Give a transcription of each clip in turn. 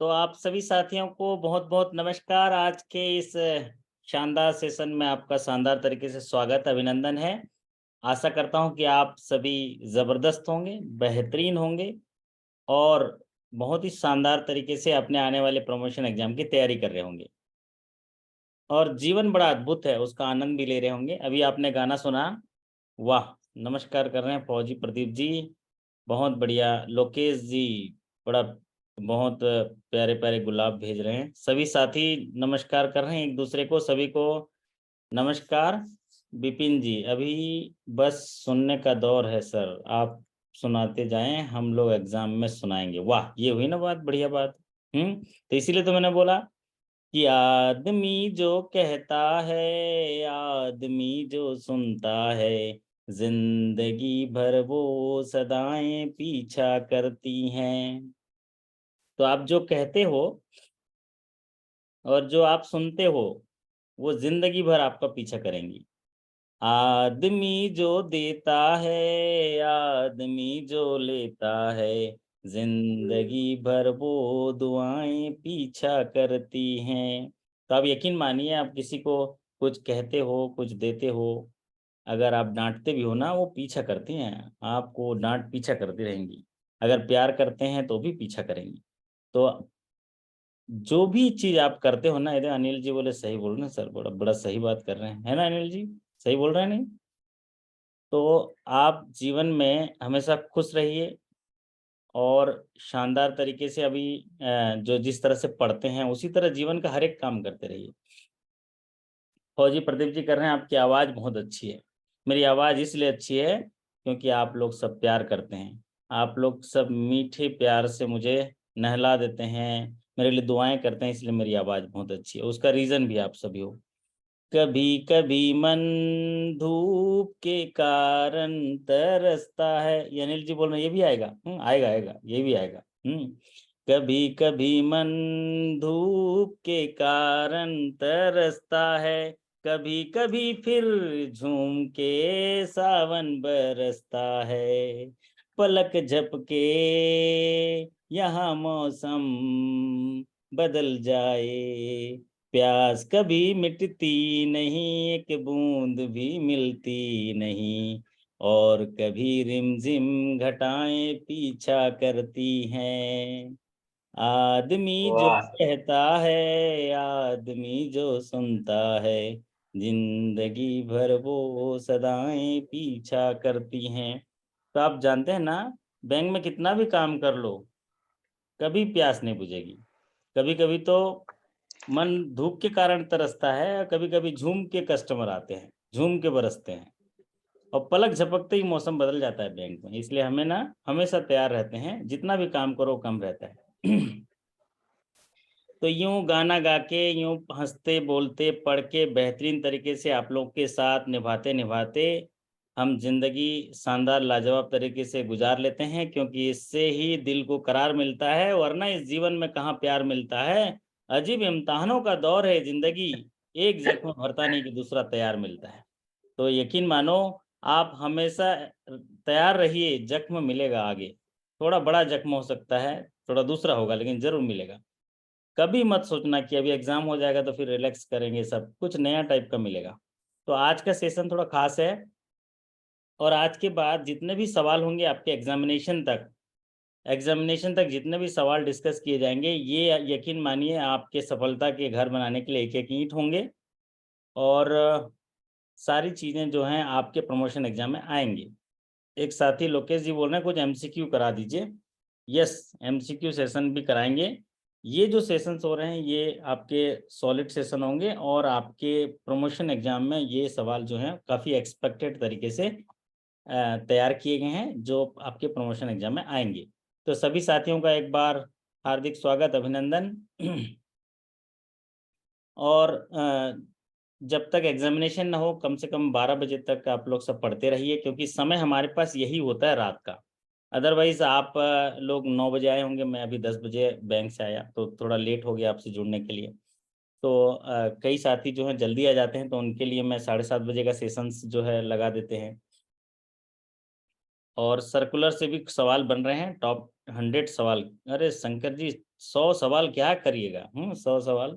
तो आप सभी साथियों को बहुत बहुत नमस्कार। आज के इस शानदार सेशन में आपका शानदार तरीके से स्वागत अभिनंदन है। आशा करता हूं कि आप सभी ज़बरदस्त होंगे, बेहतरीन होंगे और बहुत ही शानदार तरीके से अपने आने वाले प्रमोशन एग्जाम की तैयारी कर रहे होंगे और जीवन बड़ा अद्भुत है, उसका आनंद भी ले रहे होंगे। अभी आपने गाना सुना, वाह! नमस्कार कर रहे हैं फौजी प्रदीप जी, बहुत बढ़िया। लोकेश जी, बड़ा बहुत प्यारे-प्यारे गुलाब भेज रहे हैं। सभी साथी नमस्कार कर रहे हैं एक-दूसरे को, सभी को नमस्कार। विपिन जी, अभी बस सुनने का दौर है सर, आप सुनाते जाएँ, हम लोग एग्ज़ाम में सुनाएँगे। वाह! ये हुई ना बात, बढ़िया बात। तो इसीलिए तो मैंने बोला कि आदमी जो कहता है, आदमी जो सुनता है, जिंदगी भर वो सदाएं पीछा करती हैं। तो आप जो कहते हो और जो आप सुनते हो, वो जिंदगी भर आपका पीछा करेंगी। आदमी जो देता है, आदमी जो लेता है, जिंदगी भर वो दुआएं पीछा करती हैं। तो आप यकीन मानिए, आप किसी को कुछ कहते हो, कुछ देते हो, अगर आप डांटते भी हो ना, वो पीछा करती हैं, आपको डांट पीछा करती रहेंगी। अगर प्यार करते हैं तो भी पीछा करेंगी। तो जो भी चीज़ आप करते हो ना, ये अनिल जी बोले सही बोल रहे हैं सर, बड़ा बड़ा सही बात कर रहे हैं, है ना अनिल जी? सही बोल रहे हैं नहीं? तो आप जीवन में हमेशा खुश रहिए और शानदार तरीके से अभी जो जिस तरह से पढ़ते हैं, उसी तरह जीवन का हर एक काम करते रहिए। फौजी प्रदीप जी कर रहे हैं, आपकी आवाज़ बहुत अच्छी है। मेरी आवाज़ इसलिए अच्छी है क्योंकि आप लोग सब प्यार करते हैं। आप लोग सब मीठे प्यार से मुझे नहला देते हैं, मेरे लिए दुआएँ करते हैं, इसलिए मेरी आवाज़ बहुत अच्छी है। उसका रीज़न भी आप सभी हो। कभी-कभी मन धूप के कारण तरसता है। ये अनिल जी बोल रहे हैं, ये भी आएगा? आएगा, आएगा, ये भी आएगा। कभी-कभी मन धूप के कारण तरसता है, कभी-कभी फिर झूम के सावन बरसता है। पलक झपके यहाँ मौसम बदल जाए, प्यास कभी मिटती नहीं, एक बूंद भी मिलती नहीं, और कभी रिमझिम घटाएं पीछा करती हैं। आदमी जो वाह! कहता है, आदमी जो सुनता है, जिंदगी भर वो सदाएं पीछा करती हैं। तो आप जानते हैं ना, बैंक में कितना भी काम कर लो, कभी प्यास नहीं बुझेगी। कभी-कभी तो मन धूप के कारण तरसता है, और कभी-कभी झूम के कस्टमर आते हैं, झूम के बरसते हैं और पलक झपकते ही मौसम बदल जाता है बैंक में। इसलिए हमें ना हमेशा तैयार रहते हैं, जितना भी काम करो कम रहता है। तो यूँ गाना गा के, यूँ हँसते-बोलते, पढ़ के बेहतरीन तरीके से आप लोग के साथ निभाते-निभाते हम ज़िंदगी शानदार लाजवाब तरीके से गुज़ार लेते हैं, क्योंकि इससे ही दिल को करार मिलता है, वरना इस जीवन में कहाँ प्यार मिलता है। अजीब इम्तिहानों का दौर है ज़िंदगी, एक ज़ख्म भरता नहीं कि दूसरा तैयार मिलता है। तो यकीन मानो, आप हमेशा तैयार रहिए, ज़ख्म मिलेगा आगे। थोड़ा बड़ा ज़ख्म हो सकता है, थोड़ा दूसरा होगा, लेकिन ज़रूर मिलेगा। कभी मत सोचना कि अभी एग्ज़ाम हो जाएगा तो फिर रिलैक्स करेंगे सब, कुछ नया टाइप का मिलेगा। तो आज का सेशन थोड़ा ख़ास है और आज के बाद जितने भी सवाल होंगे आपके एग्ज़ामिनेशन तक जितने भी सवाल डिस्कस किए जाएँगे, ये यकीन मानिए आपके सफलता के घर बनाने के लिए एक-एक ईंट होंगे और सारी चीज़ें जो हैं आपके प्रमोशन एग्ज़ाम में आएँगी। एक साथी लोकेश जी बोल रहे हैं कुछ एमसीक्यू करा दीजिए। यस, एमसीक्यू सेशन भी कराएँगे। ये जो सेशंस हो रहे हैं, ये आपके सॉलिड सेशन होंगे और आपके प्रमोशन एग्ज़ाम में ये सवाल जो हैं काफ़ी एक्सपेक्टेड तरीके से तैयार किए गए हैं, जो आपके प्रमोशन एग्ज़ाम में आएँगे। तो सभी साथियों का एक बार हार्दिक स्वागत, अभिनंदन। और जब तक एग्ज़ामिनेशन ना हो, कम से कम 12 बजे तक आप लोग सब पढ़ते रहिए, क्योंकि समय हमारे पास यही होता है रात का। अदरवाइज़ आप लोग 9 बजे आए होंगे, मैं अभी 10 बजे बैंक से आया, तो थोड़ा लेट हो गया आपसे जुड़ने के लिए। तो कई साथी जो हैं जल्दी आ जाते हैं, तो उनके लिए मैं 7:30 बजे का सेशंस जो है लगा देते हैं। और सर्कुलर से भी सवाल बन रहे हैं, टॉप 100 सवाल, अरे शंकर जी 100 सवाल क्या करिएगा? 100 सवाल,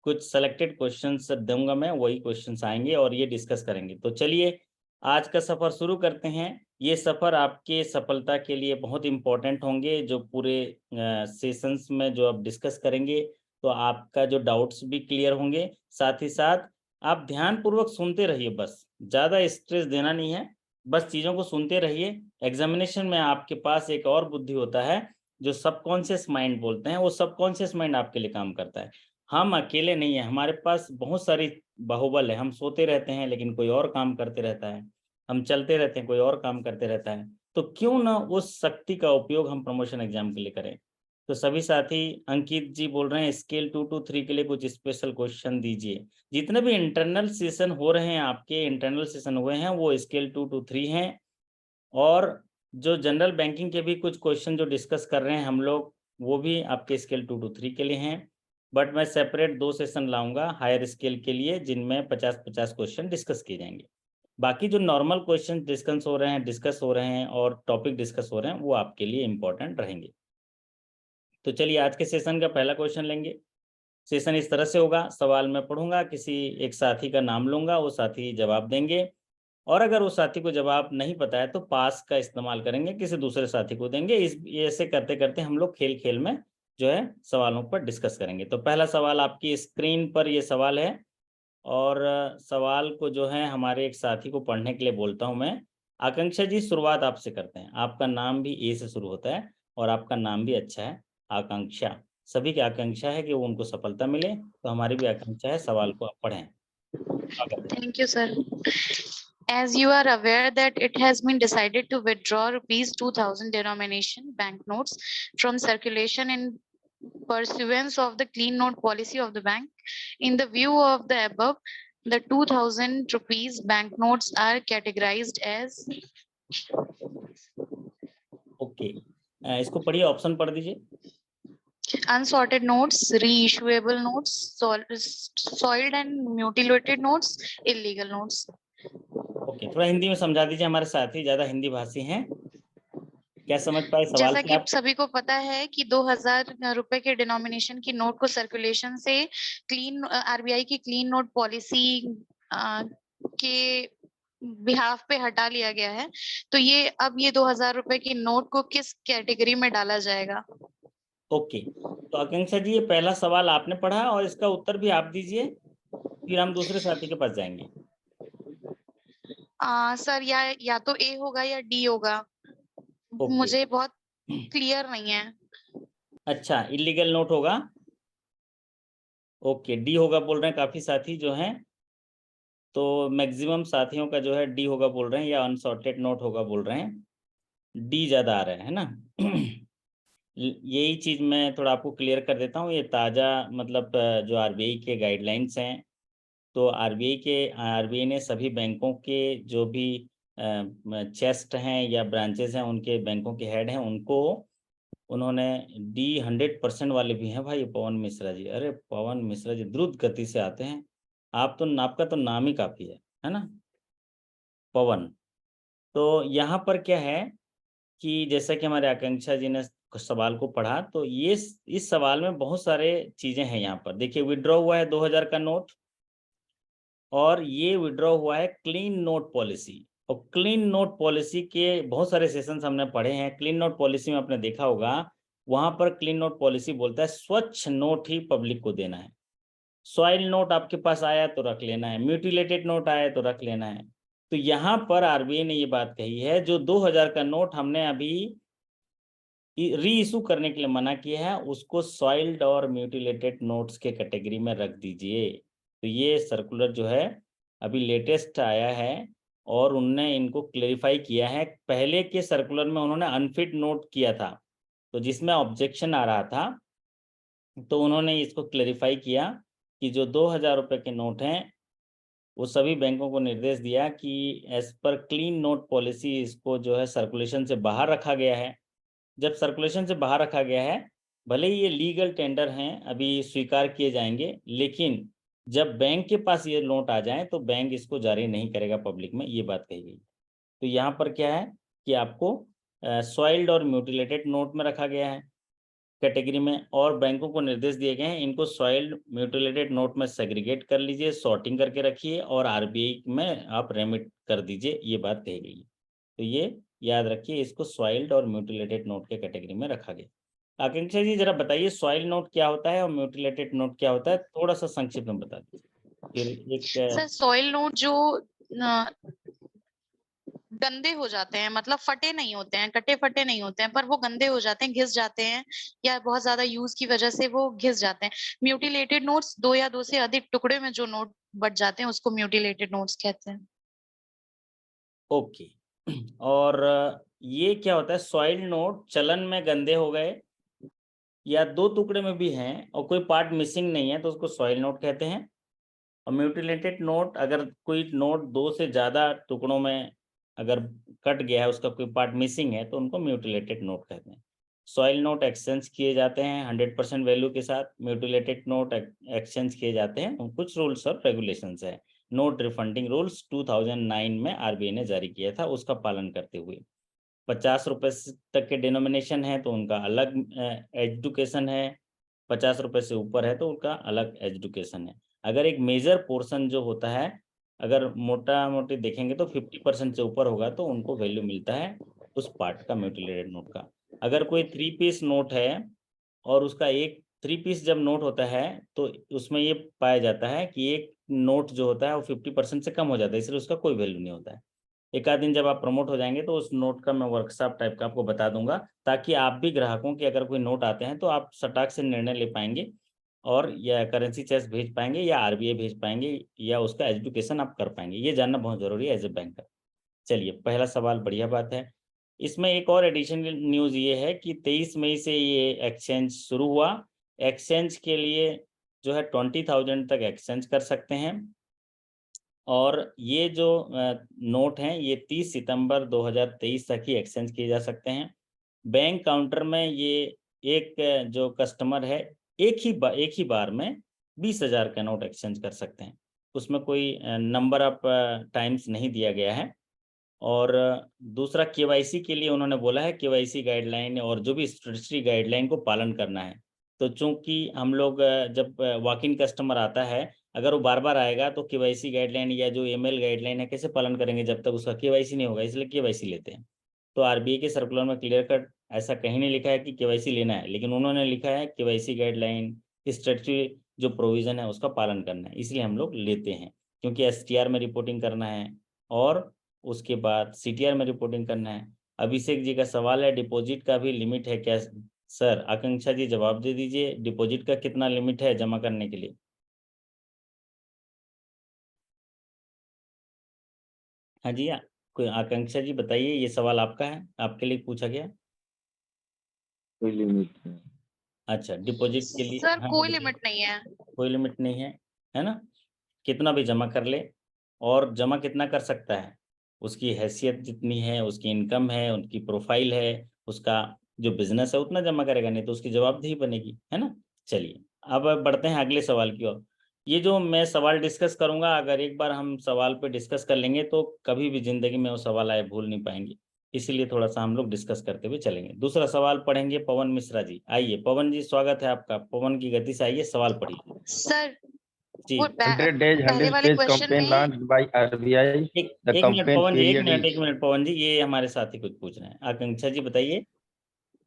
कुछ सेलेक्टेड क्वेश्चंस दूंगा मैं, वही क्वेश्चंस आएंगे और ये डिस्कस करेंगे। तो चलिए आज का सफ़र शुरू करते हैं। ये सफ़र आपके सफलता के लिए बहुत इम्पोर्टेंट होंगे, जो पूरे सेशंस में जो आप डिस्कस करेंगे, तो आपका जो डाउट्स भी क्लियर होंगे। साथ ही साथ आप ध्यानपूर्वक सुनते रहिए, बस ज़्यादा स्ट्रेस देना नहीं है, बस चीज़ों को सुनते रहिए। एग्जामिनेशन में आपके पास एक और बुद्धि होता है, जो सबकॉन्शियस माइंड बोलते हैं, वो सबकॉन्शियस माइंड आपके लिए काम करता है। हम अकेले नहीं हैं, हमारे पास बहुत सारी बाहुबल है। हम सोते रहते हैं लेकिन कोई और काम करते रहता है, हम चलते रहते हैं कोई और काम करते रहता है। तो क्यों ना उस शक्ति का उपयोग हम प्रमोशन एग्जाम के लिए करें। तो सभी साथी, अंकित जी बोल रहे हैं स्केल 2 to 3 के लिए कुछ स्पेशल क्वेश्चन दीजिए। जितने भी इंटरनल सेशन हो रहे हैं, आपके इंटरनल सेशन हुए हैं, वो स्केल 2 to 3 हैं। और जो जनरल बैंकिंग के भी कुछ क्वेश्चन जो डिस्कस कर रहे हैं हम लोग, वो भी आपके स्केल 2 to 3 के लिए हैं। बट मैं सेपरेट 2 सेशन लाऊंगा हायर स्केल के लिए, जिनमें 50-50 क्वेश्चन डिस्कस किए जाएंगे। बाकी जो नॉर्मल क्वेश्चन डिस्कस हो रहे हैं और टॉपिक डिस्कस हो रहे हैं, वो आपके लिए इम्पोर्टेंट रहेंगे। तो चलिए आज के सेशन का पहला क्वेश्चन लेंगे। सेशन इस तरह से होगा, सवाल मैं पढ़ूंगा, किसी एक साथी का नाम लूंगा, वो साथी जवाब देंगे, और अगर उस साथी को जवाब नहीं पता है तो पास का इस्तेमाल करेंगे, किसी दूसरे साथी को देंगे। इस ऐसे करते करते हम लोग खेल खेल में जो है सवालों पर डिस्कस करेंगे। तो पहला सवाल आपकी स्क्रीन पर ये सवाल है, और सवाल को जो है हमारे एक साथी को पढ़ने के लिए बोलता हूं मैं। आकांक्षा जी, शुरुआत आपसे करते हैं। आपका नाम भी ए से शुरू होता है और आपका नाम भी अच्छा है, आकांक्षा। सभी की आकांक्षा है कि वो उनको सफलता मिले, तो हमारी भी आकांक्षा है, सवाल को आप पढ़ें। Thank you, sir. As you are aware that it has been decided to withdraw rupees 2000 denomination banknotes from circulation in pursuance of the clean note policy of the bank. In the view of the above, the 2000 rupees banknotes are categorized as okay, इसको पढ़िए, option पढ़ दीजिए। unsorted notes, reissuable notes, soiled and mutilated notes, illegal notes. Okay, थोड़ा हिंदी में समझा दीजिए, हमारे साथी ज्यादा हिंदी भाषी हैं। क्या समझ पाए सवाल जैसा से कि आप? सभी को पता है कि 2000 रुपए के डिनोमिनेशन की नोट को सर्कुलेशन से क्लीन आरबीआई की क्लीन नोट पॉलिसी के बिहाफ पे हटा लिया गया है। तो ये अब ये 2000 रुपए की नोट को किस कैटेगरी में डाला जाएगा? ओके, तो आकांक्षा जी ये पहला सवाल आपने पढ़ा और इसका उत्तर भी आप दीजिए, फिर हम दूसरे साथी के पास जाएंगे। सर या तो ए होगा या डी होगा, ओके, मुझे बहुत क्लियर नहीं है। अच्छा, इलीगल नोट होगा। ओके, डी होगा बोल रहे हैं काफी साथी जो हैं, तो मैक्सिमम साथियों का जो है डी होगा बोल रहे हैं, या अनसॉर्टेड नोट होगा बोल रहे हैं। डी ज़्यादा आ रहा है ना। यही चीज़ मैं थोड़ा आपको क्लियर कर देता हूँ। ये ताज़ा मतलब जो आरबीआई के गाइडलाइंस हैं, तो आरबीआई ने सभी बैंकों के जो भी चेस्ट हैं या ब्रांचेस हैं, उनके बैंकों के हेड हैं, उनको उन्होंने डी 100% वाले भी हैं भाई। पवन मिश्रा जी, अरे पवन मिश्रा जी द्रुत गति से आते हैं। आपका तो नाम ही काफ़ी है ना पवन। तो यहाँ पर क्या है कि जैसा कि हमारे आकांक्षा जी ने सवाल को पढ़ा, तो ये इस सवाल में बहुत सारे चीज़ें हैं। यहाँ पर देखिए, विड्रॉ हुआ है 2000 का नोट, और ये विड्रॉ हुआ है क्लीन नोट पॉलिसी। और क्लीन नोट पॉलिसी के बहुत सारे सेशंस हमने पढ़े हैं। क्लीन नोट पॉलिसी में आपने देखा होगा, वहाँ पर क्लीन नोट पॉलिसी बोलता है स्वच्छ नोट ही पब्लिक को देना है। सॉइल नोट आपके पास आया तो रख लेना है, म्यूटिलेटेड नोट आया तो रख लेना है। तो यहाँ पर आरबीआई ने ये बात कही है, जो 2000 का नोट हमने अभी री इशू करने के लिए मना किया है, उसको सॉइल्ड और म्यूटिलेटेड नोट्स के कैटेगरी में रख दीजिए। तो ये सर्कुलर जो है अभी लेटेस्ट आया है, और उनने इनको क्लेरिफाई किया है। पहले के सर्कुलर में उन्होंने अनफिट नोट किया था, तो जिसमें ऑब्जेक्शन आ रहा था, तो उन्होंने इसको क्लेरिफाई किया कि जो 2000 रुपये के नोट हैं, वो सभी बैंकों को निर्देश दिया कि as per clean note policy इसको जो है सर्कुलेशन से बाहर रखा गया है। जब सर्कुलेशन से बाहर रखा गया है, भले ही ये लीगल टेंडर हैं, अभी स्वीकार किए जाएंगे, लेकिन जब बैंक के पास ये नोट आ जाए तो बैंक इसको जारी नहीं करेगा पब्लिक में, ये बात कही गई। तो यहाँ पर क्या है कि आपको सॉइल्ड और म्यूटिलेटेड नोट में रखा गया है कैटेगरी में, और बैंकों को निर्देश दिए गए हैं इनको सॉइल्ड म्यूटिलेटेड नोट में सेग्रीगेट कर लीजिए, सॉर्टिंग करके रखिए और आरबीआई में आप रेमिट कर दीजिए, ये बात कही गई है। तो ये याद रखिए, इसको सॉइल्ड और म्यूटिलेटेड नोट के कैटेगरी में रखा गया। आकांक्षा जी जरा बताइए सॉइल नोट क्या होता है और म्यूटिलेटेड नोट क्या होता है, थोड़ा सा संक्षिप्त में बता दीजिए। फिर एक सर सॉइल नोट जो गंदे हो जाते हैं, मतलब फटे नहीं होते हैं, कटे फटे नहीं होते हैं, पर वो गंदे हो जाते हैं, घिस जाते हैं, या बहुत ज्यादा यूज की वजह से वो घिस जाते हैं। म्यूटिलेटेड नोट्स 2 या 2 से अधिक टुकड़े में जो नोट बट जाते हैं उसको म्यूटिलेटेड नोट्स कहते हैं। ओके। और ये क्या होता है, सॉइल नोट चलन में गंदे हो गए या 2 टुकड़े में भी हैं और कोई पार्ट मिसिंग नहीं है तो उसको सॉइल नोट कहते हैं। और म्यूटिलेटेड नोट, अगर कोई नोट 2 से ज़्यादा टुकड़ों में अगर कट गया है, उसका कोई पार्ट मिसिंग है, तो उनको म्यूटिलेटेड नोट कहते हैं। सॉइल नोट एक्सचेंज किए जाते हैं 100% वैल्यू के साथ, म्यूटिलेटेड नोट एक्सचेंज किए जाते हैं, कुछ रूल्स और रेगुलेशंस है। नोट रिफंडिंग रूल्स 2009 में आरबीआई ने जारी किया था, उसका पालन करते हुए 50 रुपए तक के डिनोमिनेशन है तो उनका अलग एजुकेशन है, 50 रुपए से ऊपर है तो उनका अलग एजुकेशन है। अगर एक मेजर पोर्शन जो होता है, अगर मोटा मोटी देखेंगे तो 50% से ऊपर होगा तो उनको वैल्यू मिलता है उस पार्ट का, म्यूटिलेटेड नोट का। अगर कोई 3 पीस नोट है और उसका एक 3 पीस जब नोट होता है तो उसमें ये पाया जाता है कि एक नोट जो होता है वो 50% से कम हो जाता है, इसलिए उसका कोई वैल्यू नहीं होता है। एक आध दिन जब आप प्रमोट हो जाएंगे तो उस नोट का मैं वर्कशॉप टाइप का आपको बता दूंगा, ताकि आप भी ग्राहकों के अगर कोई नोट आते हैं तो आप सटाक से निर्णय ले पाएंगे और या करेंसी चेक भेज पाएंगे या आरबीआई भेज पाएंगे या उसका एजुकेशन आप कर पाएंगे। ये जानना बहुत जरूरी है एज ए बैंकर। चलिए पहला सवाल, बढ़िया बात है। इसमें एक और एडिशनल न्यूज़ ये है कि 23 मई से ये एक्सचेंज शुरू हुआ। एक्सचेंज के लिए जो है 20,000 तक एक्सचेंज कर सकते हैं और ये जो नोट हैं ये 30 सितंबर 2023 तक ही एक्सचेंज किए जा सकते हैं। बैंक काउंटर में ये एक जो कस्टमर है एक ही बार में 20,000 का नोट एक्सचेंज कर सकते हैं। उसमें कोई नंबर ऑफ टाइम्स नहीं दिया गया है। और दूसरा केवाईसी के लिए उन्होंने बोला है केवाईसी गाइडलाइन और जो भी स्टेटरी गाइडलाइन को पालन करना है। तो चूंकि हम लोग जब वॉक इन कस्टमर आता है, अगर वो बार बार आएगा तो केवाईसी गाइडलाइन या जो ईमेल गाइडलाइन है कैसे पालन करेंगे जब तक उसका केवाईसी नहीं होगा, इसलिए केवाईसी लेते हैं। तो आरबीआई के सर्कुलर में क्लियर कट ऐसा कहीं नहीं लिखा है कि केवाईसी लेना है, लेकिन उन्होंने लिखा है केवाईसी गाइडलाइन स्टेटरी जो प्रोविजन है उसका पालन करना है, इसलिए हम लोग लेते हैं। क्योंकि एसटीआर में रिपोर्टिंग करना है और उसके बाद सीटीआर में रिपोर्टिंग करना है। अभिषेक जी का सवाल है डिपॉजिट का भी लिमिट है क्या सर? आकांक्षा जी जवाब दे दीजिए, डिपॉजिट का कितना लिमिट है जमा करने के लिए? हाँ जी, कोई आकांक्षा जी बताइए, ये सवाल आपका है, आपके लिए पूछा गया। कोई लिमिट है? अच्छा, डिपॉजिट के लिए सर हाँ कोई बताइए। लिमिट नहीं है। कोई लिमिट नहीं है ना? कितना भी जमा कर ले, और जमा कितना कर सकता है, उसकी हैसियत जितनी है, उसकी इनकम है, उनकी प्रोफाइल है, उसका जो बिजनेस है उतना जमा करेगा, नहीं तो उसकी जवाबदेही बनेगी, है ना। चलिए अब बढ़ते हैं अगले सवाल की ओर। ये जो मैं सवाल डिस्कस करूंगा, अगर एक बार हम सवाल पे डिस्कस कर लेंगे तो कभी भी जिंदगी में वो सवाल आए भूल नहीं पाएंगे, इसीलिए थोड़ा सा हम लोग डिस्कस करते हुए चलेंगे। दूसरा सवाल पढ़ेंगे पवन मिश्रा जी। आइए पवन जी, स्वागत है आपका, पवन की गति से आइए, सवाल पढ़िए सर जी। वो 100 days पहले 100 वाले page क्वेश्चन campaign में launched by RBI. एक The एक मिनट campaign Pawan ji, period is एक मिनट पवन जी, ये हमारे साथी कुछ पूछ रहे हैं। आकांक्षा जी बताइए।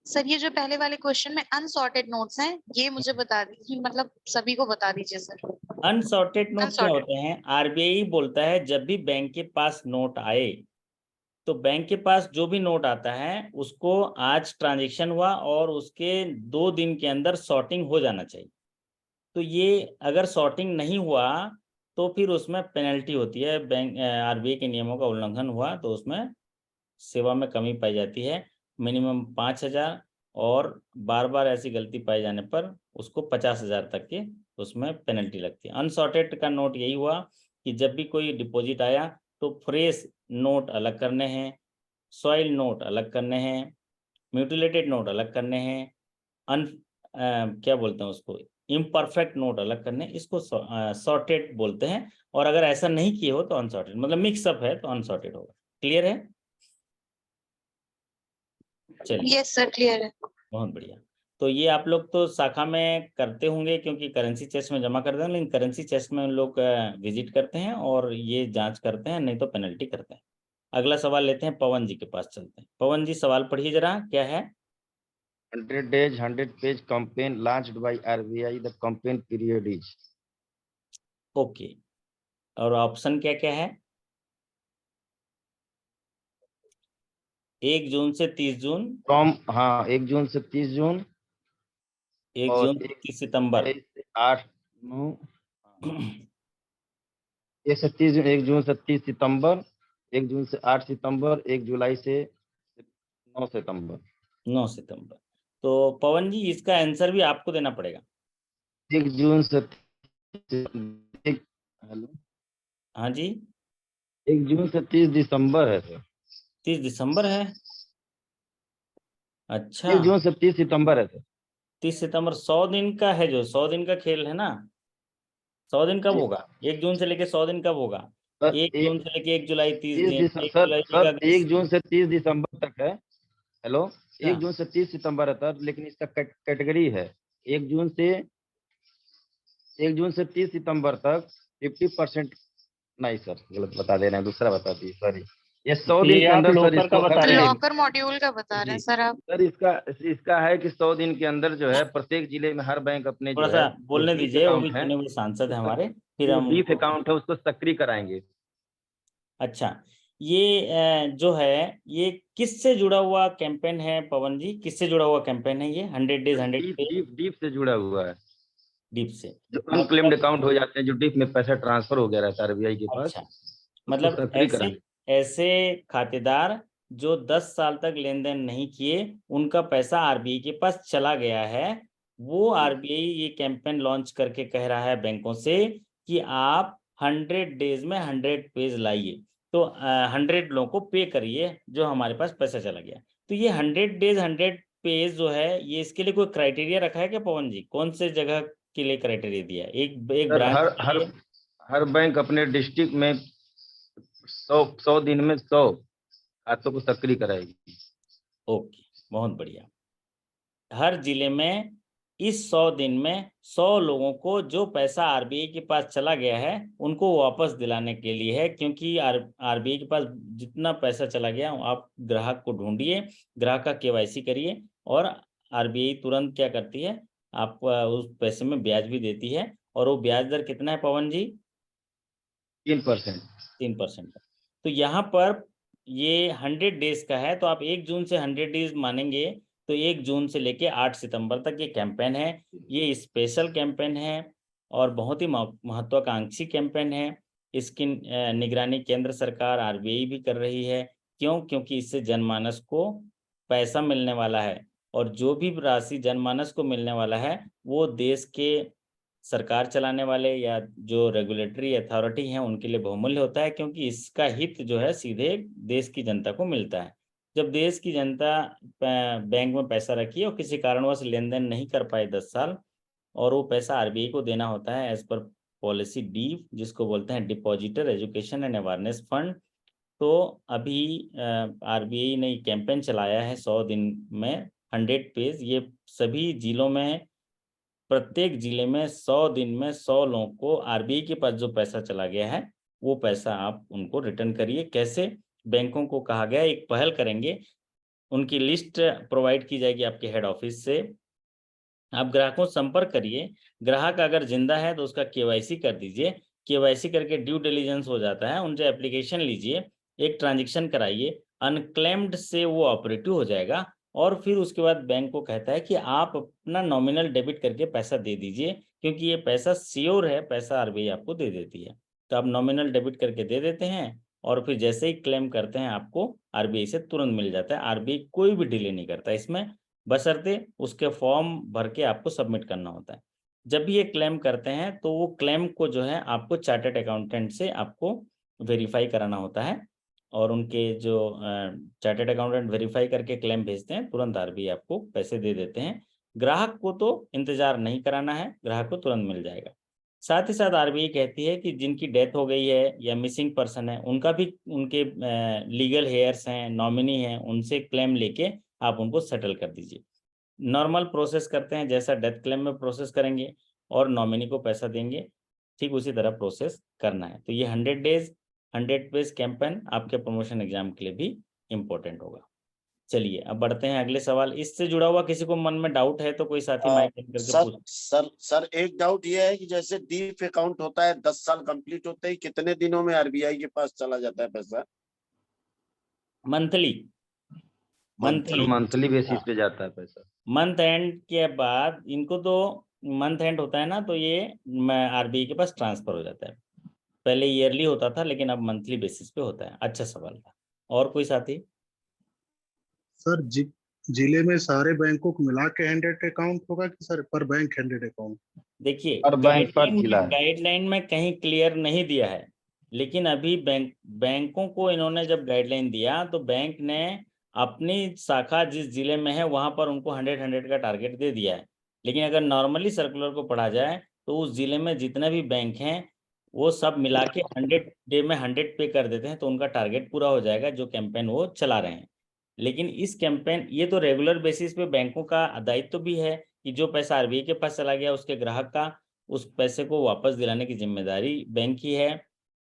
सर ये जो पहले वाले क्वेश्चन में अनसॉर्टेड नोट्स हैं, ये मुझे बता दीजिए, मतलब सभी को बता दीजिए सर। अनसॉर्टेड नोट क्या अनसॉर्टेड। होते हैं? आरबीआई बोलता है जब भी बैंक के पास नोट आए, तो बैंक के पास जो भी नोट आता है उसको आज ट्रांजेक्शन हुआ और उसके 2 दिन के अंदर सॉर्टिंग हो जाना चाहिए। तो ये अगर सॉर्टिंग नहीं हुआ तो फिर उसमें पेनल्टी होती है, बैंक आरबीआई के नियमों का उल्लंघन हुआ तो उसमें सेवा में कमी पाई जाती है, मिनिमम 5,000, और बार बार ऐसी गलती पाए जाने पर उसको 50,000 तक के उसमें पेनल्टी लगती है। अनसॉर्टेड का नोट यही हुआ कि जब भी कोई डिपॉजिट आया तो फ्रेश नोट अलग करने हैं, सॉइल नोट अलग करने हैं, म्यूटिलेटेड नोट अलग करने हैं, अन क्या बोलते हैं उसको, इम्परफेक्ट नोट अलग करने, इसको सॉर्टेड बोलते हैं। और अगर ऐसा नहीं किए हो तो अनसॉर्टेड, मतलब मिक्सअप है तो अनसॉर्टेड होगा। क्लियर है? चलिए, यस सर, क्लियर है। बहुत बढ़िया। तो ये आप लोग तो शाखा में करते होंगे क्योंकि करेंसी चेस्ट में जमा करते हैं, लेकिन करेंसी चेस्ट में लोग विजिट करते हैं और ये जांच करते हैं, नहीं तो पेनल्टी करते हैं। अगला सवाल लेते हैं, पवन जी के पास चलते हैं। पवन जी सवाल पढ़िए जरा, क्या है? 100 days, 100 page campaign launched by RBI. The campaign period is okay, और ऑप्शन क्या क्या है? 1 जून से 30 जून, from, हाँ, 1 जून से 30 जून 1 और जून से 30 सितंबर। 1 से 8 9 1 से 30 जून, 1 जून से 30 सितंबर, 1 जून से 8 सितंबर, 1 जुलाई से 9 सितंबर। 9 सितंबर। तो पवन जी इसका आंसर भी आपको देना पड़ेगा। 1 जून से हेलो, हाँ जी, 1 जून से 30 दिसंबर है सर। 30 दिसंबर है। अच्छा, 1 जून से 30 सितंबर है सर। 30 सितंबर 100 दिन का है, जो 100 दिन का खेल है ना। 100 दिन कब होगा? 1 जून से लेके 100 दिन कब होगा? सर 1 जून से लेके 1 जुलाई 30 30 दिन, 1 सर जुलाई सर का 1 जून से 30 दिसंबर तक है। हेलो, अच्छा, 1 जून से 30 सितंबर है सर, लेकिन इसका कैटेगरी है 1 जून से 30 सितंबर तक 50%। नहीं सर, गलत बता दे रहे हैं, दूसरा बता दिए, सॉरी। ये 100 दिन ये के आप अंदर सर लोकर का इसको बता रहे हैं। लॉकर मॉड्यूल का बता रहे हैं जी सर आप। सर, इसका है कि 100 दिन के अंदर जो है प्रत्येक जिले में हर बैंक अपने थोड़ा जो सा है जो बोलने डीफ दीजिए, वो भी अकाउंट है चुने हुए सांसद है हमारे, फिर जो हम डीफ उनको। अकाउंट है उसको सक्रिय कराएंगे। अच्छा, ये जो है, ये किससे जुड़ा हुआ कैंपेन है पवन जी? किससे जुड़ा हुआ कैंपेन है ये 100 डेज 100 डीफ पे? डीफ डीफ से जुड़ा हुआ है, डीप से जो अनक्लेम्ड मतलब? अकाउंट हो जाते हैं, जो डीफ में पैसा ट्रांसफर हो गया रहता है आरबीआई के पास, अच्छा, उसको मतलब सक्रिय ऐसे कराएंगे। ऐसे खातेदार जो 10 साल तक लेन देन नहीं किए, उनका पैसा आरबीआई के पास चला गया है, वो जी आरबीआई ये कैंपेन लॉन्च करके कह रहा है बैंकों से कि आप 100 डेज में 100 पेज लाइए, तो 100 लोगों को पे करिए जो हमारे पास पैसा चला गया। तो ये 100 डेज 100 पेज जो है, ये इसके लिए कोई क्राइटेरिया रखा है क्या पवन जी? कौन से जगह के लिए क्राइटेरिया दिया है? एक सर, ब्रांच हर के हर लिए? हर बैंक अपने डिस्ट्रिक्ट में 100 दिन में 100 खातों को सक्रिय कराएगी। ओके, बहुत बढ़िया। हर जिले में इस 100 दिन में 100 लोगों को जो पैसा आरबीआई के पास चला गया है उनको वापस दिलाने के लिए है, क्योंकि आरबीआई के पास जितना पैसा चला गया, आप ग्राहक को ढूंढिए, ग्राहक का केवाईसी करिए, और आरबीआई तुरंत क्या करती है, आप उस पैसे में ब्याज भी देती है। और वो ब्याज दर कितना है पवन जी? 3%। 3%। तो यहाँ पर ये 100 डेज का है, तो आप 1 जून से 100 डेज मानेंगे, तो 1 जून से लेके 8 सितंबर तक ये कैंपेन है। ये स्पेशल कैंपेन है और बहुत ही महत्वाकांक्षी कैंपेन है। इसकी निगरानी केंद्र सरकार आरबीआई भी कर रही है। क्यों? क्योंकि इससे जनमानस को पैसा मिलने वाला है, और जो भी राशि जनमानस को मिलने वाला है वो देश के सरकार चलाने वाले या जो रेगुलेटरी अथॉरिटी हैं उनके लिए बहुमूल्य होता है, क्योंकि इसका हित जो है सीधे देश की जनता को मिलता है। जब देश की जनता बैंक में पैसा रखी और किसी कारणवश लेन देन नहीं कर पाए 10 साल, और वो पैसा आरबीआई को देना होता है एज पर पॉलिसी डी, जिसको बोलते हैं depositor education and awareness fund. तो अभी आरबीआई ने कैंपेन चलाया है 100 दिन में 100 पेज, ये सभी जिलों में, प्रत्येक जिले में 100 दिन में 100 लोगों को आरबीआई के पास जो पैसा चला गया है वो पैसा आप उनको रिटर्न करिए। कैसे? बैंकों को कहा गया है, एक पहल करेंगे, उनकी लिस्ट प्रोवाइड की जाएगी आपके हेड ऑफिस से, आप ग्राहकों से संपर्क करिए, ग्राहक अगर जिंदा है तो उसका केवाईसी कर दीजिए, केवाईसी करके ड्यू डिलीजेंस हो जाता है, उनसे एप्लीकेशन लीजिए, एक ट्रांजैक्शन कराइए, अनक्लेम्ड से वो ऑपरेटिव हो जाएगा, और फिर उसके बाद बैंक को कहता है कि आप अपना नॉमिनल डेबिट करके पैसा दे दीजिए, क्योंकि ये पैसा श्योर है, पैसा आरबीआई आपको दे देती है। तो आप नॉमिनल डेबिट करके दे देते हैं, और फिर जैसे ही क्लेम करते हैं आपको आरबीआई से तुरंत मिल जाता है। आरबीआई कोई भी डिले नहीं करता इसमें, बशर्ते उसके फॉर्म भर के आपको सबमिट करना होता है। जब भी ये क्लेम करते हैं तो वो क्लेम को जो है आपको चार्टर्ड अकाउंटेंट से आपको वेरीफाई कराना होता है, और उनके जो चार्टर्ड अकाउंटेंट वेरीफाई करके क्लेम भेजते हैं, तुरंत आरबीआई आपको पैसे दे देते हैं। ग्राहक को तो इंतजार नहीं कराना है, ग्राहक को तुरंत मिल जाएगा। साथ ही साथ आरबीआई कहती है कि जिनकी डेथ हो गई है या मिसिंग पर्सन है, उनका भी, उनके लीगल हेयर्स हैं, नॉमिनी हैं, उनसे क्लेम लेके आप उनको सेटल कर दीजिए। नॉर्मल प्रोसेस करते हैं, जैसा डेथ क्लेम में प्रोसेस करेंगे और नॉमिनी को पैसा देंगे, ठीक उसी तरह प्रोसेस करना है। तो ये 100 डेज 100 पेज कैंपेन आपके प्रमोशन एग्जाम के लिए भी इम्पोर्टेंट होगा। चलिए अब बढ़ते हैं अगले सवाल। इससे जुड़ा हुआ किसी को मन में डाउट है तो कोई साथी माइक करके सर पूछ। सर एक डाउट ये है कि जैसे डीफ अकाउंट होता है 10 साल कंप्लीट होते ही कितने दिनों में आरबीआई के पास चला जाता है पैसा? मंथली मंथली बेसिस पे जाता है पैसा। मंथ एंड के बाद इनको तो मंथ एंड होता है ना, तो ये आरबीआई के पास ट्रांसफर हो जाता है। पहले ईयरली होता था लेकिन अब मंथली बेसिस पे होता है। अच्छा सवाल था। और कोई साथी? सर जिले में सारे बैंकों को मिला के 100 अकाउंट होगा कि सर पर बैंक 100 अकाउंट? देखिए और बैंक पर जिला है। गाइडलाइन में कहीं क्लियर नहीं दिया है, लेकिन अभी बैंकों को इन्होंने जब गाइडलाइन दिया तो बैंक ने अपनी शाखा जिस जिले में है वहां पर उनको 100 का टारगेट दे दिया है। लेकिन अगर नॉर्मली सर्कुलर को पढ़ा जाए तो उस जिले में जितने भी बैंक हैं वो सब मिला के 100 डे में 100 पे कर देते हैं तो उनका टारगेट पूरा हो जाएगा जो कैंपेन वो चला रहे हैं। लेकिन इस कैंपेन, ये तो रेगुलर बेसिस पे बैंकों का दायित्व भी है कि जो पैसा आरबीआई के पास चला गया उसके ग्राहक का उस पैसे को वापस दिलाने की जिम्मेदारी बैंक की है।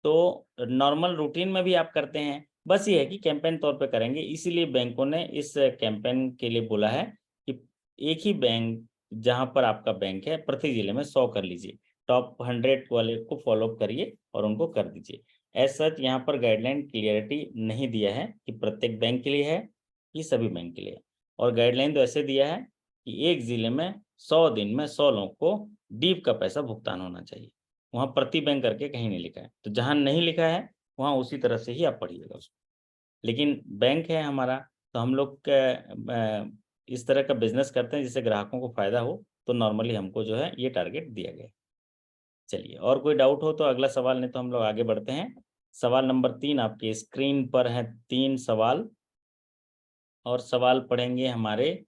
तो नॉर्मल रूटीन में भी आप करते हैं, बस ये है कि कैंपेन तौर पे करेंगे। इसीलिए बैंकों ने इस कैंपेन के लिए बोला है कि एक ही बैंक जहां पर आपका बैंक है प्रति जिले में 100 कर लीजिए। टॉप 100 वाले को फॉलोअप करिए और उनको कर दीजिए। एज सच यहाँ पर गाइडलाइन क्लियरिटी नहीं दिया है कि प्रत्येक बैंक के लिए है कि सभी बैंक के लिए। और गाइडलाइन तो ऐसे दिया है कि एक जिले में 100 दिन में 100 लोगों को डीप का पैसा भुगतान होना चाहिए। वहाँ प्रति बैंक करके कहीं नहीं लिखा है, तो जहाँ नहीं लिखा है वहाँ उसी तरह से ही आप पढ़िएगा उसको। लेकिन बैंक है हमारा, तो हम लोग इस तरह का बिजनेस करते हैं जिससे ग्राहकों को फायदा हो, तो नॉर्मली हमको जो है ये टारगेट दिया गया है। चलिए और कोई डाउट हो तो अगला सवाल, नहीं तो हम लोग आगे बढ़ते हैं। सवाल नंबर 3 आपके स्क्रीन पर है 3 सवाल, और सवाल पढ़ेंगे हमारे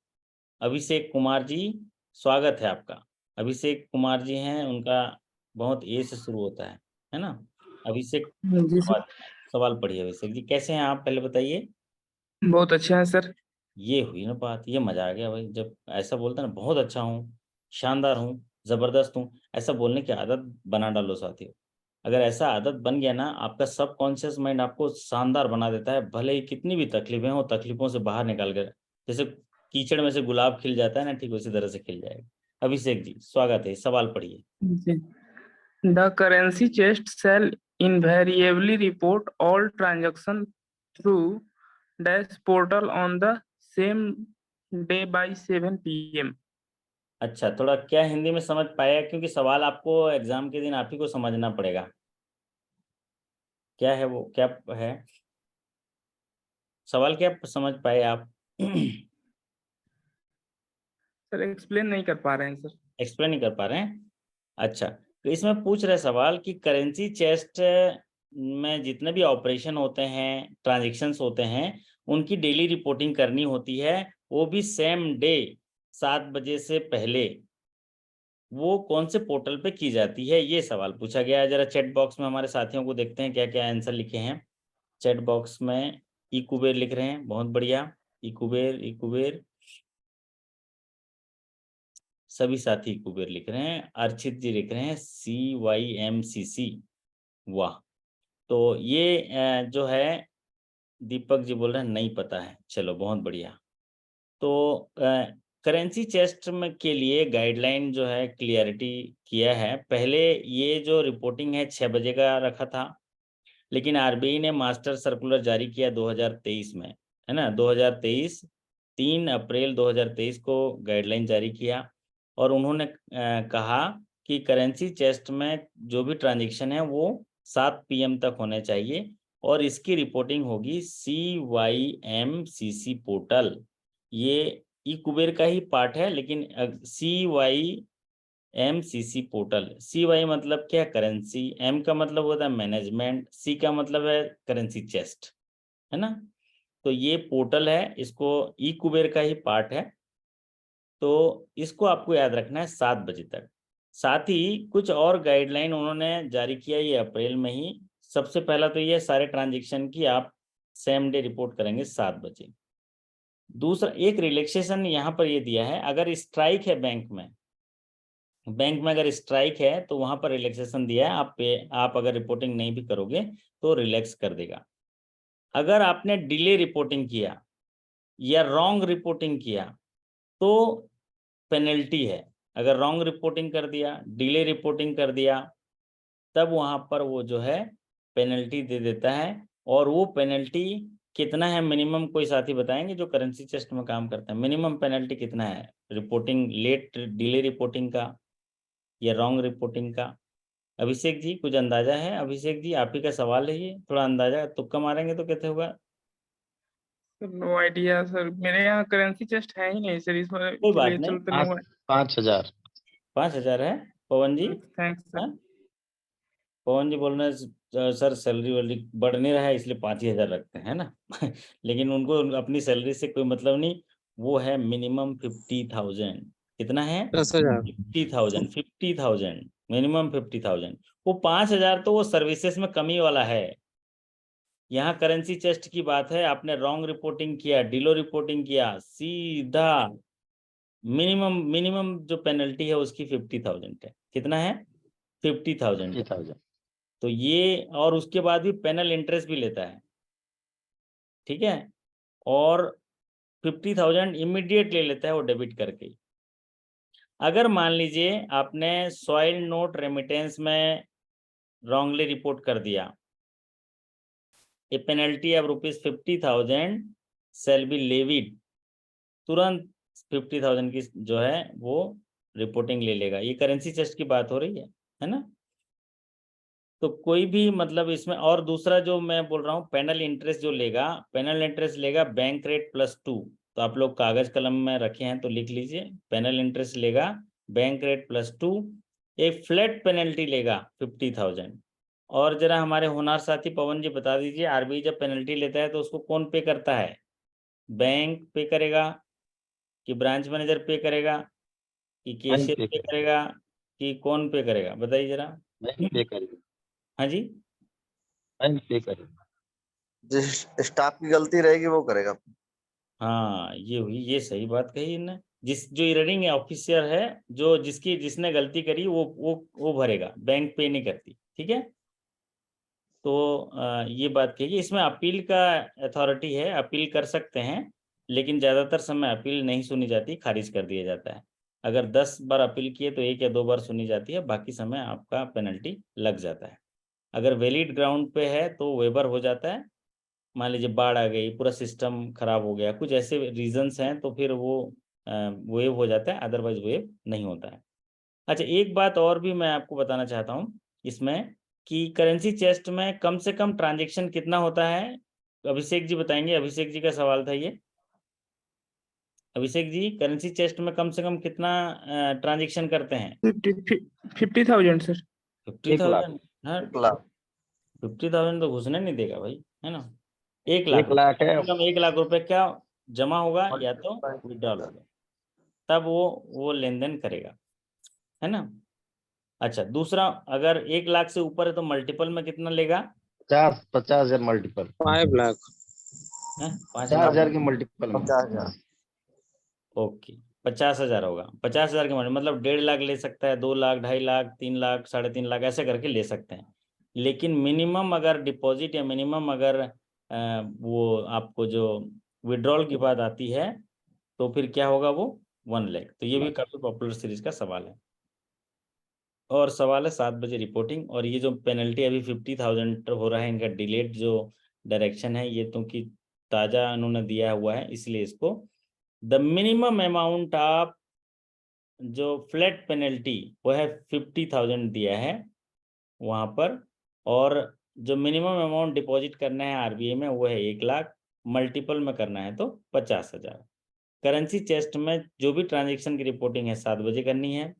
अभिषेक कुमार जी। स्वागत है आपका। अभिषेक कुमार जी हैं, उनका बहुत ए से शुरू होता है ना? अभिषेक जी सर। सवाल पढ़िए। अभिषेक जी कैसे हैं आप, पहले बताइए। बहुत अच्छे हैं सर। ये हुई ना बात, ये मजा आ गया भाई जब ऐसा बोलते हैं ना, बहुत अच्छा हूँ, शानदार हूँ, जबरदस्त हूँ। ऐसा बोलने की आदत बना डालो साथियों। अगर ऐसा आदत बन गया ना, आपका सबकॉन्शियस माइंड आपको शानदार बना देता है। भले ही कितनी भी तकलीफें हो, तकलीफों से बाहर निकाल कर, जैसे कीचड़ में से गुलाब खिल जाता है ना, ठीक उसी तरह से खिल जाएगा। अभिषेक जी स्वागत है, सवाल पढ़िए। The currency chest cell invariably report all transaction through dash portal on the same day by 7 PM। अच्छा, थोड़ा क्या हिंदी में समझ पाया? क्योंकि सवाल आपको एग्जाम के दिन आप ही को समझना पड़ेगा। क्या है वो, क्या है सवाल, क्या समझ पाए आप? सर एक्सप्लेन नहीं कर पा रहे हैं सर। एक्सप्लेन नहीं कर पा रहे हैं? अच्छा, तो इसमें पूछ रहे सवाल कि करेंसी चेस्ट में जितने भी ऑपरेशन होते हैं, ट्रांजैक्शंस होते हैं, उनकी डेली रिपोर्टिंग करनी होती है, वो भी सेम डे 7 बजे से पहले। वो कौन से पोर्टल पे की जाती है, ये सवाल पूछा गया है। जरा चैट बॉक्स में हमारे साथियों को देखते हैं क्या क्या आंसर लिखे हैं। चैट बॉक्स में ई कुबेर लिख रहे हैं, बहुत बढ़िया। ई कुबेर सभी साथी कुबेर लिख रहे हैं। अर्चित जी लिख रहे हैं CYMCC, वाह। तो ये जो है दीपक जी बोल रहे हैं नहीं पता है, चलो बहुत बढ़िया। तो करेंसी चेस्ट में के लिए गाइडलाइन जो है क्लियरिटी किया है। पहले ये जो रिपोर्टिंग है 6 बजे का रखा था, लेकिन आरबीआई ने मास्टर सर्कुलर जारी किया 2023 में, है ना? 2023 3 अप्रैल 2023 को गाइडलाइन जारी किया, और उन्होंने कहा कि करेंसी चेस्ट में जो भी ट्रांजैक्शन है वो 7 PM तक होने चाहिए, और इसकी रिपोर्टिंग होगी CYMCC पोर्टल। ये ई कुबेर का ही पार्ट है, लेकिन CYMCC पोर्टल। CY मतलब क्या? करेंसी। M का मतलब होता है मैनेजमेंट। C का मतलब है करेंसी चेस्ट, है ना? तो ये पोर्टल है, इसको ई कुबेर का ही पार्ट है। तो इसको आपको याद रखना है 7 बजे तक। साथ ही कुछ और गाइडलाइन उन्होंने जारी किया ये अप्रैल में ही। सबसे पहला तो ये सारे ट्रांजैक्शन की आप सेम डे रिपोर्ट करेंगे 7 बजे। दूसरा एक रिलैक्सेशन यहाँ पर ये दिया है, अगर स्ट्राइक है बैंक में अगर स्ट्राइक है तो वहां पर रिलैक्सेशन दिया है, आप अगर रिपोर्टिंग नहीं भी करोगे तो रिलैक्स कर देगा। अगर आपने डिले रिपोर्टिंग किया या रॉन्ग रिपोर्टिंग किया तो पेनल्टी है। अगर रॉन्ग रिपोर्टिंग कर दिया, डिले रिपोर्टिंग कर दिया, तब वहां पर वो जो है पेनल्टी दे देता है। और वो पेनल्टी कितना है मिनिमम, कोई साथी बताएंगे जो करेंसी चेस्ट में काम करते हैं, मिनिमम पेनल्टी कितना है रिपोर्टिंग लेट डिले रिपोर्टिंग का या रॉन्ग रिपोर्टिंग का? अभिषेक जी कुछ अंदाजा है? अभिषेक जी आप ही का सवाल है ये, थोड़ा अंदाजा तुक्का मारेंगे तो कैसे होगा? नो आइडिया सर, मेरे यहाँ करेंसी चेस्ट है ही नहीं सर, इसमें कोई बात इसलिए नहीं, चलते 5,000। 5,000 है। पवन जी? Thanks sir. हाँ? पवन जी बोल रहे हैं सर सैलरी वैलरी बढ़ नहीं रहा है इसलिए 5,000 रखते हैं ना लेकिन उनको अपनी सैलरी से कोई मतलब नहीं, वो है मिनिमम 50,000। कितना है? 10,000। 50,000 मिनिमम 50,000। वो 5,000 तो वो सर्विसेज में कमी वाला है। यहाँ करेंसी चेस्ट की बात है, आपने रॉन्ग रिपोर्टिंग किया, डिलो रिपोर्टिंग किया, सीधा मिनिमम जो पेनल्टी है उसकी 50,000 है। कितना है? 50,000। 50,000। तो ये, और उसके बाद भी पेनल इंटरेस्ट भी लेता है, ठीक है। और 50,000 इमीडिएट ले लेता है वो डेबिट करके। अगर मान लीजिए आपने सॉइल नोट रेमिटेंस में रॉन्गली रिपोर्ट कर दिया, a penalty of ₹50,000 shall be levied. तुरंत 50,000 की जो है वो रिपोर्टिंग ले लेगा। ये करेंसी चेस्ट की बात हो रही है ना। तो कोई भी मतलब इसमें, और दूसरा जो मैं बोल रहा हूँ पेनल इंटरेस्ट जो लेगा, पेनल इंटरेस्ट लेगा बैंक रेट +2। तो आप लोग कागज कलम में रखे हैं तो लिख लीजिए, पेनल इंटरेस्ट लेगा बैंक रेट +2। एक फ्लैट पेनल्टी लेगा 50,000। और जरा हमारे होनहार साथी पवन जी बता दीजिए, आरबीआई जब पेनल्टी लेता है तो उसको कौन पे करता है? बैंक पे करेगा कि ब्रांच मैनेजर पे करेगा कि बैंक कैशियर पे पे करेगा। करेगा कि कौन पे करेगा? बताइए जरा। बैंक पे करेगा। हाँ जी, बैंक पे करेगा। जिस स्टाफ की गलती रहेगी वो करेगा। हाँ ये हुई, ये सही बात कही इनने। जो रनिंग ऑफिसर है, जो जिसने गलती करी वो भरेगा, बैंक पे नहीं करती, ठीक है। तो ये बात कही, इसमें अपील का अथॉरिटी है, अपील कर सकते हैं, लेकिन ज़्यादातर समय अपील नहीं सुनी जाती, खारिज कर दिया जाता है। अगर 10 बार अपील किए तो 1 या 2 बार सुनी जाती है, बाकी समय आपका पेनल्टी लग जाता है। अगर वैलिड ग्राउंड पे है तो वेबर हो जाता है। मान लीजिए बाढ़ आ गई, पूरा सिस्टम खराब हो गया, कुछ ऐसे रीजंस हैं तो फिर वो वेव हो जाता है, अदरवाइज वेव नहीं होता है। अच्छा एक बात और भी मैं आपको बताना चाहता हूँ इसमें, कि करेंसी चेस्ट में कम से कम ट्रांजैक्शन कितना होता है? अभिषेक जी बताएंगे, अभिषेक जी का सवाल था ये। अभिषेक जी, करेंसी चेस्ट में कम से कम कितना ट्रांजैक्शन करते हैं? 50,000 सर। 1,00,000। 50,000? हाँ, 1,00,000। 50,000 तो घुसने नहीं देगा भाई, है ना। 1,00,000 1 लाख है। कम 1,00,000 रुपए क्या जमा होगा या तो विड्रॉल होगा, तब वो लेन देन करेगा, है ना। अच्छा दूसरा, अगर 1,00,000 से ऊपर है तो मल्टीपल में कितना लेगा? 50,000 मल्टीपल। 5 लाख। 5 लाख? 4,000 के मल्टीपल में। 50,000। ओके, 50,000 होगा। 50,000 के मतलब 1.5 लाख ले सकता है, 2 लाख, 2.5 लाख, 3 लाख, 3.5 लाख, ऐसे करके ले सकते हैं। लेकिन मिनिमम अगर डिपॉजिट या मिनिमम अगर वो आपको जो विड्रॉल की बात आती है तो फिर क्या होगा, वो 1 लाख। तो ये भी काफी पॉपुलर सीरीज का सवाल है। और सवाल है 7 बजे रिपोर्टिंग। और ये जो पेनल्टी अभी 50,000 हो रहा है, इनका डिलेट जो डायरेक्शन है ये, तो कि ताज़ा उन्होंने दिया हुआ है इसलिए इसको द मिनिमम अमाउंट ऑफ जो फ्लैट पेनल्टी वो है 50,000 दिया है वहाँ पर। और जो मिनिमम अमाउंट डिपॉजिट करना है आरबीआई में वो है 1,00,000, मल्टीपल में करना है तो 50,000। करेंसी चेस्ट में जो भी ट्रांजेक्शन की रिपोर्टिंग है 7 बजे करनी है,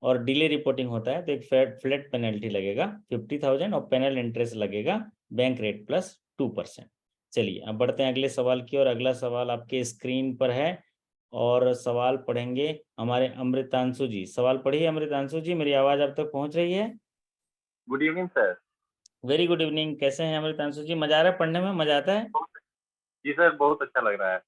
और डिले रिपोर्टिंग होता है तो एक फ्लैट पेनल्टी लगेगा 50,000 और पेनल इंटरेस्ट लगेगा बैंक रेट +2%। चलिए अब बढ़ते हैं अगले सवाल की ओर। अगला सवाल आपके स्क्रीन पर है और सवाल पढ़ेंगे हमारे अमृतांशु जी। सवाल पढ़िए अमृतांशु जी, मेरी आवाज़ आप तक पहुंच रही है? Good evening sir. Very good evening. कैसे हैं अमृतांशु जी? मजा आ रहा है पढ़ने में? मजा आता है? जी सर, बहुत अच्छा लग रहा है।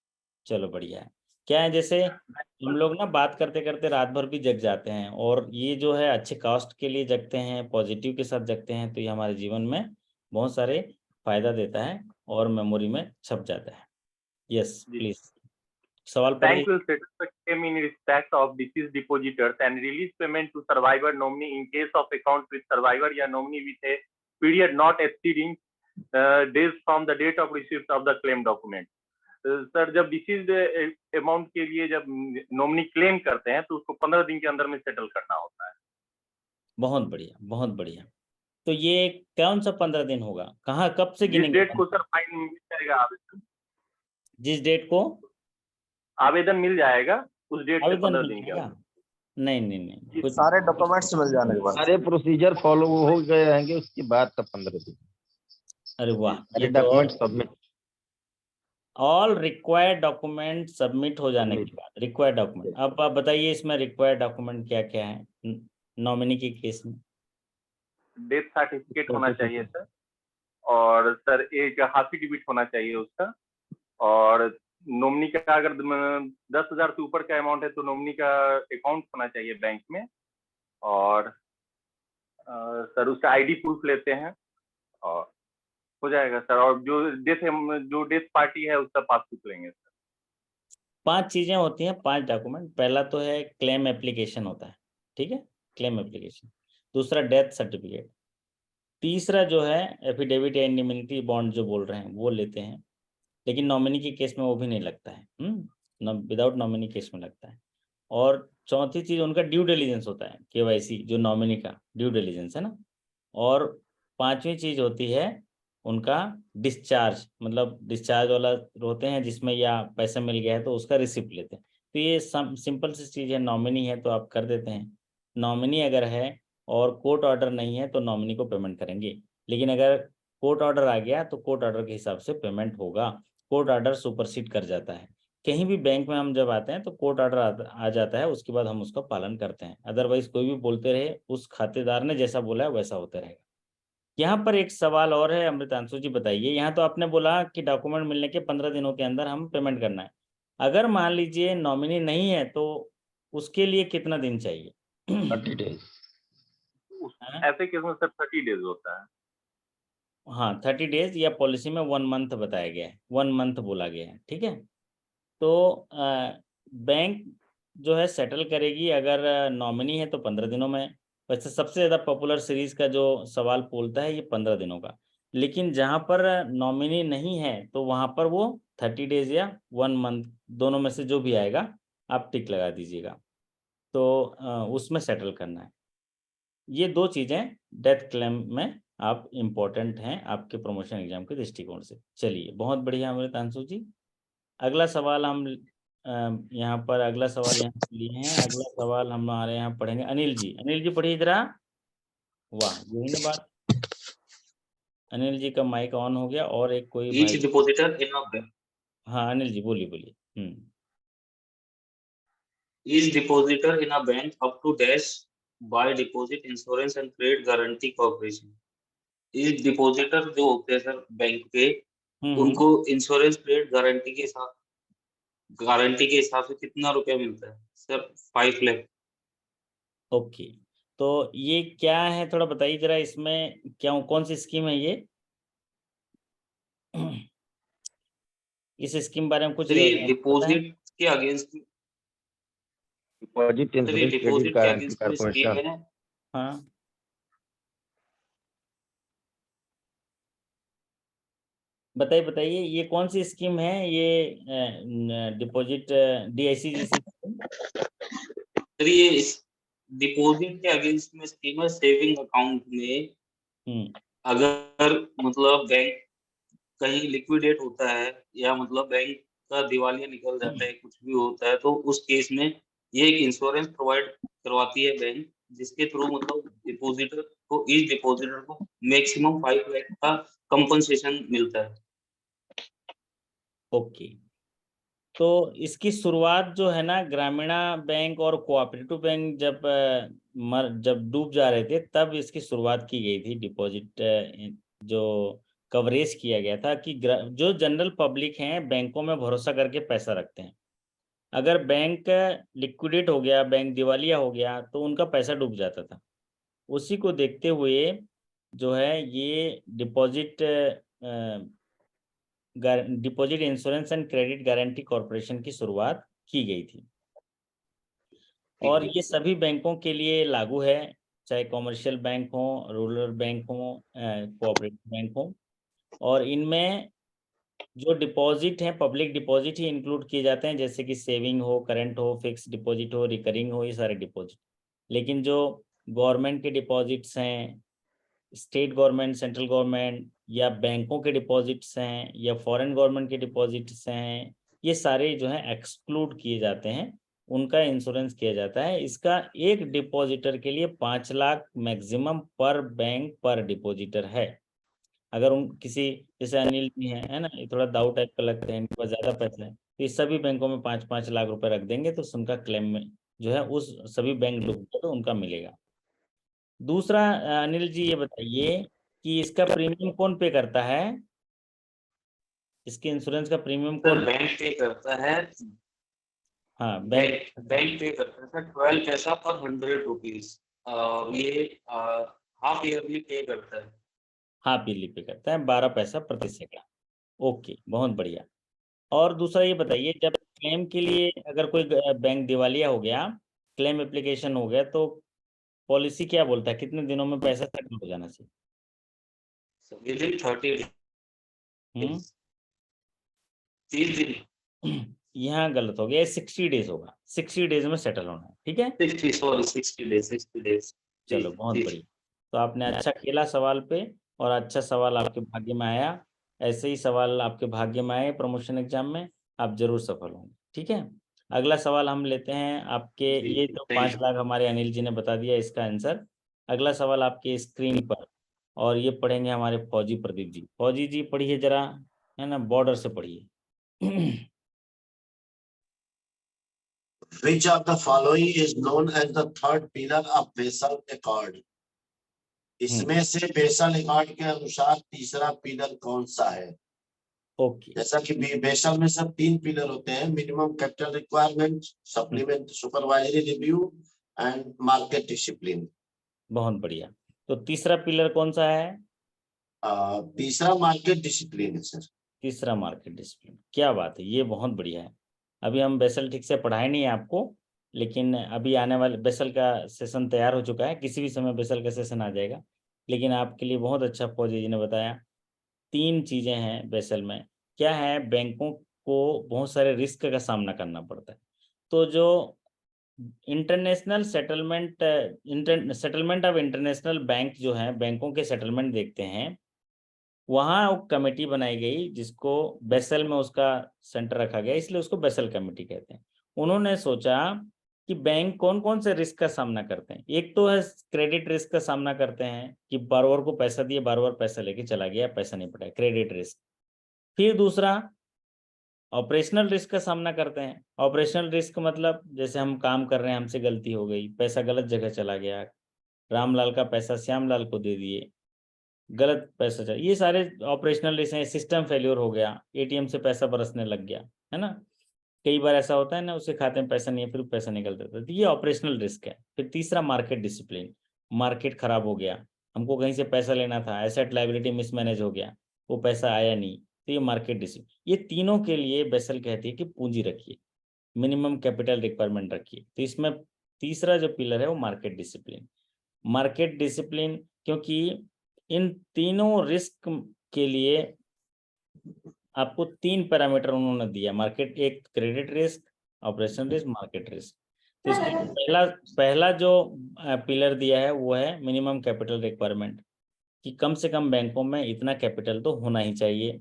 चलो बढ़िया है। क्या है, जैसे हम लोग ना बात करते करते रात भर भी जग जाते हैं, और ये जो है अच्छे कास्ट के लिए जगते हैं, पॉजिटिव के साथ जगते हैं, तो ये हमारे जीवन में बहुत सारे फायदा देता है और मेमोरी में छप जाता है। यस जी। प्लीज, सवाल Bank पढ़िए। will settle the claim in respect of deceased depositors and release payment to survivor nominee in case of account with survivor या nominee with a period not exceeding days from the date of receipt of the claim document. Sir जब disease amount के लिए जब nominee claim करते हैं तो उसको 15 दिन के अंदर में सेटल करना होता है। बहुत बढ़िया, बहुत बढ़िया। तो ये कौन सा 15 दिन होगा, कहाँ, कब से जिस गिनेंगे? डेट को सर फाइन मिल जाएगा आवेदन, जिस डेट को आवेदन मिल जाएगा उस डेट से आवेदन 15 मिल दिन के जाएगा? अंदर। नहीं, कुछ सारे डॉक्यूमेंट्स मिल जाने के बाद। सारे प्रोसीजर फॉलो हो गए रहेंगे उसके बाद तब 15 दिन। अरे वाह, सारे ये तो document submit all required document submit हो जाने के बाद, रिक्वायर्ड डॉक्यूमेंट। अब आप बताइए इसमें रिक्वायर्ड डॉक्यूमेंट क्या क्या है नॉमिनी के केस में? डेथ सर्टिफिकेट होना चाहिए सर, और सर एक एफिडेविट होना चाहिए उसका, और नॉमिनी का अगर 10,000 से ऊपर का अमाउंट है तो नॉमिनी का अकाउंट होना चाहिए बैंक में, और सर उसका आईडी प्रूफ लेते हैं और हो जाएगा सर। और जो डेथ पार्टी है उसका पासबुक लेंगे सर। 5 चीजें होती हैं, 5 डॉक्यूमेंट। पहला तो है क्लेम एप्लीकेशन होता है, ठीक है, क्लेम एप्लीकेशन। दूसरा डेथ सर्टिफिकेट। तीसरा जो है एफिडेविट या इंडिमनिटी बॉन्ड जो बोल रहे हैं वो लेते हैं, लेकिन नॉमिनी के केस में वो भी नहीं लगता है, विदाउट नॉमिनी केस में लगता है। और चौथी चीज उनका ड्यू डिलिजेंस होता है, केवाईसी, जो नॉमिनी का ड्यू डिलिजेंस है ना। और 5वीं चीज होती है उनका डिस्चार्ज, मतलब डिस्चार्ज वाला होते हैं जिसमें या पैसा मिल गया है तो उसका रिसिप्ट लेते हैं। तो ये सिंपल सी चीज है। नॉमिनी है तो आप कर देते हैं, नॉमिनी अगर है और कोर्ट ऑर्डर नहीं है तो नॉमिनी को पेमेंट करेंगे, लेकिन अगर कोर्ट ऑर्डर आ गया तो कोर्ट ऑर्डर के हिसाब से पेमेंट होगा। कोर्ट ऑर्डर सुपरसीड कर जाता है। कहीं भी बैंक में हम जब आते हैं तो कोर्ट ऑर्डर आ जाता है, उसके बाद हम उसका पालन करते हैं। अदरवाइज कोई भी बोलते रहे, उस खातेदार ने जैसा बोला है वैसा होता रहेगा। यहाँ पर एक सवाल और है, अमृतांशु जी बताइए। यहाँ तो आपने बोला कि डॉक्यूमेंट मिलने के 15 दिनों के अंदर हम पेमेंट करना है। अगर मान लीजिए नॉमिनी नहीं है तो उसके लिए कितना दिन चाहिए? 30 डेज। ऐसे केस में सर 30 डेज होता है। हाँ 30 डेज, या पॉलिसी में 1 मंथ बताया गया है, 1 मंथ बोला गया है, ठीक है। तो बैंक जो है सेटल करेगी अगर नॉमिनी है तो 15 दिनों में। वैसे सबसे ज़्यादा पॉपुलर सीरीज का जो सवाल बोलता है ये 15 दिनों का, लेकिन जहाँ पर नॉमिनी नहीं है तो वहाँ पर वो 30 डेज या 1 मंथ, दोनों में से जो भी आएगा आप टिक लगा दीजिएगा। तो उसमें सेटल करना है। ये 2 चीज़ें डेथ क्लेम में आप इम्पोर्टेंट हैं आपके प्रमोशन एग्जाम के दृष्टिकोण से। चलिए बहुत बढ़िया अमृतांशु जी। अगला सवाल हम यहाँ पर अगला सवाल यहाँ पे लिए हैं। अगला सवाल हमारे यहाँ पढ़ेंगे अनिल जी। अनिल जी पढ़िए जरा। वाह, यही ना बात। अनिल जी का माइक ऑन हो गया, और एक कोई Each भाई। depositor in a bank, हाँ अनिल जी बोलिए बोलिए। each depositor in a bank up to dash by deposit insurance and credit guarantee corporation. Each depositor जो होते हैं सर बैंक के, उनको इंश्योरेंस क्रेडिट गारंटी के हिसाब से कितना रुपया मिलता है सर? 5 लाख। ओके, तो ये क्या है थोड़ा बताइए जरा, इसमें क्या कौन सी स्कीम है ये? इस स्कीम बारे में कुछ सर ये पता है? डिपॉजिट के अगेंस्ट, डिपॉजिट सर ये इंश्योरेंस क्रेडिट डिपॉजिट के गारंटी अगेंस्ट में स्कीम कॉर्पोरेशन। है। हाँ बताइए बताइए, ये कौन सी स्कीम है ये? डिपॉजिट DIC जैसी स्कीम? सर ये डिपॉजिट के अगेंस्ट में स्कीम है। सेविंग अकाउंट में अगर मतलब बैंक कहीं लिक्विडेट होता है या मतलब बैंक का दिवालिया निकल जाता है, कुछ भी होता है, तो उस केस में ये एक इंश्योरेंस प्रोवाइड करवाती है बैंक, जिसके थ्रू मतलब डिपॉजिटर को, ईच डिपॉजिटर को मैक्सिमम 5 लाख का कंपनसेशन मिलता है। ओके, तो इसकी शुरुआत जो है ना, ग्रामीणा बैंक और कोऑपरेटिव बैंक जब डूब जा रहे थे तब इसकी शुरुआत की गई थी। डिपॉजिट जो कवरेज किया गया था कि जो जनरल पब्लिक हैं बैंकों में भरोसा करके पैसा रखते हैं, अगर बैंक लिक्विडेट हो गया, बैंक दिवालिया हो गया तो उनका पैसा डूब जाता था। उसी को देखते हुए जो है ये deposit insurance and credit guarantee corporation की शुरुआत की गई थी और ये सभी बैंकों के लिए लागू है, चाहे कॉमर्शियल बैंक हो, रूरल बैंक हो, कोऑपरेटिव बैंक हो। और इनमें जो डिपॉजिट हैं पब्लिक डिपॉजिट ही इंक्लूड किए जाते हैं, जैसे कि सेविंग हो, करंट हो, फिक्स डिपॉजिट हो, रिकरिंग हो, ये सारे डिपॉजिट। लेकिन जो गवर्नमेंट के डिपॉजिट्स हैं, स्टेट गवर्नमेंट, सेंट्रल गवर्नमेंट या बैंकों के डिपॉजिट्स हैं या फॉरेन गवर्नमेंट के डिपॉजिट्स हैं, ये सारे जो हैं एक्सक्लूड किए जाते हैं, उनका इंश्योरेंस किया जाता है। इसका एक डिपॉजिटर के लिए 5 लाख मैक्सिमम पर बैंक पर डिपॉजिटर है। अगर उन किसी जैसे अनिल जी हैं, है ना, ये थोड़ा दाऊ टाइप का लगते हैं, इनके पास ज्यादा पैसा है, तो ये सभी बैंकों में 5-5 लाख रुपए रख देंगे तो उनका क्लेम में जो है उस सभी बैंक डूब गए तो उनका मिलेगा। दूसरा अनिल जी ये बताइए कि इसका प्रीमियम कौन पे करता है? इसके इंश्योरेंस का प्रीमियम कौन? बैंक पे करता है। हाँ, बैंक बैंक पे करता है 12 पैसा पर 100 रुपीज। ये हाफ ईयरली पे करता है। हाफ ईयरली पे करता है 12 पैसा प्रति सेकंड। ओके, बहुत बढ़िया। और दूसरा ये बताइए, जब क्लेम के लिए अगर कोई बैंक दिवालिया हो गया, क्लेम एप्लीकेशन हो गया, तो पॉलिसी क्या बोलता है कितने दिनों में पैसा सेटल हो जाना चाहिए? विदिन 30 हम्म 30 दिन। यहाँ गलत हो गया, 60 डेज होगा, 60 डेज में सेटल होना है, ठीक है? 60 डेज। चलो बहुत बढ़िया। तो आपने अच्छा खेला सवाल पे और अच्छा सवाल आपके भाग्य में आया। ऐसे ही सवाल आपके भाग्य में आए प्रमोशन एग्जाम में, आप जरूर सफल होंगे, ठीक है? अगला सवाल हम लेते हैं आपके, ये तो 5 लाख हमारे अनिल जी ने बता दिया इसका आंसर। अगला सवाल आपके स्क्रीन पर, और ये पढ़ेंगे हमारे फौजी प्रदीप जी। फौजी जी पढ़िए जरा, है ना, बॉर्डर से पढ़िए। Which of the following is known as the third pillar of Basel Accord? इसमें से बेसल अकॉर्ड के अनुसार तीसरा पिलर कौन सा है? ओके, जैसा कि बेसल में सब 3 पिलर होते हैं, minimum capital requirement, supplement supervisory review and market discipline. बहुत बढ़िया। तो तीसरा पिलर कौन सा है? तीसरा मार्केट डिसिप्लिन है सर। तीसरा मार्केट डिसिप्लिन, क्या बात है, ये बहुत बढ़िया है। अभी हम बेसल ठीक से पढ़ाए नहीं है आपको, लेकिन अभी आने वाले बेसल का सेशन तैयार हो चुका है, किसी भी समय बेसल का सेशन आ जाएगा। लेकिन आपके लिए बहुत अच्छा फौजी जी ने बताया, 3 चीजें हैं बेसल में। क्या है? बैंकों को बहुत सारे रिस्क का सामना करना पड़ता है। तो जो international settlement of international bank जो है, बैंकों के सेटलमेंट देखते हैं, वहाँ कमेटी बनाई गई जिसको बेसल में उसका सेंटर रखा गया, इसलिए उसको बेसल कमेटी कहते हैं। उन्होंने सोचा कि बैंक कौन कौन से रिस्क का सामना करते हैं। एक तो है क्रेडिट रिस्क का सामना करते हैं कि बारोवर को पैसा दिए, बारोवर पैसा लेके चला गया, पैसा नहीं पटाया, क्रेडिट रिस्क। फिर दूसरा ऑपरेशनल रिस्क का सामना करते हैं। ऑपरेशनल रिस्क मतलब जैसे हम काम कर रहे हैं, हमसे गलती हो गई, पैसा गलत जगह चला गया, रामलाल का पैसा श्यामलाल को दे दिए, गलत पैसा चला, ये सारे ऑपरेशनल रिस्क हैं। सिस्टम फेल्योर हो गया, एटीएम से पैसा बरसने लग गया, है ना, कई बार ऐसा होता है ना, उसके खाते में पैसा नहीं है फिर पैसा निकल जाता है, तो ये ऑपरेशनल रिस्क है। फिर तीसरा मार्केट डिसिप्लिन, मार्केट खराब हो गया, हमको कहीं से पैसा लेना था, एसेट लायबिलिटी मिसमैनेज हो गया, वो पैसा आया नहीं, तो ये मार्केट डिसिप्लिन। ये तीनों के लिए बेसल कहती है कि पूंजी रखिए, मिनिमम कैपिटल रिक्वायरमेंट रखिए। तो इसमें तीसरा जो पिलर है वो मार्केट डिसिप्लिन। मार्केट डिसिप्लिन, क्योंकि इन तीनों रिस्क के लिए आपको 3 पैरामीटर उन्होंने दिया, मार्केट, एक credit risk, operation risk, market risk. तो इसको पहला जो पिलर दिया है वो है मिनिमम कैपिटल रिक्वायरमेंट, कि कम से कम बैंकों में इतना कैपिटल तो होना ही चाहिए।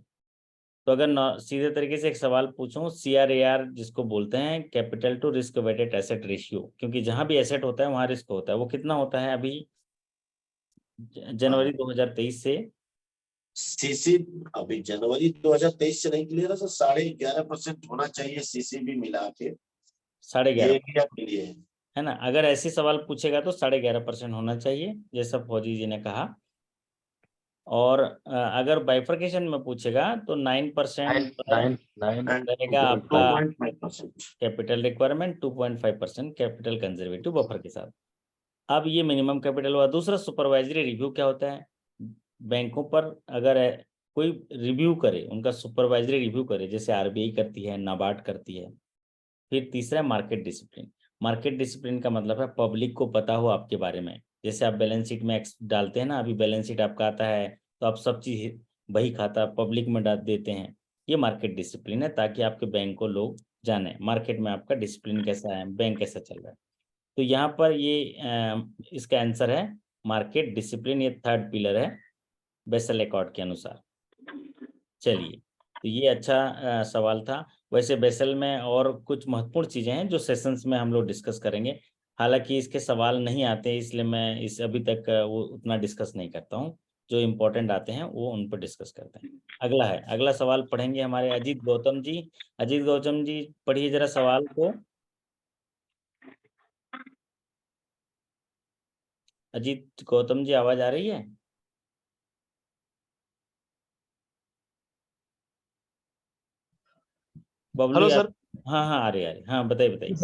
तो अगर सीधे तरीके से एक सवाल पूछूं, CRAR जिसको बोलते हैं, capital to risk weighted asset ratio, क्योंकि जहां भी एसेट होता है वहां रिस्क होता है, वो कितना होता है अभी जनवरी 2023 से? सीसी अभी जनवरी 2023 से नहीं क्लियर है सर, 11.5% होना चाहिए सीसी भी मिला के, 11.5 के लिए है ना। अगर ऐसे सवाल पूछेगा तो 11.5% होना चाहिए, जैसा फौजी जी ने कहा। और अगर बाइफर्केशन में पूछेगा तो 9% रहेगा आपका 2.5%। Capital requirement, 2.5% capital conservative buffer के साथ। अब ये मिनिमम कैपिटल हुआ। दूसरा सुपरवाइजरी रिव्यू क्या होता है? बैंकों पर अगर कोई रिव्यू करे, उनका सुपरवाइजरी रिव्यू करे, जैसे आरबीआई करती है, नाबार्ड करती है। फिर तीसरा मार्केट डिसिप्लिन। मार्केट डिसिप्लिन का मतलब है पब्लिक को पता हो आपके बारे में। जैसे आप बैलेंस शीट में डालते हैं ना, अभी बैलेंस शीट आपका आता है तो आप सब चीज बही खाता पब्लिक में डाल देते हैं। ये मार्केट डिसिप्लिन है, ताकि आपके बैंक को लोग जाने मार्केट में आपका डिसिप्लिन कैसा है, बैंक कैसा चल रहा है। तो यहाँ पर ये इसका आंसर है मार्केट डिसिप्लिन। ये थर्ड पिलर है बेसल अकॉर्ड के अनुसार। चलिए, तो ये अच्छा सवाल था। वैसे बेसल में और कुछ महत्वपूर्ण चीजें हैं जो सेशंस में हम लोग डिस्कस करेंगे। हालांकि इसके सवाल नहीं आते, इसलिए मैं इस अभी तक वो उतना डिस्कस नहीं करता हूँ। जो इम्पोर्टेंट आते हैं वो उन पर डिस्कस करते हैं। अगला है, अगला सवाल पढ़ेंगे हमारे अजीत गौतम जी। अजीत गौतम जी पढ़िए जरा सवाल को। अजीत गौतम जी आवाज आ रही है? बबलू हेलो यार। सर। हाँ हाँ, आ रही। हाँ बताइए बताइए।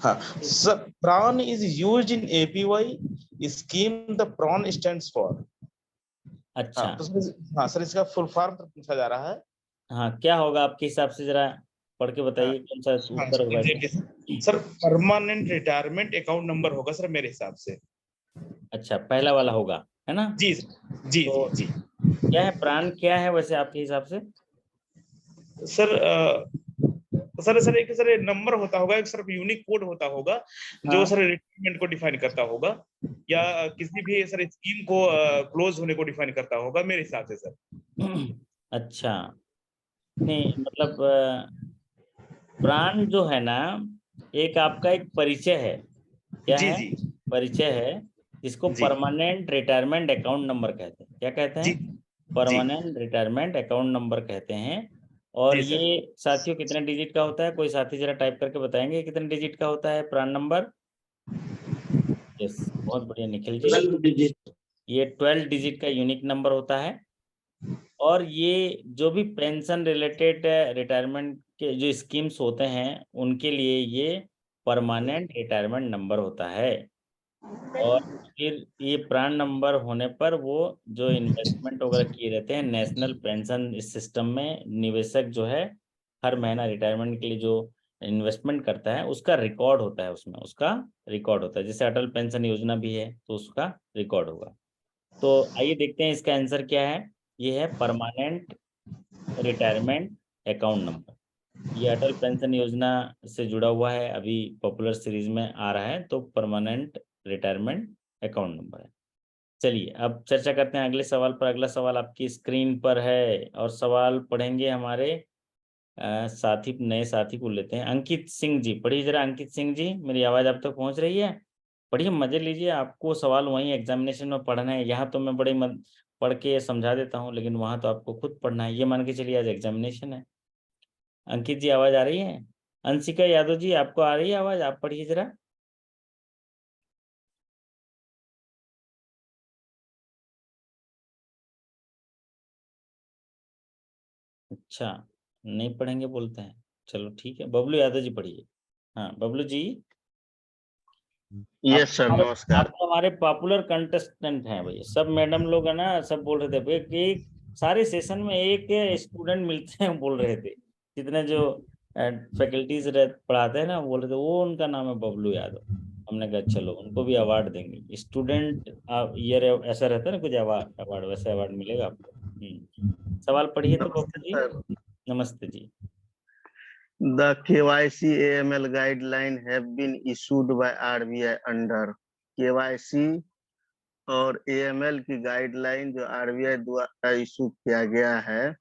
हाँ सर, प्राण is used in APY scheme, the प्राण स्टैंड्स फॉर। अच्छा। हाँ सर, इसका फुल फॉर्म पूछा जा रहा है। हाँ, क्या होगा आपके हिसाब से, जरा पढ़ के बताइए कौन सा हाँ, उत्तर होगा इसका? Sir permanent retirement account number होगा सर मेरे हिसाब से। अच्छा, पहला वाला होगा, है ना? जी जी तो जी। क्या है प्राण, क्या है वैसे आपके हिसाब से? सर एक सर नंबर होता होगा, एक सर यूनिक कोड होता होगा जो सर रिटायरमेंट को डिफाइन करता होगा, या किसी भी सर स्कीम को क्लोज होने को डिफाइन करता होगा मेरे हिसाब से सर। अच्छा, नहीं मतलब प्राण जो है ना, एक आपका एक परिचय है। क्या जी है? जी परिचय है, जिसको जी परमानेंट रिटायरमेंट अकाउंट नंबर कहते हैं। क्या कहते जी हैं? परमानेंट रिटायरमेंट अकाउंट नंबर कहते हैं। और जी ये सर। साथियों कितने डिजिट का होता है? कोई साथी जरा टाइप करके बताएंगे कितने डिजिट का होता है प्राण नंबर? यस, बहुत बढ़िया निखिल जी। 12 डिजिट। ये 12 डिजिट का यूनिक नंबर होता है। और ये जो भी पेंशन रिलेटेड रिटायरमेंट के जो स्कीम्स होते हैं, उनके लिए ये परमानेंट रिटायरमेंट नंबर होता है। और फिर ये प्राण नंबर होने पर वो जो इन्वेस्टमेंट वगैरह किए रहते हैं नेशनल पेंशन सिस्टम में, निवेशक जो है हर महीना रिटायरमेंट के लिए जो इन्वेस्टमेंट करता है उसका रिकॉर्ड होता है, उसमें उसका रिकॉर्ड होता है। जैसे अटल पेंशन योजना भी है तो उसका रिकॉर्ड होगा। तो आइए देखते हैं इसका आंसर क्या है। ये है परमानेंट रिटायरमेंट अकाउंट नंबर। ये अटल पेंशन योजना से जुड़ा हुआ है, अभी पॉपुलर सीरीज में आ रहा है, तो परमानेंट रिटायरमेंट अकाउंट नंबर है। चलिए अब चर्चा करते हैं अगले सवाल पर। अगला सवाल आपकी स्क्रीन पर है और सवाल पढ़ेंगे हमारे साथी, नए साथी को लेते हैं। अंकित सिंह जी पढ़िए जरा। अंकित सिंह जी, मेरी आवाज आप तक पहुंच रही है? पढ़िए, मजे लीजिए। आपको सवाल वहीं एग्जामिनेशन में पढ़ना है। यहाँ तो मैं बड़े पढ़ के समझा देता हूँ, लेकिन वहां तो आपको खुद पढ़ना है। ये मान के चलिए आज एग्जामिनेशन है। अंकित जी आवाज आ रही है? अंशिका यादव जी आपको आ रही है आवाज? आप पढ़िए जरा। अच्छा, नहीं पढ़ेंगे बोलते हैं। चलो ठीक है, बबलू यादव जी पढ़िए। हाँ बबलू जी। यस सर, नमस्कार। आप तो हमारे पॉपुलर कंटेस्टेंट हैं भैया। सब मैडम लोग है ना, सब बोल रहे थे भैया कि सारे सेशन में एक स्टूडेंट मिलते हैं बोल रहे थे। जितने जो फैकल्टीज पढ़ाते हैं ना, बोल रहे थे वो उनका नाम है बबलू यादव। हमने कहा चलो उनको भी अवार्ड देंगे, स्टूडेंट ईयर ऐसा रहता है ना, कुछ अवार्ड अवार्ड वैसा अवार्ड मिलेगा आपको। सवाल पढ़िए तो बबलू जी। नमस्ते जी। The KYC AML guideline have been issued by RBI under KYC और AML की गाइडलाइन जो RBI द्वारा इशू किया गया है,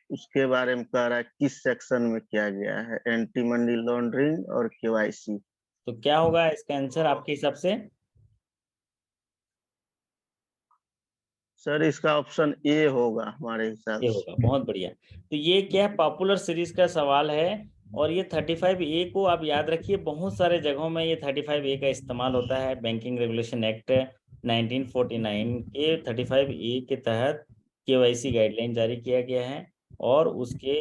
उसके बारे में कह रहा है किस सेक्शन में किया गया है, एंटी मनी लॉन्ड्रिंग और KYC। तो क्या होगा इसका आंसर आपके हिसाब से? सर इसका ऑप्शन ए होगा हमारे हिसाब ये से। होगा, बहुत बढ़िया। तो ये क्या है, पॉपुलर सीरीज का सवाल है। और ये 35A को आप याद रखिए, बहुत सारे जगहों में ये 35A का इस्तेमाल होता है। बैंकिंग रेगुलेशन एक्ट 1949 के 35A के तहत KYC गाइडलाइन जारी किया गया है और उसके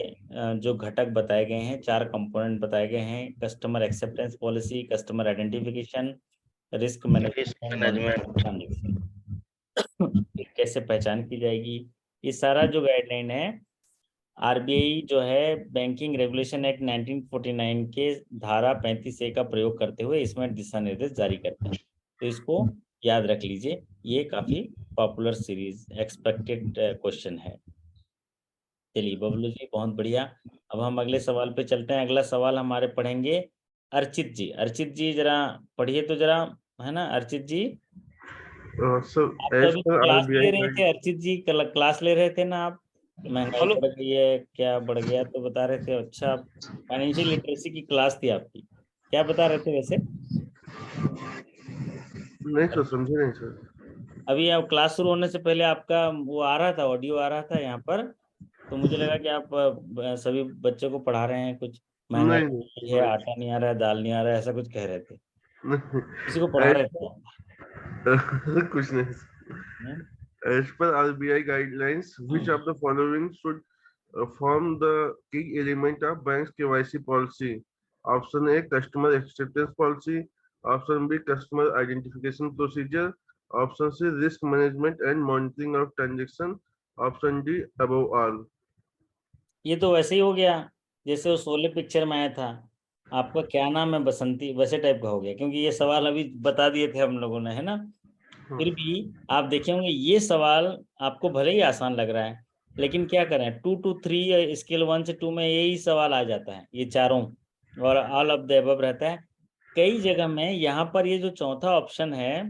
जो घटक बताए गए हैं, 4 कंपोनेंट बताए गए हैं, customer acceptance policy, customer identification, risk management, कैसे पहचान की जाएगी, ये सारा जो गाइडलाइन है RBI जो है बैंकिंग रेगुलेशन एक्ट 1949 के धारा 35A का प्रयोग करते हुए इसमें दिशा निर्देश जारी करते हैं। तो इसको याद रख लीजिए, ये काफी पॉपुलर सीरीज एक्सपेक्टेड क्वेश्चन है। चलिए बबलू जी बहुत बढ़िया। अब हम अगले सवाल पे चलते हैं। अगला सवाल हमारे पढ़ेंगे अर्चित जी। अर्चित जी जरा पढ़िए तो जरा, है ना अर्चित जी? आप तो अभी क्लास ले रहे थे अर्चित जी, क्लास ले रहे थे ना आप? महंगाई बढ़ गई है, क्या बढ़ गया तो बता रहे थे। अच्छा, फाइनेंशियल लिटरेसी की क्लास थी आपकी, क्या बता रहे थे वैसे? नहीं सर, समझे नहीं सर। अभी आप क्लास शुरू होने से पहले आपका वो आ रहा था, ऑडियो आ रहा था यहाँ पर, तो मुझे लगा कि आप सभी बच्चों को पढ़ा रहे हैं। कुछ महंगाई है, आटा नहीं आ रहा है, दाल नहीं आ रहा है, ऐसा कुछ कह रहे थे, किसी को पढ़ा रहे थे? कुछ नहीं। As per RBI guidelines, which of the following should form the key element of bank's KYC policy? Option A, customer acceptance policy. Option B, customer identification procedure. Option C, risk management and monitoring of transaction. Option D, above all. ये तो वैसे ही हो गया जैसे वो Sholay picture में आया था, आपका क्या नाम है बसंती, वैसे टाइप का हो गया, क्योंकि ये सवाल अभी बता दिए थे हम लोगों ने, है ना? फिर भी आप देखे होंगे ये सवाल आपको भले ही आसान लग रहा है, लेकिन क्या करें 2 to 3 स्केल 1 से 2 में यही सवाल आ जाता है, ये चारों और ऑल ऑफ द अबव रहता है। कई जगह में यहाँ पर ये जो चौथा ऑप्शन है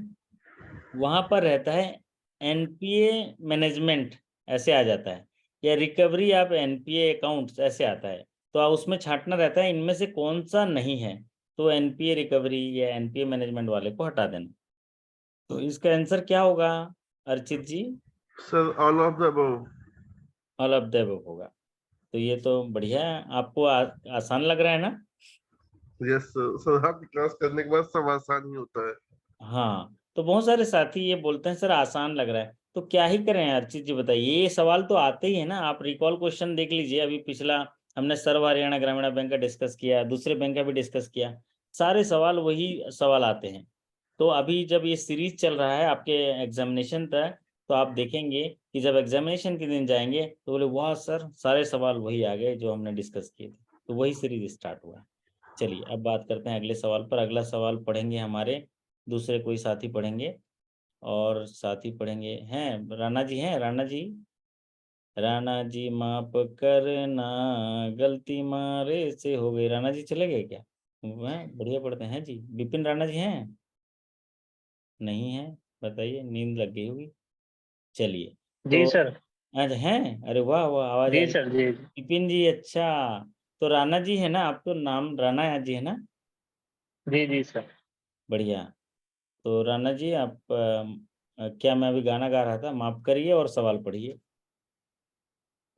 वहां पर रहता है NPA मैनेजमेंट, ऐसे आ जाता है, या रिकवरी ऑफ NPA अकाउंट्स ऐसे आता है। तो उसमें छांटना रहता है इनमें से कौन सा नहीं है, तो NPA रिकवरी या NPA मैनेजमेंट वाले को हटा देना। तो इसका आंसर क्या होगा Archit ji? Sir all of the above. All of the above होगा। तो ये तो बढ़िया है, आपको आसान लग रहा है ना? यस सर, आपकी क्लास करने के बाद सब आसान ही होता है। हाँ, तो बहुत सारे साथी ये बोलते हैं सर आसान लग रहा है, तो क्या ही करें अर्चित जी बताइए? ये सवाल तो आते ही है ना, आप रिकॉल क्वेश्चन देख लीजिए। अभी पिछला हमने सर्व हरियाणा ग्रामीण बैंक का डिस्कस किया, दूसरे बैंक का भी डिस्कस किया, सारे सवाल वही सवाल आते हैं। तो अभी जब ये सीरीज चल रहा है आपके एग्जामिनेशन तक, तो आप देखेंगे कि जब एग्जामिनेशन के दिन जाएंगे तो बोले वाह सर सारे सवाल वही आ गए जो हमने डिस्कस किए थे, तो वही सीरीज स्टार्ट हुआ है। चलिए अब बात करते हैं अगले सवाल पर। अगला सवाल पढ़ेंगे हमारे दूसरे कोई साथी पढ़ेंगे, और साथी पढ़ेंगे हैं राणा जी, हैं राणा जी? राणा जी माफ करना गलती मारे से हो गई। राणा जी चले गए क्या? हैं बढ़िया पढ़ते हैं जी। विपिन राणा जी हैं? नहीं है, बताइए, नींद लग गई होगी। चलिए जी तो सर। आज हैं? अरे वाह वाह, आवाज आ जी रही सर जी। विपिन जी। अच्छा, तो राणा जी है ना, आपको नाम राणा जी है ना? जी जी सर। बढ़िया। तो राणा जी आप क्या मैं अभी गाना गा रहा था, माफ करिए और सवाल पढ़िए।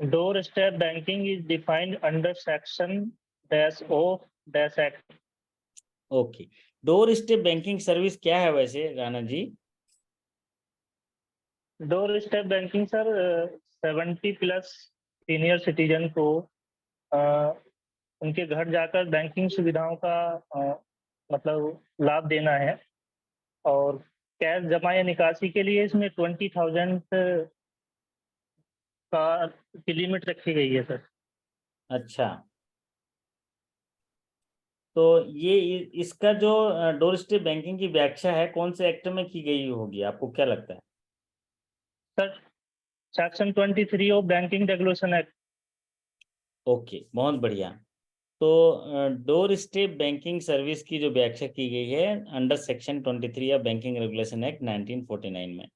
Door step banking is defined under section -O- act. Okay, door step banking service क्या है वैसे Rana ji? Door step banking sir 70+ senior citizen को उनके घर जाकर बैंकिंग सुविधाओं का मतलब लाभ देना है, और कैश जमा या निकासी के लिए इसमें 20,000 का की लिमिट रखी गई है सर। अच्छा, तो ये इसका जो डोर स्टेप बैंकिंग की व्याख्या है कौन से एक्ट में की गई होगी, आपको क्या लगता है? Sir section 23 of banking regulation act. Okay, बहुत बढ़िया। तो डोर स्टेप बैंकिंग सर्विस की जो व्याख्या की गई है under section 23 of banking regulation act 1949 में।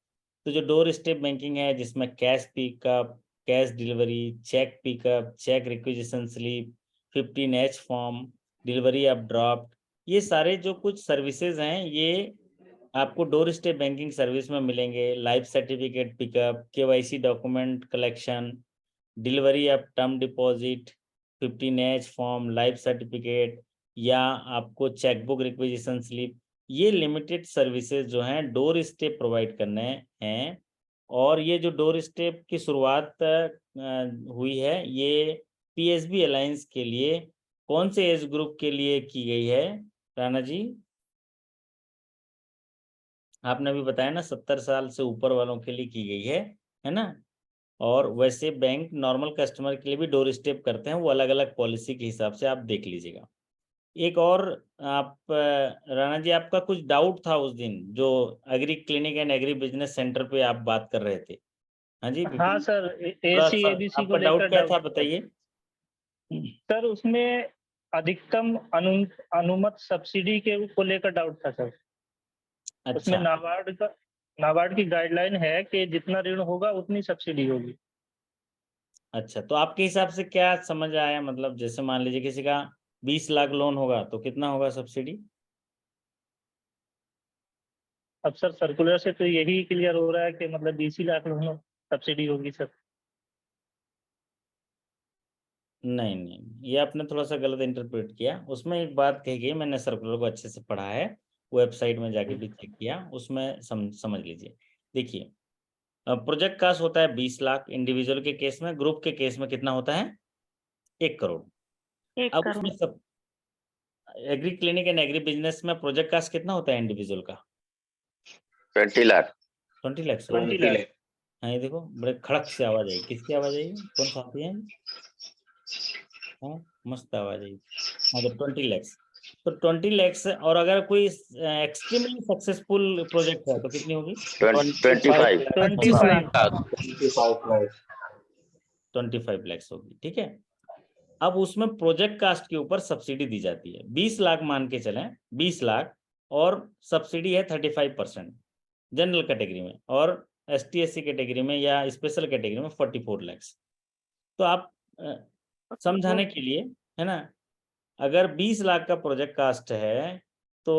तो जो डोर स्टेप बैंकिंग है जिसमें cash pickup, cash delivery, cheque pickup, cheque requisition slip, 15H form, delivery of draft, ये सारे जो कुछ सर्विसेज हैं ये आपको डोर स्टेप बैंकिंग सर्विस में मिलेंगे। Life certificate pickup, KYC document collection, delivery of term deposit, 15H form, life certificate, या आपको चेकबुक रिक्विजिशन स्लिप, ये लिमिटेड सर्विसेज जो हैं डोर स्टेप प्रोवाइड करने हैं, और ये जो डोर स्टेप की शुरुआत हुई है ये पीएसबी अलायंस के लिए कौन से एज ग्रुप के लिए की गई है राणा जी? आपने अभी बताया ना 70 साल से ऊपर वालों के लिए की गई है ना? और वैसे बैंक नॉर्मल कस्टमर के लिए भी डोर स्टेप करते हैं, वो अलग अलग पॉलिसी के हिसाब से आप देख लीजिएगा। एक और आप राणा जी, आपका कुछ डाउट था उस दिन जो agree clinic and agri business centre पे आप बात कर रहे थे। हाँ जी हाँ सर, थोड़ा एसी सा एबीसी को आपका डाउट लेकर क्या था डाउट बताइए। सर, उसमें अधिकतम अनुमत सब्सिडी के को लेकर डाउट था सर। उसमें अच्छा नाबार्ड की गाइडलाइन है कि जितना ऋण होगा उतनी सब्सिडी होगी। अच्छा, तो आपके हिसाब से क्या समझ आया? मतलब जैसे मान लीजिए किसी का 20 लाख लोन होगा तो कितना होगा सब्सिडी? अब सर सर्कुलर से तो यही क्लियर हो रहा है कि मतलब 20 लाख लोगों सब्सिडी होगी सर। नहीं नहीं, ये आपने थोड़ा सा गलत इंटरप्रेट किया। उसमें एक बात कही गई, मैंने सर्कुलर को अच्छे से पढ़ा है, वेबसाइट में जाके भी चेक किया, उसमें समझ लीजिए। देखिए, प्रोजेक्ट कास्ट होता है 20 लाख इंडिविजुअल के केस में, ग्रुप के केस में कितना होता है? 1 करोड़। 1 अब करोड़। उसमें सब agree clinic and agri business में प्रोजेक्ट कास्ट कितना होता है इंडिविजुअल का? 20 लाख। 20 लाख। 20 लाख। हाँ, ये देखो बड़े खड़क से आवाज आई, किसकी आवाज आई? कौन सा आती है? हाँ, मस्त आवाज आई। हाँ, तो 20 लैक्स। तो 20 लैक्स, और अगर कोई एक्सट्रीमली सक्सेसफुल प्रोजेक्ट है तो कितनी होगी? 25 लैक्स होगी। ठीक है, अब उसमें प्रोजेक्ट कास्ट के ऊपर सब्सिडी दी जाती है। 20 लाख मान के चलें, 20 लाख, और सब्सिडी है 35% जनरल कैटेगरी में, और ST SC कैटेगरी में या स्पेशल कैटेगरी में 44 लैक्स। तो आप समझाने के लिए, है ना, अगर 20 लाख का प्रोजेक्ट कास्ट है तो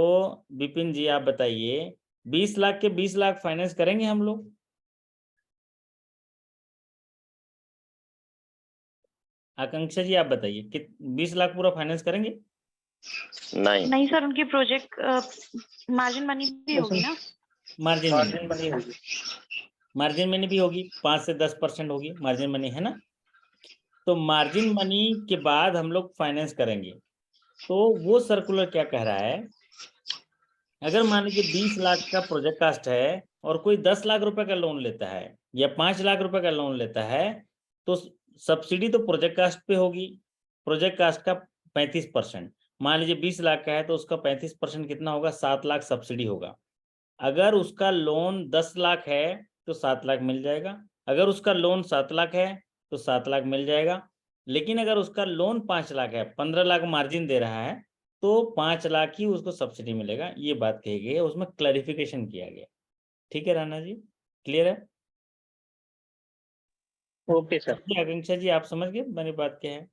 विपिन जी आप बताइए, 20 लाख के 20 लाख फाइनेंस करेंगे हम लोग? आकांक्षा जी आप बताइए कि 20 लाख पूरा फाइनेंस करेंगे? नहीं सर, उनकी प्रोजेक्ट मार्जिन मनी भी होगी ना? मार्जिन मनी होगी। मार्जिन मनी भी होगी, 5 से 10% होगी मार्जिन मनी, है ना? तो मार्जिन मनी के बाद हम लोग फाइनेंस करेंगे। तो वो सर्कुलर क्या कह रहा है, अगर मान लीजिए 20 लाख का प्रोजेक्ट कास्ट है और कोई 10 लाख रुपए का लोन लेता है या 5 लाख रुपए का लोन लेता है, तो सब्सिडी तो प्रोजेक्ट कास्ट पे होगी, प्रोजेक्ट कास्ट का 35%। मान लीजिए 20 लाख का है तो उसका 35% कितना होगा? 7 लाख सब्सिडी होगा। अगर उसका लोन 10 लाख है तो 7 लाख मिल जाएगा, अगर उसका लोन 7 लाख है तो 7 लाख मिल जाएगा। लेकिन अगर उसका लोन 5 लाख है, 15 लाख मार्जिन दे रहा है, तो 5 लाख ही उसको सब्सिडी मिलेगा। ये बात कही गई है, उसमें क्लैरिफिकेशन किया गया। ठीक है राणा जी, क्लियर है? Okay sir. आकांक्षा जी आप समझ गए मेरी बात क्या है?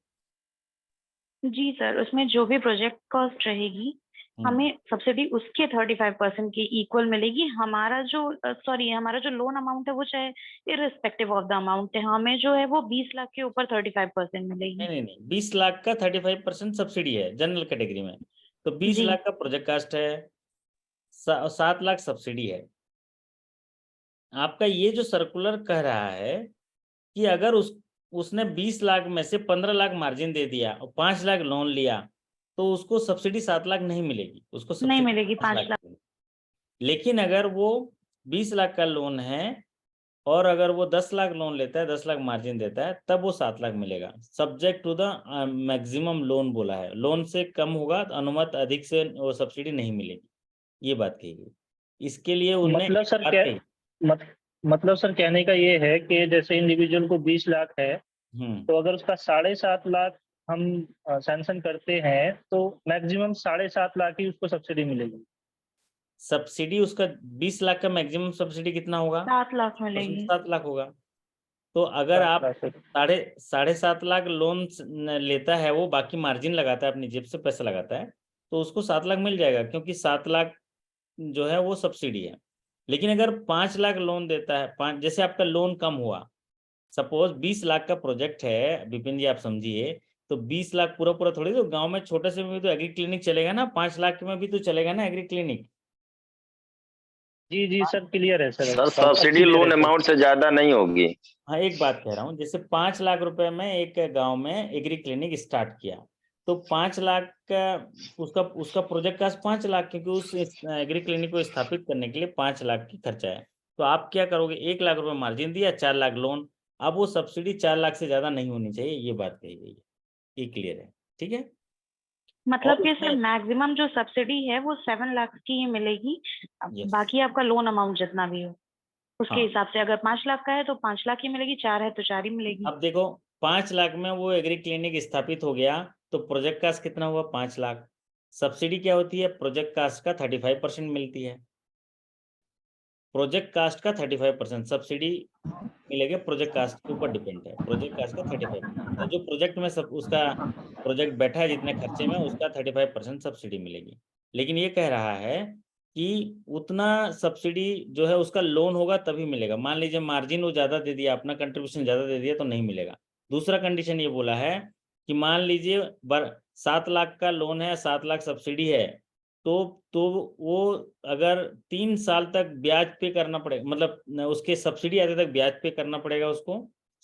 जी सर, उसमें जो भी प्रोजेक्ट कॉस्ट रहेगी हमें सब्सिडी उसके 35% की इक्वल मिलेगी। हमारा जो लोन अमाउंट है वो चाहे इररिस्पेक्टिव ऑफ द अमाउंट है, हमें जो है वो 20 लाख के ऊपर 35% मिलेगी। नहीं, 20 लाख का 35% सब्सिडी है जनरल कैटेगरी में, तो 20 लाख का प्रोजेक्ट कास्ट है, 7 लाख सब्सिडी है। आपका ये जो सर्कुलर कह रहा है कि अगर उसने 20 लाख में से 15 लाख मार्जिन दे दिया और 5 लाख लोन लिया तो उसको सब्सिडी 7 लाख नहीं मिलेगी, उसको सब्सिडी नहीं मिलेगी, 5 लाख। लेकिन अगर वो 20 लाख का लोन है और अगर वो 10 लाख लोन लेता है, 10 लाख मार्जिन देता है, तब वो 7 लाख मिलेगा, subject to the maximum loan बोला है। लोन से कम होगा तो अनुमत अधिक से वो सब्सिडी नहीं मिलेगी, ये बात कही गई। इसके लिए उन्हें मतलब सर कहने का ये है कि जैसे इंडिविजुअल को 20 लाख है, तो अगर उसका 7.5 लाख हम सैंक्शन करते हैं तो मैक्सिमम 7.5 लाख ही उसको सब्सिडी मिलेगी। सब्सिडी उसका 20 लाख का मैक्सिमम सब्सिडी कितना होगा? 7 लाख मिलेगी। 7 लाख होगा। तो अगर आप 7.5 लाख लोन लेता है, वो बाकी मार्जिन लगाता है, अपनी जेब से पैसा लगाता है, तो उसको 7 लाख मिल जाएगा, क्योंकि 7 लाख जो है वो सब्सिडी है। लेकिन अगर 5 लाख लोन देता है, जैसे आपका लोन कम हुआ, सपोज 20 लाख का प्रोजेक्ट है, विपिन जी आप समझिए, तो 20 लाख पूरा थोड़ी, तो गांव में छोटे से में भी तो एग्री क्लिनिक चलेगा ना, 5 लाख में भी तो चलेगा ना एग्री क्लिनिक। जी जी सर, क्लियर है sir. Sir subsidy loan amount से ज्यादा नहीं होगी। हाँ, एक बात कह रहा हूँ, जैसे 5 लाख रुपए में एक गांव में एग्री क्लिनिक स्टार्ट किया, तो 5 लाख का उसका प्रोजेक्ट कास्ट 5 लाख, क्योंकि उस एग्री क्लिनिक को स्थापित करने के लिए 5 लाख की खर्चा है। तो आप क्या करोगे, 1 लाख रुपए मार्जिन दिया, 4 लाख लोन। अब वो सब्सिडी 4 लाख से ज्यादा नहीं होनी चाहिए, ये बात कही गई है, ये क्लियर है, ठीक है। मतलब और कि उसमें- सर मैक्सिमम जो सब्सिडी है वो 7 लाख की ही मिलेगी। अब Yes. बाकी आपका लोन अमाउंट जितना भी हो उसके हाँ। हिसाब से, अगर 5 लाख का है तो 5 लाख ही मिलेगी, 4 है तो 4 ही मिलेगी। अब देखो 5 लाख में वो एग्री क्लिनिक स्थापित हो गया, तो प्रोजेक्ट कास्ट कितना हुआ, 5 लाख। सब्सिडी क्या होती है, प्रोजेक्ट कास्ट का 35% मिलती है। प्रोजेक्ट कास्ट का 35% सब्सिडी मिलेगा, प्रोजेक्ट कास्ट के ऊपर डिपेंड है। प्रोजेक्ट कास्ट का 35%, तो जो प्रोजेक्ट में सब उसका प्रोजेक्ट बैठा है जितने खर्चे में, उसका 35% सब्सिडी मिलेगी। लेकिन ये कह रहा है कि उतना सब्सिडी जो है उसका लोन होगा तभी मिलेगा। मान लीजिए मार्जिन वो ज्यादा दे दिया, अपना कंट्रीब्यूशन ज्यादा दे दिया, तो नहीं मिलेगा। दूसरा कंडीशन ये बोला है कि मान लीजिए 7 लाख का लोन है, 7 लाख सब्सिडी है, तो वो अगर 3 साल तक ब्याज पे करना पड़ेगा, मतलब उसके सब्सिडी आते तक ब्याज पे करना पड़ेगा उसको।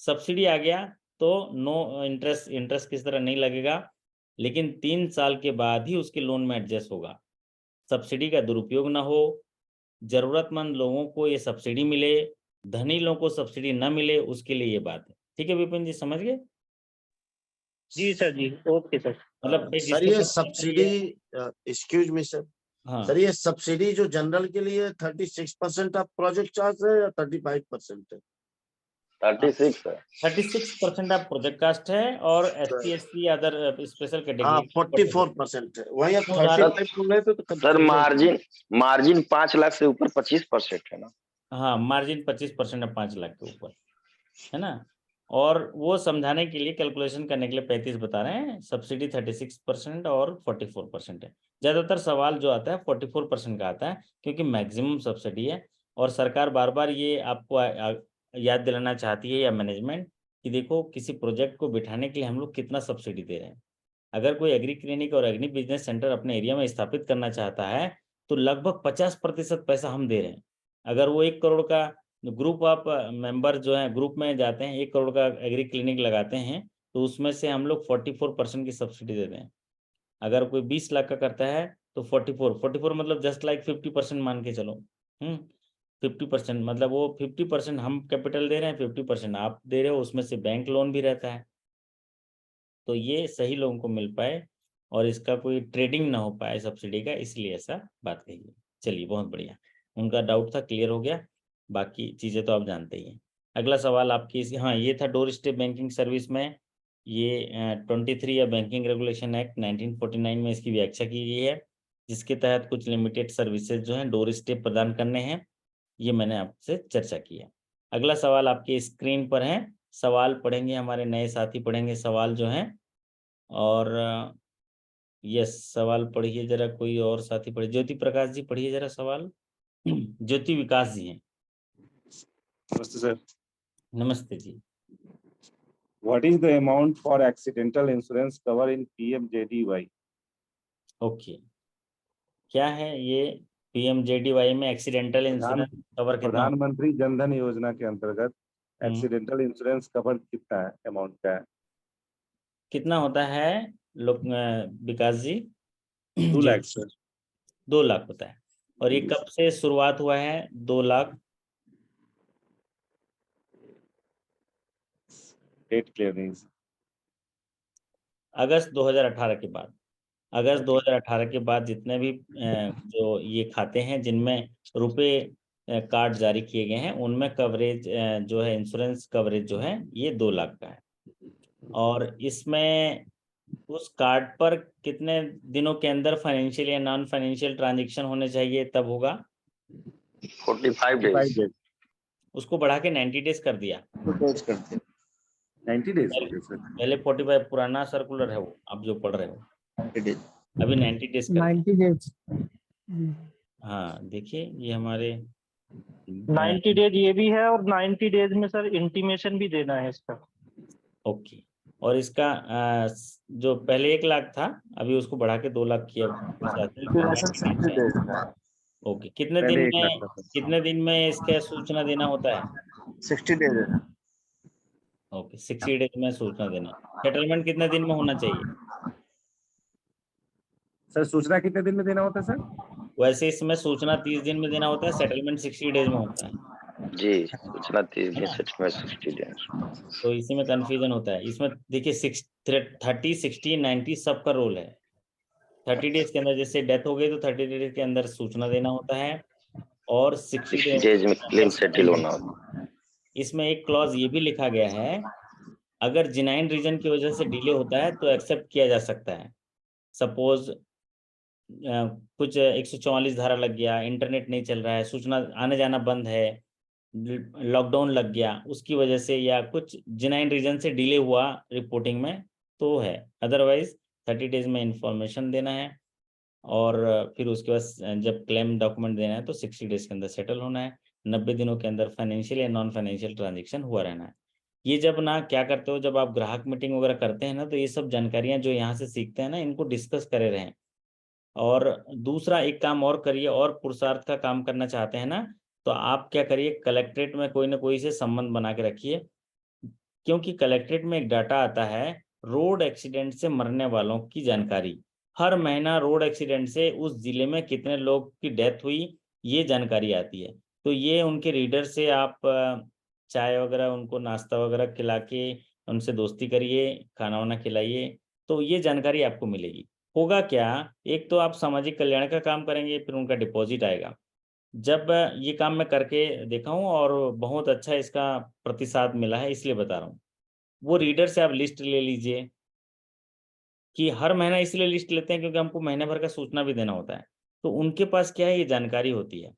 सब्सिडी आ गया तो नो इंटरेस्ट किस तरह नहीं लगेगा, लेकिन 3 साल के बाद ही उसके लोन में एडजस्ट होगा। सब्सिडी का दुरुपयोग ना हो, जरूरतमंद लोगों को ये सब्सिडी मिले, धनी लोगों को सब्सिडी ना मिले, उसके लिए ये बात है। ठीक है विपिन जी, समझ गए? जी सर जी, ओके सर। मतलब एक सर ये discussion subsidy, excuse me sir, हाँ सर ये सब्सिडी जो जनरल के लिए 36% ऑफ प्रोजेक्ट चार्ज है या 35% है? 36 है। 36% आप प्रोजेक्ट कास्ट है, और SC ST अदर स्पेशल हाँ कैटेगरी 44% है, वही आप उदाहरण- 35 बोल रहे थे तो सर मार्जिन 5 लाख से ऊपर 25% है ना। हाँ, मार्जिन 25% है 5 लाख के ऊपर, है ना। और वो समझाने के लिए, कैलकुलेशन करने के लिए 35 बता रहे हैं, सब्सिडी 36% और 44% है। ज्यादातर सवाल जो आता है 44% का आता है, क्योंकि मैक्सिमम सब्सिडी है। और सरकार बार बार ये आपको याद दिलाना चाहती है, या मैनेजमेंट, कि देखो किसी प्रोजेक्ट को बिठाने के लिए हम लोग कितना सब्सिडी दे रहे हैं। अगर कोई एग्री क्लिनिक और एग्री बिजनेस सेंटर अपने एरिया में स्थापित करना चाहता है, तो लगभग 50% पैसा हम दे रहे हैं। अगर वो 1 करोड़ का ग्रुप ऑफ मेंबर जो है, ग्रुप में जाते हैं, 1 करोड़ का एग्री क्लिनिक लगाते हैं, तो उसमें से हम लोग 44% की सब्सिडी देते हैं। अगर कोई 20 लाख का करता है तो 44 मतलब जस्ट लाइक 50% मान के चलो। 50% मतलब वो 50% हम कैपिटल दे रहे हैं, 50% आप दे रहे हो, उसमें से बैंक लोन भी रहता है। तो ये सही लोगों को मिल पाए और इसका कोई ट्रेडिंग ना हो पाए सब्सिडी का, इसलिए ऐसा बात कही है। चलिए, बहुत बढ़िया, उनका डाउट था, क्लियर हो गया। बाकी चीज़ें तो आप जानते ही हैं। अगला सवाल आपकी हाँ, ये था डोर स्टेप बैंकिंग सर्विस में। ये 23 या बैंकिंग रेगुलेशन एक्ट 1949 में इसकी व्याख्या की गई है, जिसके तहत कुछ लिमिटेड सर्विसेज जो हैं डोर स्टेप प्रदान करने हैं। ये मैंने आपसे चर्चा की है। अगला सवाल आपके स्क्रीन पर है, सवाल पढ़ेंगे, हमारे नए साथी पढ़ेंगे सवाल जो हैं। और यस, सवाल पढ़िए जरा, कोई और साथी पढ़िए, ज्योति प्रकाश जी पढ़िए जरा सवाल। ज्योति विकास जी हैं। नमस्ते सर। नमस्ते जी। What is the amount for accidental insurance cover in PMJDY? Okay, क्या है ये PMJDY में एक्सीडेंटल इंश्योरेंस कवर कितना? प्रधानमंत्री जनधन योजना के अंतर्गत एक्सीडेंटल इंश्योरेंस कवर कितना है, अमाउंट का है? कितना होता है लोग विकास जी? 2 लाख सर। 2 लाख होता है। और ये कब से शुरुआत हुआ है 2 लाख? डेट क्लियर नहीं। अगस्त 2018 के बाद। अगस्त 2018 के बाद जितने भी जो ये खाते हैं जिनमें रुपए कार्ड जारी किए गए हैं, उनमें कवरेज जो है, इंश्योरेंस कवरेज जो है, ये 2 लाख का है। और इसमें उस कार्ड पर कितने दिनों के अंदर फाइनेंशियल या नॉन फाइनेंशियल ट्रांजैक्शन होने चाहिए, तब होगा 45 डेज। उसको बढ़ा के 90 डेज कर दिया। 90 डेज पहले 45 पुराना सर्कुलर है, वो आप जो पढ़ रहे हो, अभी 90 डेज कर 90 डेज। हाँ, देखिए ये हमारे 90 डेज ये भी है, और 90 डेज में सर इंटीमेशन भी देना है इसका। ओके। और इसका जो पहले 1 लाख था, अभी उसको बढ़ा के 2 लाख किया। ओके, कितने पहले दिन 1 लाख में, का था। कितने दिन में इसका सूचना देना होता है? 60 डेज है। ओके, 60 डेज में सूचना देना। सेटलमेंट कितने दिन में होना चाहिए? सर सूचना कितने दिन में देना होता है सर? वैसे इसमें सूचना 30 दिन में देना होता है, सेटलमेंट 60 डेज में होता है जी, सूचना 30 है दिन, ना? Settlement 60 days. तो इसी में कंफ्यूजन होता है। इसमें देखिए 30, 60, 90 सबका रोल है। 30 डेज के अंदर जैसे डेथ हो गई तो 30 डेज के अंदर सूचना देना होता है, और 60 60 डेज में क्लेम सेटल होना होता है। इसमें एक क्लॉज ये भी लिखा गया है, अगर जेन्युइन रीजन की वजह से डिले होता है तो एक्सेप्ट किया जा सकता है। सपोज कुछ 144 धारा लग गया, इंटरनेट नहीं चल रहा है, सूचना आने जाना बंद है, लॉकडाउन लग गया उसकी वजह से, या कुछ जेन्युइन रीजन से डिले हुआ रिपोर्टिंग में तो है। अदरवाइज 30 डेज में इंफॉर्मेशन देना है, और फिर उसके बाद जब क्लेम डॉक्यूमेंट देना है तो 60 डेज के अंदर सेटल होना है। 90 दिनों के अंदर फाइनेंशियल या नॉन फाइनेंशियल ट्रांजेक्शन हुआ रहना है। ये जब ना क्या करते हो, जब आप ग्राहक मीटिंग वगैरह करते हैं ना, तो ये सब जानकारियां जो यहाँ से सीखते हैं ना, इनको डिस्कस करे रहें। और दूसरा एक काम और करिए, और पुरुषार्थ का काम करना चाहते हैं ना, तो आप क्या करिए, कलेक्ट्रेट में कोई ना कोई से संबंध बना के रखिए, क्योंकि कलेक्ट्रेट में एक डाटा आता है रोड एक्सीडेंट से मरने वालों की जानकारी। हर महीना रोड एक्सीडेंट से उस जिले में कितने लोग की डेथ हुई, ये जानकारी आती है। तो ये उनके रीडर से आप चाय वगैरह, उनको नाश्ता वगैरह खिला के उनसे दोस्ती करिए, खाना वाना खिलाइए, तो ये जानकारी आपको मिलेगी। होगा क्या, एक तो आप सामाजिक कल्याण का काम करेंगे, फिर उनका डिपॉजिट आएगा। जब ये काम मैं करके देखा हूँ और बहुत अच्छा इसका प्रतिसाद मिला है, इसलिए बता रहा हूँ। वो रीडर से आप लिस्ट ले लीजिए, कि हर महीना इसलिए लिस्ट लेते हैं क्योंकि हमको महीने भर का सूचना भी देना होता है, तो उनके पास क्या है, ये जानकारी होती है।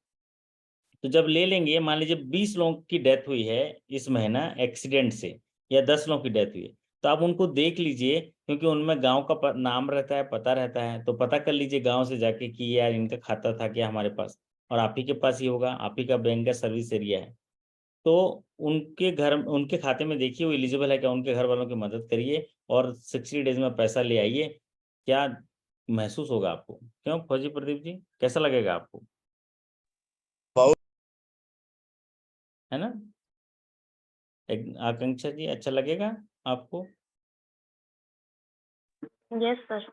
तो जब ले लेंगे, मान लीजिए 20 लोगों की डेथ हुई है इस महीना एक्सीडेंट से, या 10 लोगों की डेथ हुई है, तो आप उनको देख लीजिए, क्योंकि उनमें गांव का नाम रहता है, पता रहता है, तो पता कर लीजिए गांव से जाके कि यार इनका खाता था क्या हमारे पास, और आप ही के पास ही होगा, आप ही का बैंक का सर्विस एरिया है। तो उनके घर, उनके खाते में देखिए वो एलिजिबल है क्या, उनके घर वालों की मदद करिए, और 60 डेज में पैसा ले आइए। क्या महसूस होगा आपको? क्यों फौजी प्रदीप जी, कैसा लगेगा आपको? है ना? आकांक्षा जी, अच्छा लगेगा आपको? Yes sir.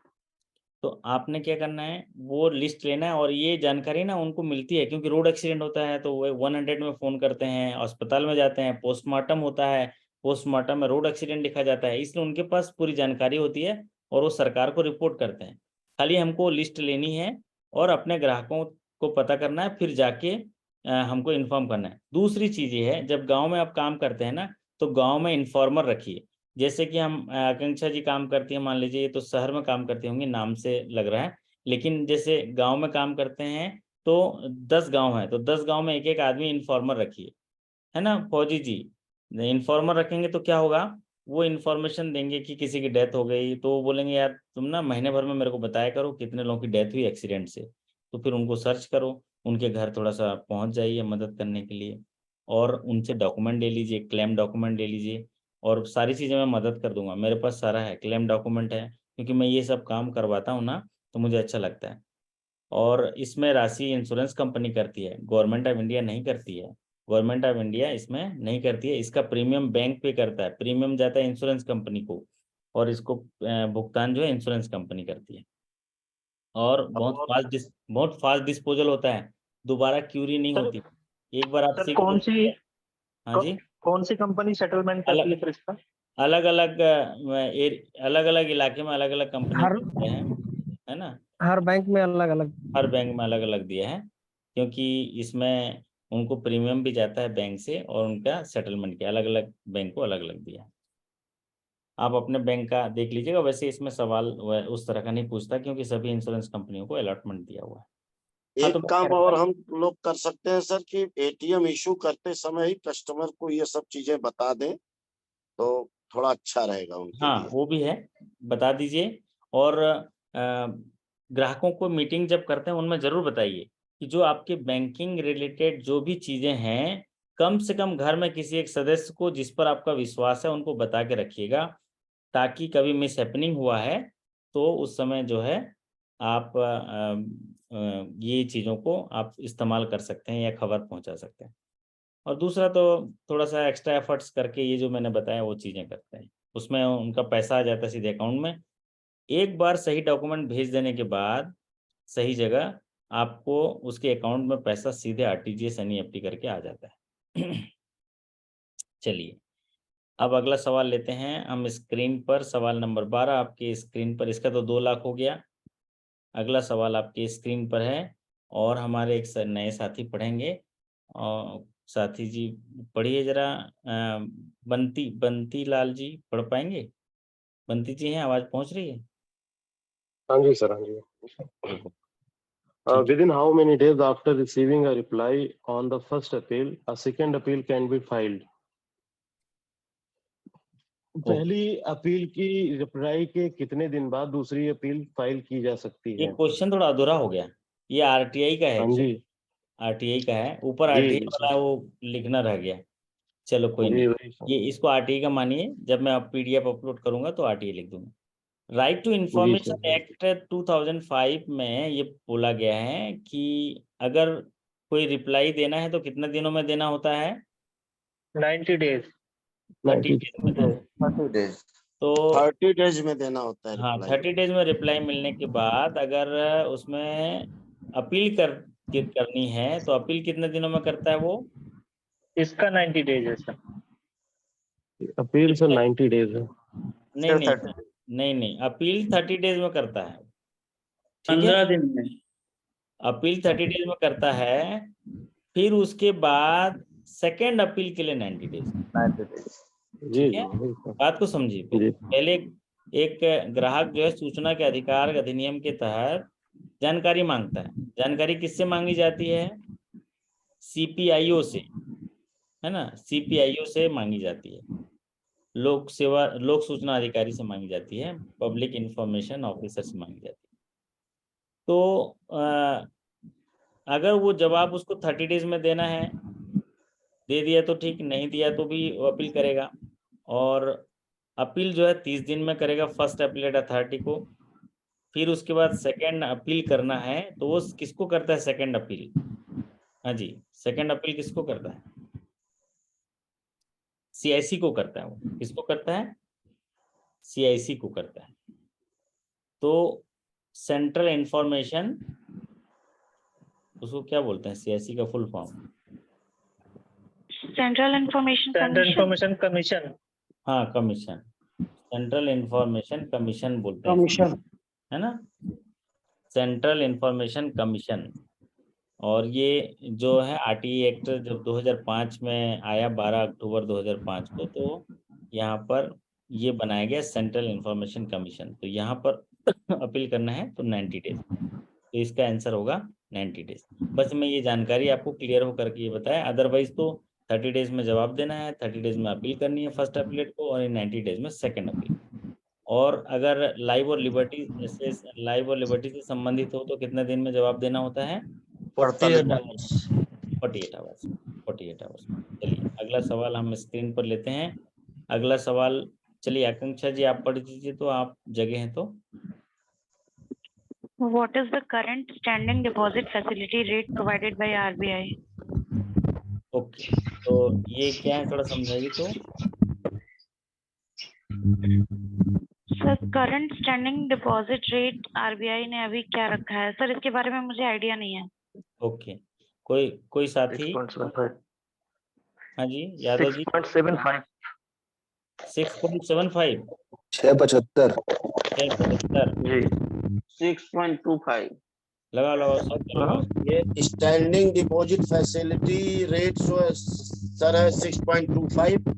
तो आपने क्या करना है, वो लिस्ट लेना है, और ये जानकारी ना उनको मिलती है, क्योंकि रोड एक्सीडेंट होता है तो वो 100 में फ़ोन करते हैं, अस्पताल में जाते हैं, पोस्टमार्टम होता है, पोस्टमार्टम में रोड एक्सीडेंट लिखा जाता है, इसलिए उनके पास पूरी जानकारी होती है, और वो सरकार को रिपोर्ट करते हैं। खाली हमको लिस्ट लेनी है और अपने ग्राहकों को पता करना है, फिर जाके हमको इन्फॉर्म करना है। दूसरी चीज़ ये है, जब गाँव में आप काम करते हैं ना, तो गाँव में इन्फॉर्मर रखिए। जैसे कि हम आकांक्षा जी काम करती है, मान लीजिए ये तो शहर में काम करती होंगी, नाम से लग रहा है, लेकिन जैसे गांव में काम करते हैं तो 10 गांव है, तो 10 गांव में एक एक आदमी इन्फॉर्मर रखिए, है ना फौजी जी? इन्फॉर्मर रखेंगे तो क्या होगा, वो इन्फॉर्मेशन देंगे कि किसी की डेथ हो गई, तो वो बोलेंगे यार तुम ना महीने भर में मेरे को बताया करो कितने लोगों की डेथ हुई एक्सीडेंट से। तो फिर उनको सर्च करो, उनके घर थोड़ा सा पहुंच जाइए मदद करने के लिए, और उनसे डॉक्यूमेंट ले लीजिए, क्लेम डॉक्यूमेंट ले लीजिए, और सारी चीज़ें मैं मदद कर दूंगा, मेरे पास सारा है, क्लेम डॉक्यूमेंट है, क्योंकि मैं ये सब काम करवाता हूँ ना, तो मुझे अच्छा लगता है। और इसमें राशि इंश्योरेंस कंपनी करती है, गवर्नमेंट ऑफ इंडिया नहीं करती है। गवर्नमेंट ऑफ इंडिया इसमें नहीं करती है, इसका प्रीमियम बैंक पे करता है, प्रीमियम जाता है इंश्योरेंस कंपनी को, और इसको भुगतान जो है इंश्योरेंस कंपनी करती है। और बहुत फास्ट डिस्पोजल होता है, दोबारा क्यूरी नहीं होती। एक बार आप सर सीख कौन सी हाँ जी, कौन सी कंपनी सेटलमेंट करती है फिर इसका? अलग अलग अलग अलग इलाके में अलग अलग कंपनी हर करते हैं, है ना? हर बैंक में अलग अलग। हर बैंक में अलग अलग दिया है, क्योंकि इसमें उनको प्रीमियम भी जाता है बैंक से, और उनका सेटलमेंट के अलग अलग बैंक को अलग अलग दिया है। आप अपने बैंक का देख लीजिएगा, वैसे इसमें सवाल उस तरह का नहीं पूछता, क्योंकि सभी इंश्योरेंस कंपनियों को अलॉटमेंट दिया हुआ है। हाँ, एक तो काम और हम लोग कर सकते हैं सर कि एटीएम इशू करते समय ही कस्टमर को ये सब चीजें बता दें, तो थोड़ा अच्छा रहेगा उनके हाँ लिए। वो भी है, बता दीजिए। और ग्राहकों को मीटिंग जब करते हैं उनमें जरूर बताइए कि जो आपके बैंकिंग रिलेटेड जो भी चीजें हैं, कम से कम घर में किसी एक सदस्य को जिस पर आपका विश्वास है उनको बता के रखिएगा, ताकि कभी मिस हैपनिंग हुआ है तो उस समय जो है आप ये चीज़ों को आप इस्तेमाल कर सकते हैं या खबर पहुंचा सकते हैं। और दूसरा तो थोड़ा सा एक्स्ट्रा एफर्ट्स करके ये जो मैंने बताया वो चीज़ें करते हैं, उसमें उनका पैसा आ जाता है सीधे अकाउंट में। एक बार सही डॉक्यूमेंट भेज देने के बाद सही जगह आपको उसके अकाउंट में पैसा सीधे आरटीजीएस एनईएफटी करके आ जाता है। चलिए, अब अगला सवाल लेते हैं हम स्क्रीन पर। सवाल नंबर 12 आपके स्क्रीन पर, इसका तो 2 लाख हो गया। अगला सवाल आपके स्क्रीन पर है और हमारे एक नए साथी पढ़ेंगे। और साथी जी पढ़िए जरा। बंती लाल जी पढ़ पाएंगे? बंती जी हैं, आवाज पहुंच रही है? हाँ जी सर, हाँ जी। देखो, Within how many days after receiving a reply on the first appeal, a second appeal can be filed? पहली अपील की रिप्लाई के कितने दिन बाद दूसरी अपील फाइल की जा सकती ये है? क्वेश्चन थोड़ा अधूरा हो गया। ये आरटीआई का है, हाँ जी, आरटीआई का है, ऊपर जी आरटीआई जी वाला वो लिखना रह गया। चलो कोई जी नहीं, वही सर। ये इसको आरटीआई का मानिए, जब मैं पीडीएफ अपलोड करूंगा तो आरटीआई लिख दूंगा। राइट टू जी इंफॉर्मेशन सर। एक्ट 2005 में ये बोला गया है कि अगर कोई रिप्लाई देना है तो कितने दिनों में देना होता है? 90 days। 30 डेज में देना। 30 days। तो 30 डेज में देना होता है हाँ, रिप्लाई। 30 डेज में रिप्लाई मिलने के बाद अगर उसमें अपील करनी है तो अपील कितने दिनों में करता है वो? इसका 90 days है सर। अपील सर 90 days है। नहीं नहीं नहीं नहीं, अपील 30 डेज में करता है, ठीक है? 15 दिन में। अपील 30 डेज में करता है, फिर उसके बाद सेकेंड अपील के लिए 90 डेज। 90 days। जी ठीक है, जी बात को समझिए। जी। पहले एक ग्राहक जो है सूचना के अधिकार अधिनियम के तहत जानकारी मांगता है। जानकारी किससे मांगी जाती है? सीपीआईओ से, है ना? सीपीआईओ से मांगी जाती है, लोक सूचना अधिकारी से मांगी जाती है, पब्लिक इंफॉर्मेशन ऑफिसर से मांगी जाती है। तो अगर वो जवाब उसको 30 डेज में देना है, दे दिया तो ठीक, नहीं दिया तो भी वो अपील करेगा। और अपील जो है 30 दिन में करेगा फर्स्ट अपीलेट अथॉरिटी को। फिर उसके बाद सेकंड अपील करना है तो वो किसको करता है? Second appeal. हाँ जी, सेकंड अपील किसको करता है? सीआईसी को करता है। वो किसको करता है? सीआईसी को करता है। तो सेंट्रल इंफॉर्मेशन, उसको क्या बोलते हैं? सीआईसी का full form? Central information commission. हाँ, कमीशन, सेंट्रल इंफॉर्मेशन कमीशन बोलते हैं, है ना? Central information commission. और ये जो है आरटीआई एक्ट जब 2005 में आया, 12 अक्टूबर 2005 को, तो यहाँ पर ये बनाया गया सेंट्रल इंफॉर्मेशन कमीशन। तो यहाँ पर अपील करना है तो 90 डेज, तो इसका आंसर होगा 90 डेज। बस मैं ये जानकारी आपको क्लियर होकर के ये बताया। अदरवाइज तो 30 डेज में जवाब देना है, 30 डेज में अपील करनी है फर्स्ट अपीलेट को, और 90 डेज में सेकंड अपील। और अगर लाइव और लिबर्टी से संबंधित हो तो कितने दिन में जवाब देना होता है? 48 hours। 48 आवर्स। 48 आवर्स। चलिए, अगला सवाल हम स्क्रीन पर लेते हैं। अगला सवाल, चलिए आकांक्षा जी आप पढ़ दीजिए, तो आप जगह हैं तो। What is the current standing deposit facility rate provided by RBI? Okay, तो ये क्या है, थोड़ा समझाइए तो। Sir, current standing deposit rate RBI ने अभी क्या रखा है सर? इसके बारे में मुझे आइडिया नहीं है। ओके, कोई साथी? 6.75। हाँ जी, यादव जी। 6.75। 6.75। 6.75। 6.75 जी। 6.25। लगाओ लगाओ। ये standing deposit facility rate sir है 6.25।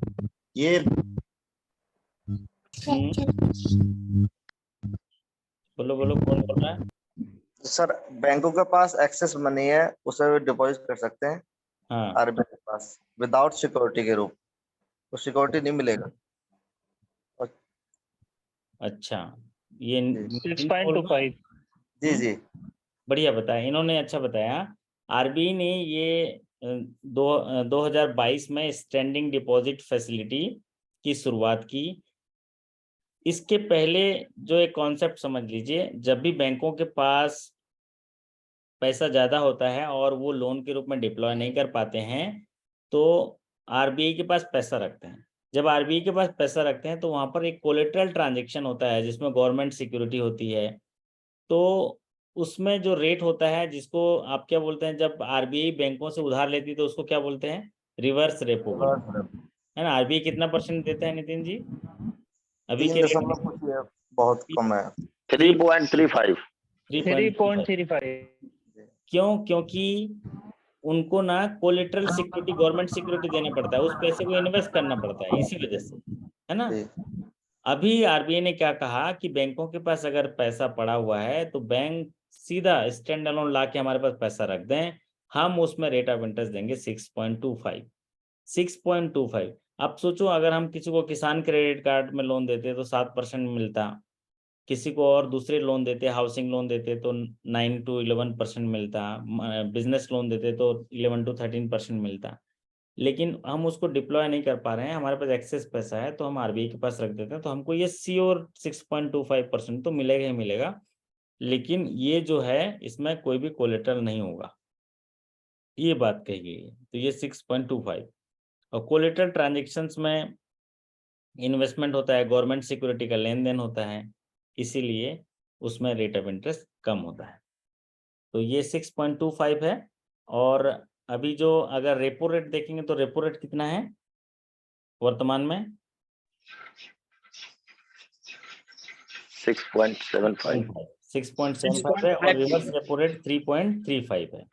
ये बोलो कौन बोल रहा है? सर, बैंकों के पास एक्सेस मनी है, उसे डिपॉजिट कर सकते हैं। हाँ, आरबीआई के पास विदाउट सिक्योरिटी के रूप, तो सिक्योरिटी नहीं मिलेगा। अच्छा, ये 6.25। जी जी, बढ़िया बताया इन्होंने, अच्छा बताया। आरबीआई ने ये 2022 में स्टैंडिंग डिपॉजिट फैसिलिटी की शुरुआत की। इसके पहले जो एक कॉन्सेप्ट समझ लीजिए, जब भी बैंकों के पास पैसा ज़्यादा होता है और वो लोन के रूप में डिप्लॉय नहीं कर पाते हैं तो आरबीआई के पास पैसा रखते हैं। जब आरबीआई के पास पैसा रखते हैं तो वहाँ पर एक कोलेटरल ट्रांजेक्शन होता है जिसमें गवर्नमेंट सिक्योरिटी होती है। तो उसमें जो रेट होता है जिसको आप क्या बोलते हैं, जब आरबीआई बैंकों से उधार लेती है तो उसको क्या बोलते हैं, रिवर्स रेपो बोलते हैं, है ना। आरबीआई कितना % देता है नितिन जी अभी के रेट में? 3 कुछ है, बहुत कम है। 3.35 3.35 क्यों? क्योंकि उनको ना कोलेटरल सिक्योरिटी, गवर्नमेंट सिक्योरिटी देना पड़ता है, उस पैसे को इन्वेस्ट करना पड़ता है, इसी वजह से, है ना। अभी आरबीआई ने क्या कहा कि बैंकों के पास अगर पैसा पड़ा हुआ है तो बैंक सीधा स्टैंड अलोन ला के हमारे पास पैसा रख दें, हम उसमें रेट ऑफ इंटरेस्ट देंगे 6.25। 6.25। अब सोचो अगर हम किसी को किसान क्रेडिट कार्ड में लोन देते तो 7% मिलता, किसी को और दूसरे लोन देते, हाउसिंग लोन देते तो 9 to 11% मिलता, बिजनेस लोन देते तो 11 to 13% मिलता। लेकिन हम उसको डिप्लॉय नहीं कर पा रहे हैं, हमारे पास एक्सेस पैसा है तो हम आरबीआई के पास रख देते हैं, तो हमको ये श्योर 6.25% तो मिलेगा ही मिलेगा। लेकिन ये जो है इसमें कोई भी कोलेटरल नहीं होगा, ये बात कही गई है। तो ये 6.25 और कोलेटरल ट्रांजेक्शन्स में इन्वेस्टमेंट होता है, गवर्नमेंट सिक्योरिटी का लेन देन होता है, इसीलिए उसमें रेट ऑफ इंटरेस्ट कम होता है। तो ये 6.25 है। और अभी जो अगर रेपो रेट देखेंगे तो रेपो रेट कितना है वर्तमान में? 6.75 है और रिवर्स रेपो रेट 3.35 है।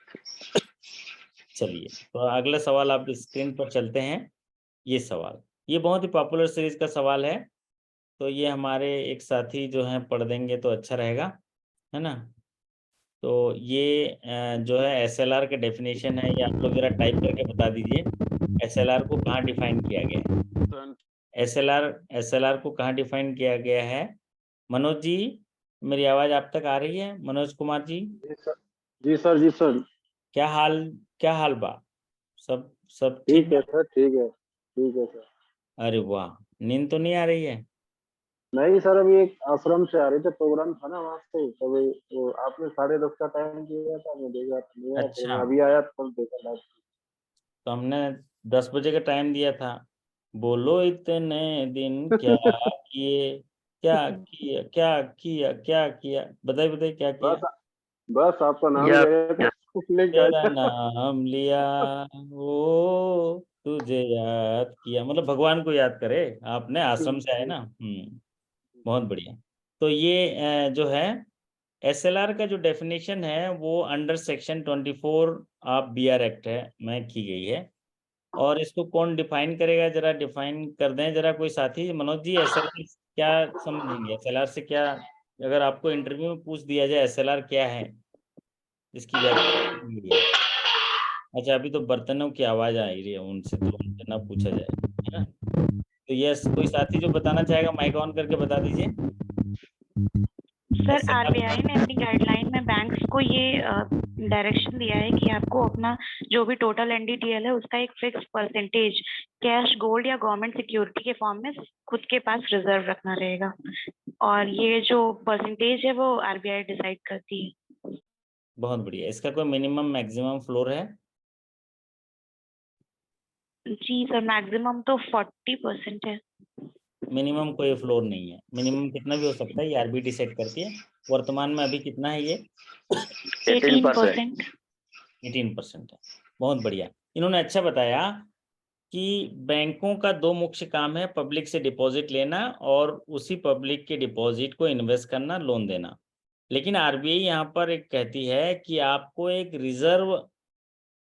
चलिए तो अगला सवाल आप स्क्रीन पर चलते हैं। ये सवाल, ये बहुत ही पॉपुलर सीरीज का सवाल है, तो ये हमारे एक साथी जो हैं पढ़ देंगे तो अच्छा रहेगा, है ना। तो ये जो है एसएलआर का डेफिनेशन है, ये आप लोग जरा टाइप करके बता दीजिए एसएलआर को कहाँ डिफाइन किया गया है। एसएलआर को कहाँ डिफाइन किया गया है? मनोज जी, मेरी आवाज आप तक आ रही है? मनोज कुमार जी। जी सर। क्या हाल बा? सब ठीक है सर, ठीक है सर। अरे वाह, नींद तो नहीं आ रही है? नहीं सर, अभी एक आश्रम से आ रहे थे, प्रोग्राम था ना वहाँ से, तभी वो आपने 10:30 का टाइम दिया था, मैं देखा नहीं आया, फिर मैं अभी आया तो देखा लाइव। तो हमने 10 बजे का टाइम दिया था। बोलो इतने दिन क्या किए, क्या किया, बताइए क्या किया? बस आपका नाम तेरा नाम लिया, वो तुझे याद किया, मतलब भगवान को याद करे। आपने आश्रम से आए ना। बहुत बढ़िया। तो ये जो है एसएलआर का जो डेफिनेशन है वो under section 24 of BR act है में की गई है। और इसको कौन डिफाइन करेगा, जरा डिफाइन कर दें जरा कोई साथी। मनोज जी, एसएलआर क्या समझेंगे? एसएलआर से क्या, अगर आपको इंटरव्यू में पूछ दिया जाए एसएलआर क्या है, इसकी व्याख्या। अच्छा, अभी तो बर्तनों की आवाज आ रही है, उनसे तो ना पूछा जाए, है ना। तो यस, कोई साथी जो बताना चाहेगा माइक ऑन करके बता दीजिए। सर, आरबीआई ने अपनी गाइडलाइन में बैंक्स को ये डायरेक्शन दिया है कि आपको अपना जो भी टोटल एनडीटीएल है उसका एक फिक्स परसेंटेज कैश, गोल्ड या गवर्नमेंट सिक्योरिटी के फॉर्म में खुद के पास रिजर्व रखना रहेगा, और ये जो परसेंटेज है वो आरबीआई डिसाइड करती है। बहुत बढ़िया। इसका कोई मिनिमम मैक्सिमम फ्लोर है? जी सर, मैक्सिमम तो 40% है। मिनिमम कोई फ्लोर नहीं है, मिनिमम कितना भी हो सकता है, ये आरबीआई डिसाइड करती है। वर्तमान में अभी कितना है ये? 18%। 18% है। बहुत बढ़िया। इन्होंने अच्छा बताया कि बैंकों का 2 मुख्य काम है, पब्लिक से डिपॉजिट लेना और उसी पब्लिक के डिपॉजिट को इन्वेस्ट करना, लोन देना। लेकिन आरबीआई यहाँ पर एक कहती है कि आपको एक रिजर्व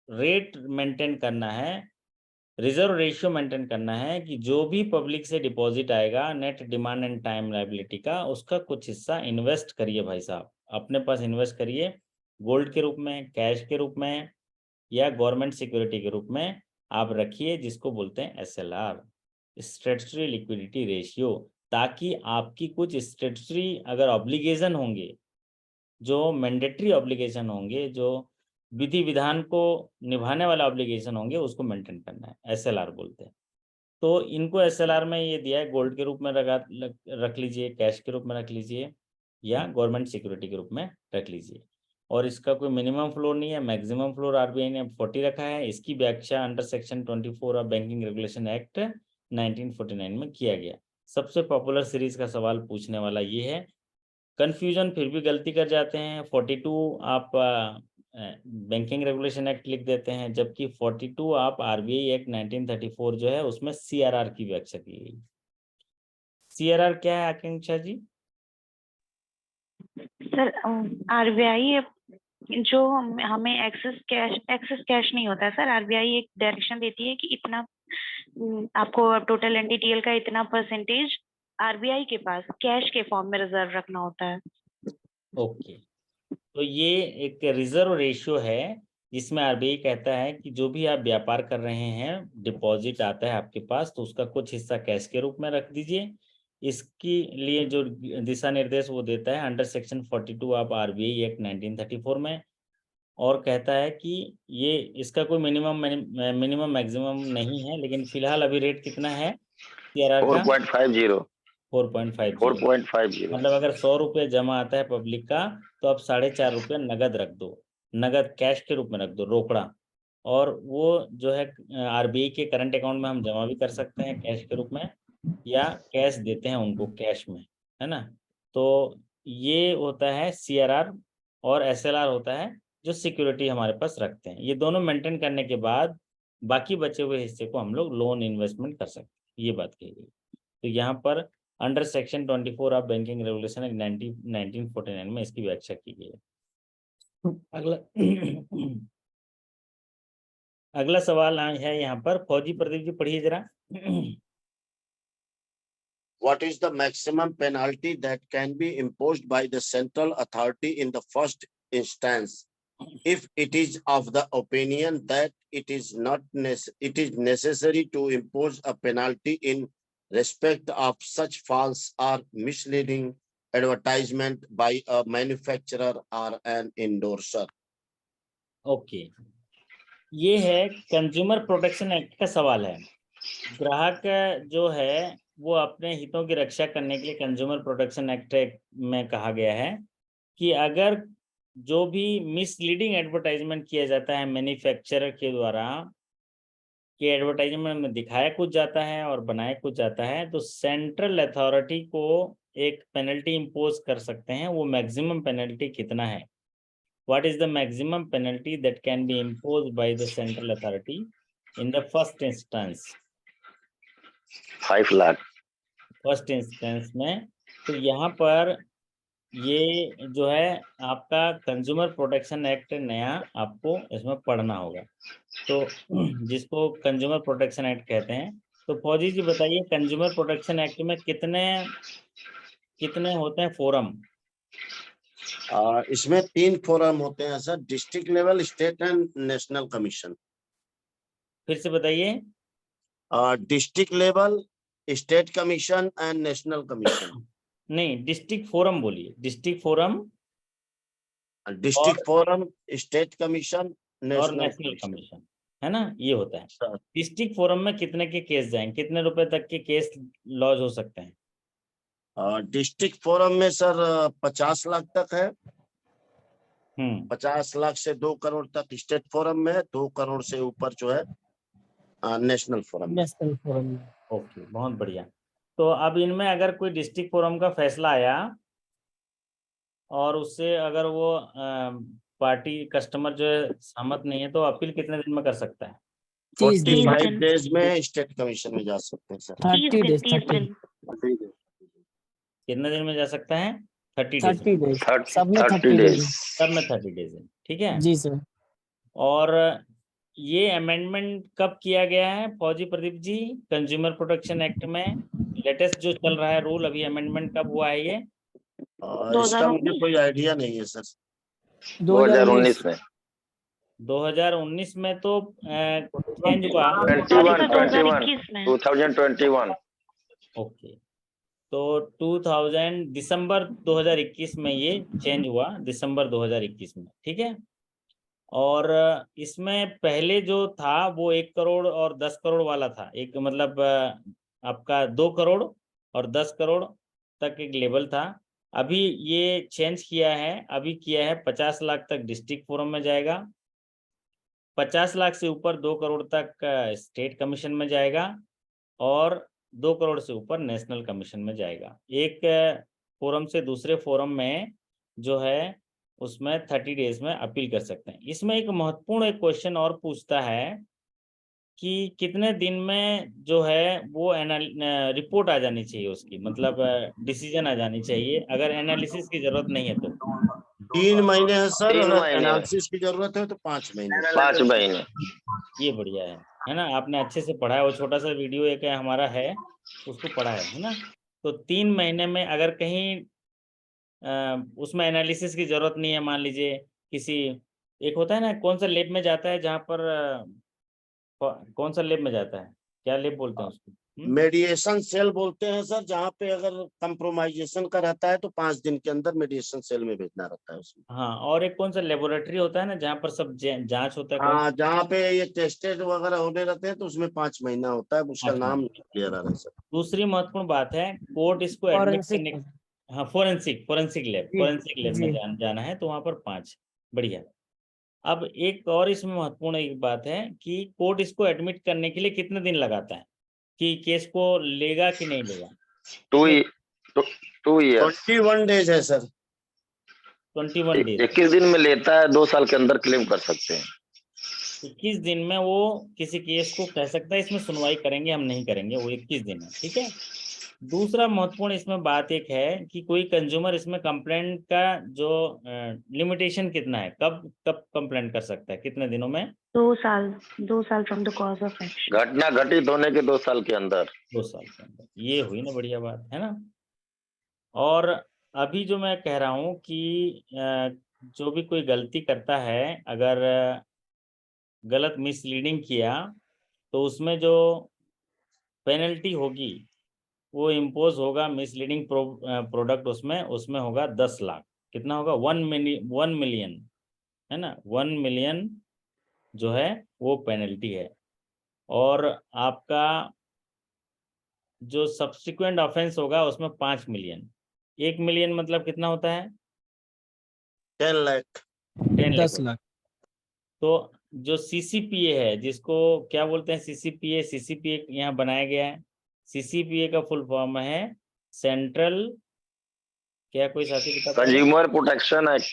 रेट मेंटेन करना है, रिजर्व रेशियो मेंटेन करना है कि जो भी पब्लिक से डिपॉजिट आएगा net demand and time liability का, उसका कुछ हिस्सा इन्वेस्ट करिए भाई साहब, अपने पास इन्वेस्ट करिए, गोल्ड के रूप में, कैश के रूप में या गवर्नमेंट सिक्योरिटी के रूप में आप रखिए, जिसको बोलते हैं एसएलआर, स्टैट्यूटरी लिक्विडिटी रेशियो, ताकि आपकी कुछ स्टैट्यूटरी अगर ऑब्लिगेशन होंगे, जो मैंडेटरी ऑब्लिगेशन होंगे, जो विधि विधान को निभाने वाला ऑब्लिगेशन होंगे, उसको मेंटेन करना है, एसएलआर बोलते हैं। तो इनको एसएलआर में ये दिया है, गोल्ड के रूप में रख लीजिए, कैश के रूप में रख लीजिए या गवर्नमेंट सिक्योरिटी के रूप में रख लीजिए। और इसका कोई मिनिमम फ्लोर नहीं है, मैक्सिमम फ्लोर आरबीआई ने 40 रखा है। इसकी व्याख्या under section 24 of banking regulation act 1949 में किया गया। सबसे पॉपुलर सीरीज का सवाल पूछने वाला ये है। कंफ्यूजन फिर भी गलती कर जाते हैं। 42 आप बैंकिंग रेगुलेशन एक्ट लिख देते हैं, जबकि 42 आप आरबीआई एक्ट 1934 जो है उसमें सीआरआर की व्याख्या की गई। सीआरआर क्या है आकांक्षा जी? सर आरबीआई जो हमें एक्सेस कैश नहीं होता है सर। आरबीआई एक डायरेक्शन देती है कि इतना आपको टोटल एनडीटीएल का इतना परसेंटेज आरबीआई के पास कैश के फॉर्म में रिजर्व रखना होता है। ओके, तो ये एक रिजर्व रेशियो है जिसमें आरबीआई कहता है कि जो भी आप व्यापार कर रहे हैं, डिपॉजिट आता है आपके पास, तो उसका कुछ हिस्सा कैश के रूप में रख दीजिए। इसके लिए जो दिशा निर्देश वो देता है under section 42 of RBI act 1934 में, और कहता है कि ये इसका कोई मिनिमम मैक्सिमम नहीं है, लेकिन फिलहाल अभी रेट कितना है सीआरआर का? 4.50 मतलब अगर 100 रुपये जमा आता है पब्लिक का, तो आप 4.5 रुपये नगद रख दो, नगद कैश के रूप में रख दो, रोकड़ा। और वो जो है आरबीआई के करंट अकाउंट में हम जमा भी कर सकते हैं कैश के रूप में, या कैश देते हैं उनको कैश में, है ना। तो ये होता है सीआरआर, और एसएलआर होता है जो सिक्योरिटी हमारे पास रखते हैं। ये दोनों मेंटेन करने के बाद बाकी बचे हुए हिस्से को हम लोग लोन इन्वेस्टमेंट कर सकते हैं, ये बात कही गई। तो यहाँ पर under section 24 of banking regulation 1949 में इसकी व्याख्या की गई है। अगला सवाल है यहाँ पर, फौजी प्रदीप जी पढ़िए जरा। What is the maximum penalty that can be imposed by the central authority in the first instance if it is of the opinion that it is necessary to impose a penalty in respect of such false or misleading advertisement by a manufacturer or an endorser? Okay, ये है consumer protection act का सवाल है। ग्राहक जो है वो अपने हितों की रक्षा करने के लिए कंज्यूमर प्रोटेक्शन एक्ट में कहा गया है कि अगर जो भी मिसलीडिंग एडवर्टाइजमेंट किया जाता है मैन्युफैक्चरर के द्वारा, कि एडवर्टाइजमेंट में दिखाया कुछ जाता है और बनाया कुछ जाता है, तो सेंट्रल अथॉरिटी को एक पेनल्टी इम्पोज कर सकते हैं। वो मैक्सिमम पेनल्टी कितना है? What is the maximum penalty that can be imposed by the central authority in the first instance? 5 lakh first instance में। तो यहाँ पर ये जो है आपका कंज्यूमर प्रोटेक्शन एक्ट नया आपको इसमें पढ़ना होगा, तो जिसको कंज्यूमर प्रोटेक्शन एक्ट कहते हैं। तो फौजी जी बताइए, कंज्यूमर प्रोटेक्शन एक्ट में कितने होते हैं फोरम? इसमें 3 फोरम होते हैं sir, district level, state and national commission. फिर से बताइए। District level, state commission and national commission. नहीं, डिस्ट्रिक्ट फोरम बोलिए। डिस्ट्रिक्ट फोरम, स्टेट कमीशन, और नेशनल कमीशन, है ना, ये होता है। डिस्ट्रिक्ट फोरम में कितने के केस जाएंगे, कितने रुपए तक के केस लॉज हो सकते हैं? डिस्ट्रिक्ट फोरम में सर 50 लाख तक है। 50 लाख से 2 करोड़ तक स्टेट फोरम में, 2 करोड़ से ऊपर जो है नेशनल फोरम। ओके, बहुत बढ़िया। तो अब इनमें अगर कोई डिस्ट्रिक्ट फोरम का फैसला आया और उससे अगर वो पार्टी कस्टमर जो है सहमत नहीं है, तो अपील कितने दिन में कर सकता है? 45 डेज में स्टेट कमीशन में जा सकते हैं सर। 30 दिन। कितने दिन में जा सकता है? 30 डेज। सब में 30 डेज। सब में 30 डेज है, ठीक है जी सर। और ये अमेंडमेंट कब किया गया है फौजी Pradeep ji? Consumer protection act में लेटेस्ट जो चल रहा है रूल, अभी अमेंडमेंट कब हुआ है ये? इसका मुझे कोई आइडिया नहीं है सर। 2019 में। 2019 में तो चेंज हुआ। 2021। ओके, तो 2000 दिसंबर 2021 में ये चेंज हुआ, दिसंबर 2021 में, ठीक है। और इसमें पहले जो था वो 1 करोड़ और 10 करोड़ वाला था। एक मतलब आपका 2 करोड़ और 10 करोड़ तक एक लेवल था, अभी ये चेंज किया है, अभी किया है 50 लाख तक डिस्ट्रिक्ट फोरम में जाएगा, 50 लाख से ऊपर 2 करोड़ तक स्टेट कमीशन में जाएगा और 2 करोड़ से ऊपर नेशनल कमीशन में जाएगा। एक फोरम से दूसरे फोरम में जो है उसमें 30 डेज में अपील कर सकते हैं। इसमें एक महत्वपूर्ण एक क्वेश्चन और पूछता है कि कितने दिन में जो है वो रिपोर्ट आ जानी चाहिए उसकी, मतलब डिसीजन आ जानी चाहिए अगर एनालिसिस की जरूरत नहीं है तो। 3 महीने है सर, 3 अगर महीने एनालिसिस की जरूरत है तो 5 महीने। 5 महीने। ये बढ़िया है ना, आपने अच्छे से पढ़ा है, वो छोटा सा वीडियो एक हमारा है उसको पढ़ा है ना। तो 3 महीने में अगर कहीं उसमें एनालिसिस की जरूरत नहीं है, मान लीजिए किसी एक होता है ना, कौन सा लैब में जाता है जहाँ पर कौन सा लैब में जाता है, क्या लैब बोलते हैं उसको? मेडिएशन सेल बोलते हैं सर, जहाँ पे अगर कंप्रोमाइजेशन का रहता है तो 5 दिन के अंदर मेडिएशन सेल में भेजना रहता है उसमें। हाँ, और एक कौन सा लेबोरेटरी होता है ना जहाँ पर सब जांच होता है? हाँ, जहाँ पे ये टेस्टेड वगैरह होने रहते हैं तो उसमें 5 महीना होता है, उसका नाम नहीं क्लियर आ रहा है सर। दूसरी महत्वपूर्ण बात है, कोर्ट इसको एडमिट करने, हाँ फोरेंसिक लैब में जाना है तो वहाँ पर 5। बढ़िया। अब एक और इसमें महत्वपूर्ण एक बात है कि कोर्ट इसको एडमिट करने के लिए कितने दिन लगाता है, कि केस को लेगा कि नहीं लेगा? 2 years 21 डेज है सर। 21 डेज। 21 दिन में लेता है, 2 साल के अंदर क्लेम कर सकते हैं। 21 दिन में वो किसी केस को कह सकता है इसमें सुनवाई करेंगे, हम नहीं करेंगे, वो 21 दिन है, ठीक है। दूसरा महत्वपूर्ण इसमें बात एक है कि कोई कंज्यूमर इसमें कंप्लेंट का जो लिमिटेशन कितना है, कब कब कंप्लेंट कर सकता है, कितने दिनों में? 2 साल from the cause of action. घटना घटित होने के 2 साल के अंदर। 2 साल के अंदर, ये हुई ना बढ़िया बात, है ना। और अभी जो मैं कह रहा हूँ कि जो भी कोई गलती करता है, अगर गलत मिसलीडिंग किया तो उसमें जो पेनल्टी होगी वो इम्पोज होगा, मिसलीडिंग प्रोडक्ट उसमें होगा 10 लाख। कितना होगा? 1 मिलियन, है ना, 1 मिलियन जो है वो पेनल्टी है। और आपका जो सब्सिक्वेंट ऑफेंस होगा उसमें 5 मिलियन। 1 मिलियन मतलब कितना होता है? 10 लाख। 10 लाख। तो जो सीसीपीए है, जिसको क्या बोलते हैं, सीसीपीए यहाँ बनाया गया है। सीसीपीए का फुल फॉर्म है सेंट्रल, क्या कोई साथी बता पाएगा? Consumer protection act,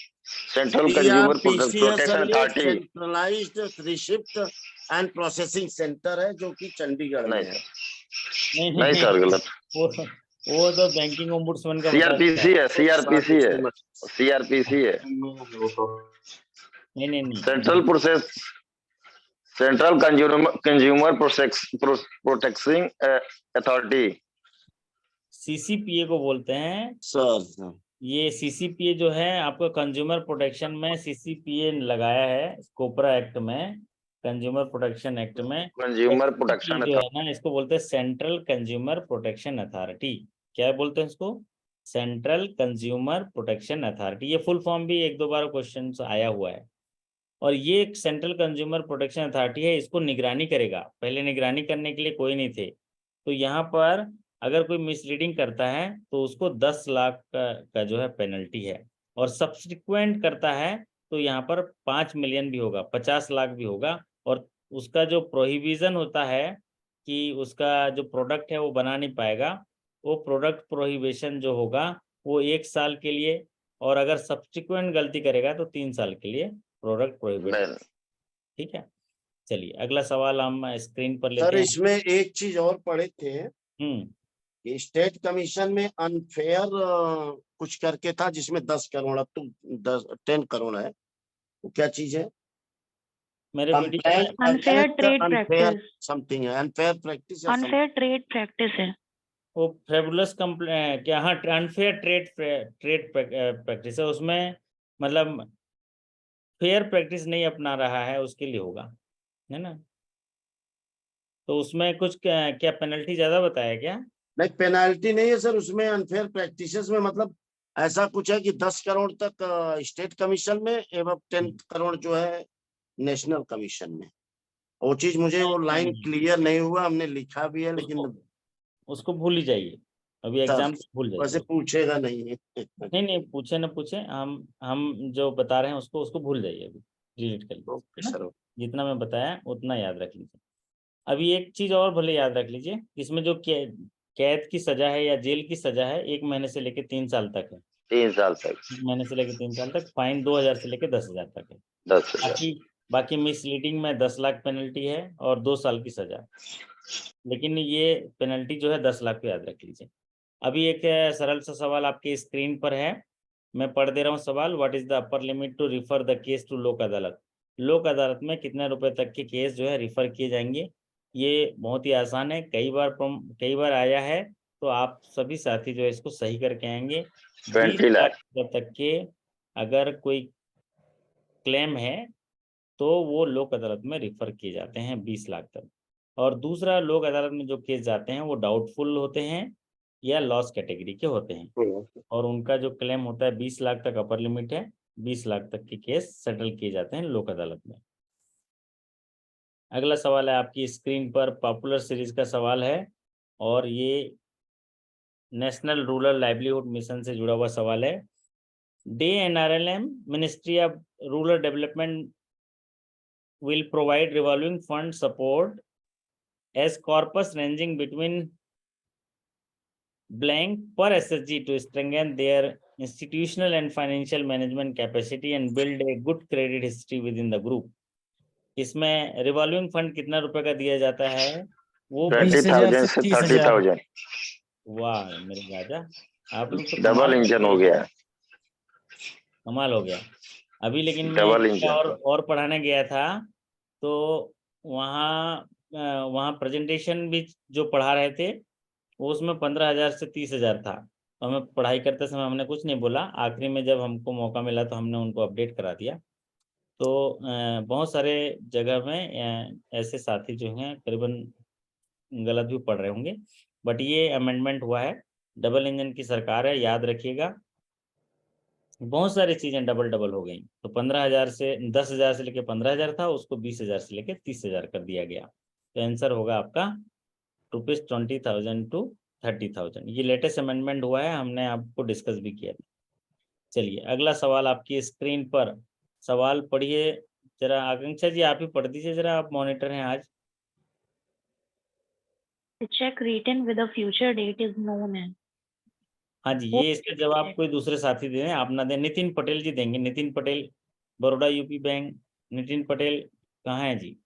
central consumer protection authority. Centralised receipt and processing centre है जो कि चंडीगढ़ में है। नहीं सर, गलत। वो तो बैंकिंग ओम्बुड्समैन का सीआरपीसी है, सीआरपीसी है। नहीं। Central consumer protection authority, CCPA को बोलते हैं सर। ये सीसीपीए जो है आपको कंज्यूमर प्रोटेक्शन में सीसीपीए लगाया है, कोपरा एक्ट में, कंज्यूमर प्रोटेक्शन एक्ट में। कंज्यूमर प्रोटेक्शन जो है ना, इसको बोलते हैं सेंट्रल कंज्यूमर प्रोटेक्शन अथॉरिटी। क्या बोलते हैं इसको? Central consumer protection authority. ये फुल फॉर्म भी 1-2 बार क्वेश्चन आया हुआ है। और ये एक सेंट्रल कंज्यूमर प्रोटेक्शन अथॉरिटी है, इसको निगरानी करेगा। पहले निगरानी करने के लिए कोई नहीं थे, तो यहाँ पर अगर कोई मिसलीडिंग करता है तो उसको 10 लाख का जो है पेनल्टी है, और सब्सिक्वेंट करता है तो यहाँ पर 5 मिलियन भी होगा, 50 लाख भी होगा। और उसका जो प्रोहिबिशन होता है कि उसका जो प्रोडक्ट है वो बना नहीं पाएगा, वो प्रोडक्ट प्रोहिबिशन जो होगा वो 1 साल के लिए, और अगर सब्सिक्वेंट गलती करेगा तो 3 साल के लिए प्रोडक्ट प्रोहिबिट। ठीक है, चलिए अगला सवाल हम स्क्रीन पर लेते हैं। सर इसमें एक चीज और पढ़े थे कि स्टेट कमीशन में अनफेयर कुछ करके था, जिसमें 10 करोड़, अब तो 10 करोड़ है, वो क्या चीज है? मेरे अनफेयर ट्रेड प्रैक्टिस, समथिंग है, unfair practice, unfair trade practice है वो। फेबुलस क्या? हाँ, अनफेयर ट्रेड प्रैक्टिस है, उसमें मतलब फेयर प्रैक्टिस नहीं अपना रहा है उसके लिए होगा, है ना। तो उसमें कुछ क्या पेनल्टी ज्यादा बताया क्या? नहीं, पेनाल्टी नहीं है सर उसमें। अनफेयर प्रैक्टिसेस में मतलब ऐसा कुछ है कि 10 करोड़ तक स्टेट कमीशन में एवं 10 करोड़ जो है नेशनल कमीशन में। वो चीज मुझे वो लाइन क्लियर नहीं हुआ, हमने लिखा भी है लेकिन उसको भूल ही जाइए, अभी एग्जाम भूल वैसे जाइए। पूछेगा नहीं। नहीं पूछे ना पूछे, हम जो बता रहे हैं उसको भूल जाइए, अभी डिलीट कर लीजिए, ओके है ना? सर। जितना मैं बताया उतना याद रख लीजिए। अभी एक चीज और भले याद रख लीजिए, इसमें जो कैद की सजा है या जेल की सजा है 1 महीने से लेकर 3 साल तक है। 3 साल तक। 1 महीने से लेकर 3 साल तक, फाइन 2000 से लेकर 10,000 तक है। 10,000। बाकी मिसलीडिंग में 10 लाख पेनल्टी है और 2 साल की सजा। लेकिन ये पेनल्टी जो है 10 लाख को याद रख लीजिए। अभी एक सरल सा सवाल आपकी स्क्रीन पर है, मैं पढ़ दे रहा हूँ सवाल। What is the upper limit to refer the case to Lok Adalat? लोक अदालत में कितने रुपए तक के केस जो है रिफर किए जाएंगे? ये बहुत ही आसान है, कई बार आया है, तो आप सभी साथी जो है इसको सही करके आएंगे। 20 20 लाख लाख। रुपए तक के अगर कोई क्लेम है तो वो लोक अदालत में रिफर किए जाते हैं 20 लाख तक। और दूसरा, लोक अदालत में जो केस जाते हैं वो डाउटफुल होते हैं या लॉस कैटेगरी के होते हैं, और उनका जो क्लेम होता है 20 लाख तक अपर लिमिट है। 20 लाख तक के केस सेटल किए जाते हैं लोक अदालत में। अगला सवाल है आपकी स्क्रीन पर, पॉपुलर सीरीज का सवाल है, और ये नेशनल रूरल लाइवलीहुड मिशन से जुड़ा हुआ सवाल है। Day NRLM, ministry of rural development will provide revolving fund support as corpus ranging between blank per SSG to strengthen their institutional and financial management capacity and build a good credit history within the group. इसमें revolving fund कितना रुपए का दिया जाता है? वो 20,000 से 30,000। वाह मेरे राजा, आप लोग तो डबल इंजन हो गया। कमाल हो गया। अभी लेकिन मैं डबल इंजन। और पढ़ाने गया था, तो वहाँ प्रेजेंटेशन भी जो पढ़ा रहे थे वो उसमें 15,000 से 30,000 था। तो हमें पढ़ाई करते समय हमने कुछ नहीं बोला, आखिरी में जब हमको मौका मिला तो हमने उनको अपडेट करा दिया। तो बहुत सारे जगह में ऐसे साथी जो हैं करीबन गलत भी पढ़ रहे होंगे, बट ये अमेंडमेंट हुआ है। डबल इंजन की सरकार है, याद रखिएगा। बहुत सारी चीजें डबल हो गई। तो 15,000 से 10,000 से लेके 15,000 था, उसको 20,000 से लेके 30,000 कर दिया गया। तो आंसर होगा आपका ₹20,000 to 30,000। ये लेटेस्ट अमेंडमेंट हुआ है, हमने आपको डिस्कस भी किया था। चलिए अगला सवाल आपकी स्क्रीन पर, सवाल पढ़िए जरा। आकांक्षा जी आप ही पढ़ दीजिए जरा, आप मॉनिटर हैं आज। Cheque written with a future date is known है। हाँ जी, ये इसका जवाब कोई दूसरे साथी दे दें, आप ना दें। नितिन पटेल जी देंगे। Nitin Patel, Baroda UP bank. नितिन पटेल कहाँ है जी?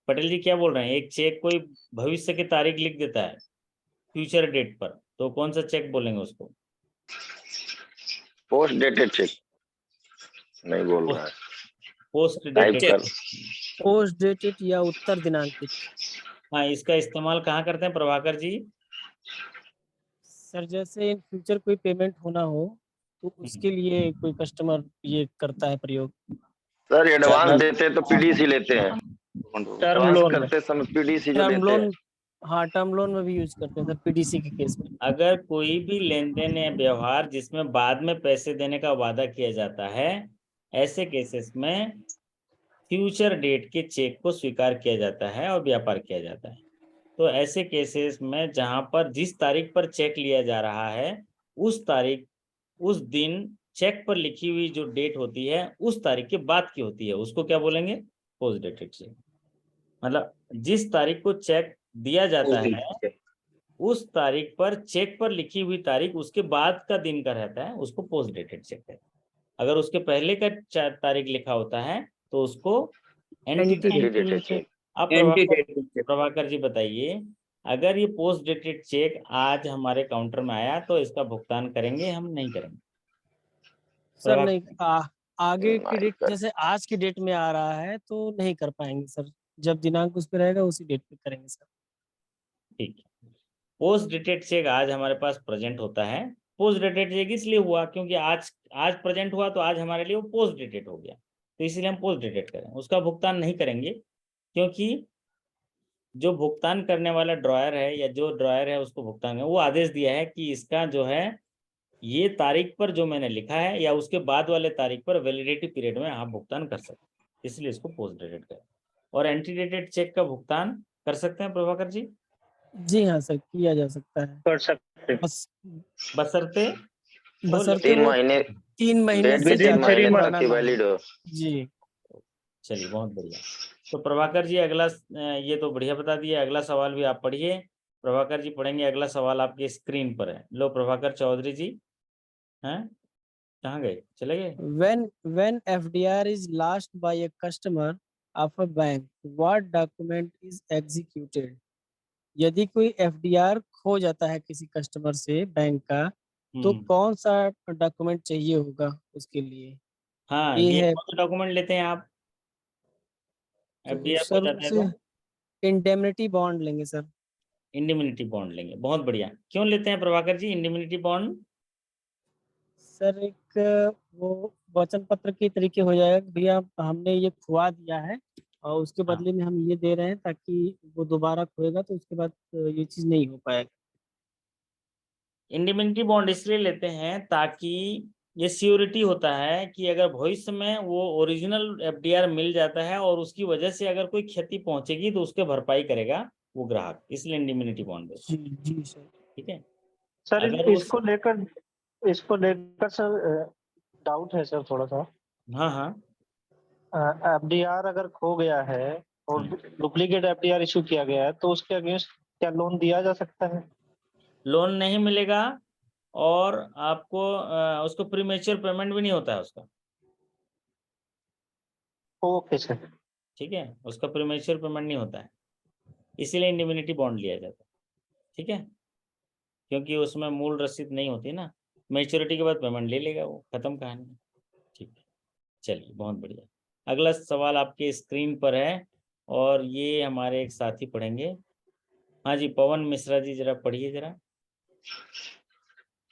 पटेल जी क्या बोल रहे हैं? एक चेक कोई भविष्य की तारीख लिख देता है फ्यूचर डेट पर, तो कौन सा चेक बोलेंगे उसको? पोस्ट डेटेड चेक नहीं बोल रहा है। पोस्ट डेटेड, पोस्ट डेटेड या उत्तर दिनांकित। हाँ, इसका इस्तेमाल कहाँ करते हैं प्रभाकर जी? सर जैसे इन फ्यूचर कोई पेमेंट होना हो तो उसके लिए कोई कस्टमर ये करता है प्रयोग। सर एडवांस देते तो पीडीसी लेते हैं। टर्म लोन करते समय पीडीसी जो टर्म लेते लोन, हैं। हाँ टर्म लोन में भी यूज करते हैं सर पीडीसी के केस में। अगर कोई भी लेन देन या व्यवहार जिसमें बाद में पैसे देने का वादा किया जाता है, ऐसे केसेस में फ्यूचर डेट के चेक को स्वीकार किया जाता है और व्यापार किया जाता है। तो ऐसे केसेस में जहां पर जिस तारीख पर चेक लिया जा रहा है उस तारीख, उस दिन चेक पर लिखी हुई जो डेट होती है उस तारीख के बाद की होती है, उसको क्या बोलेंगे? Post dated cheque. मतलब जिस तारीख को चेक दिया जाता है उस तारीख पर चेक पर लिखी हुई तारीख उसके बाद का दिन का रहता है, उसको पोस्ट डेटेड चेक है। अगर उसके पहले का तारीख लिखा होता है तो उसको एंटीडेटेड चेक। आप प्रभाकर जी बताइए, अगर ये पोस्ट डेटेड चेक आज हमारे काउंटर में आया तो इसका भुगतान करेंगे हम नहीं करेंगे? सर नहीं, आगे की डेट जैसे आज की डेट में आ रहा है तो नहीं कर पाएंगे सर, जब दिनांक उस पर रहेगा उसी डेट पे करेंगे सर। ठीक है। पोस्ट डेटेड चेक आज हमारे पास प्रेजेंट होता है। पोस्ट डेटेड चेक इसलिए हुआ क्योंकि आज प्रेजेंट हुआ तो आज हमारे लिए वो पोस्ट डेटेड हो गया, तो इसलिए हम पोस्ट डेटेड करें, उसका भुगतान नहीं करेंगे। क्योंकि जो भुगतान करने वाला ड्रॉयर है या जो ड्रॉयर है उसको भुगतान, वो आदेश दिया है कि इसका जो है ये तारीख पर जो मैंने लिखा है या उसके बाद वाले तारीख पर वैलिडिटी पीरियड में आप भुगतान कर सकते हैं, इसलिए इसको पोस्ट डेटेड करें। और एंटीडेटेड चेक का भुगतान कर सकते हैं प्रभाकर जी? जी हाँ सर, किया जा सकता है। कर सकते हैं। बस बशर्ते बशर्ते वो 3 महीने डेट से के 3 ज्यादा महीने पुराना तक की ना हो। वैलिड हो। जी। चलिए बहुत बढ़िया। तो प्रभाकर जी अगला ये तो बढ़िया बता दिया, अगला सवाल भी आप पढ़िए। प्रभाकर जी पढ़ेंगे, अगला सवाल आपके स्क्रीन पर है। लो प्रभाकर चौधरी जी, हैं कहाँ गए, चले गए? When FDR is lost by a customer of a bank, what document is executed? यदि कोई FDR खो जाता है किसी कस्टमर से बैंक का, तो कौन सा डॉक्यूमेंट चाहिए होगा उसके लिए? हाँ, ये ये है कौन सा डॉक्यूमेंट लेते हैं आप तो FDR खो सर जाता है उससे तो? इंडेमनिटी बॉन्ड लेंगे सर। इंडिमिनिटी बॉन्ड लेंगे, बहुत बढ़िया। क्यों लेते हैं Prabhakar ji indemnity bond? Sir एक वो वचन पत्र के तरीके हो जाएगा कि भैया हमने ये खुआ दिया है और उसके बदले में हम ये दे रहे हैं, ताकि वो दोबारा खोएगा तो उसके बाद ये चीज नहीं हो पाएगा। इंडिमिनिटी बॉन्ड इसलिए लेते हैं ताकि ये सियोरिटी होता है कि अगर भविष्य में वो ओरिजिनल FDR मिल जाता है और उसकी वजह से अगर कोई क्षति पहुंचेगी तो उसके भरपाई करेगा वो ग्राहक, इसलिए इंडिमिनिटी बॉन्ड देते हैं। जी सर। ठीक है। सर अगर इसको लेकर सर डाउट है सर थोड़ा सा। हाँ FDR अगर खो गया है और डुप्लीकेट FDR इशू किया गया है तो उसके अगेंस्ट क्या लोन दिया जा सकता है? लोन नहीं मिलेगा और आपको उसको प्रीमेच्योर पेमेंट भी नहीं होता है उसका। Okay sir. ठीक है, उसका प्रीमेच्योर पेमेंट नहीं होता है, इसीलिए इंडिमिनिटी बॉन्ड लिया जाता है। ठीक है, क्योंकि उसमें मूल रसीद नहीं होती ना, मैच्योरिटी के बाद पेमेंट ले लेगा वो, खत्म कहानी। ठीक है, चलिए बहुत बढ़िया। अगला सवाल आपके स्क्रीन पर है और ये हमारे एक साथी पढ़ेंगे। हाँ जी, पवन मिश्रा जी जरा पढ़िए जरा।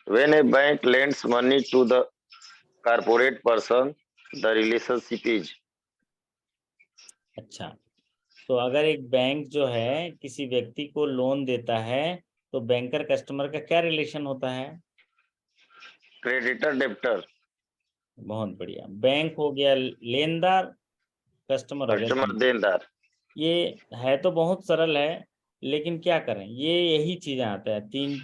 When a bank lends money to the corporate person, the relationship is. अच्छा, तो अगर एक बैंक जो है किसी व्यक्ति को लोन देता है तो बैंकर कस्टमर का क्या रिलेशन होता है? Creditor debtor. बहुत बढ़िया। बैंक हो गया लेनदार, कस्टमर हो गया कस्टमर देनदार। ये है तो बहुत सरल है, लेकिन क्या करें, ये यही चीजें आता है।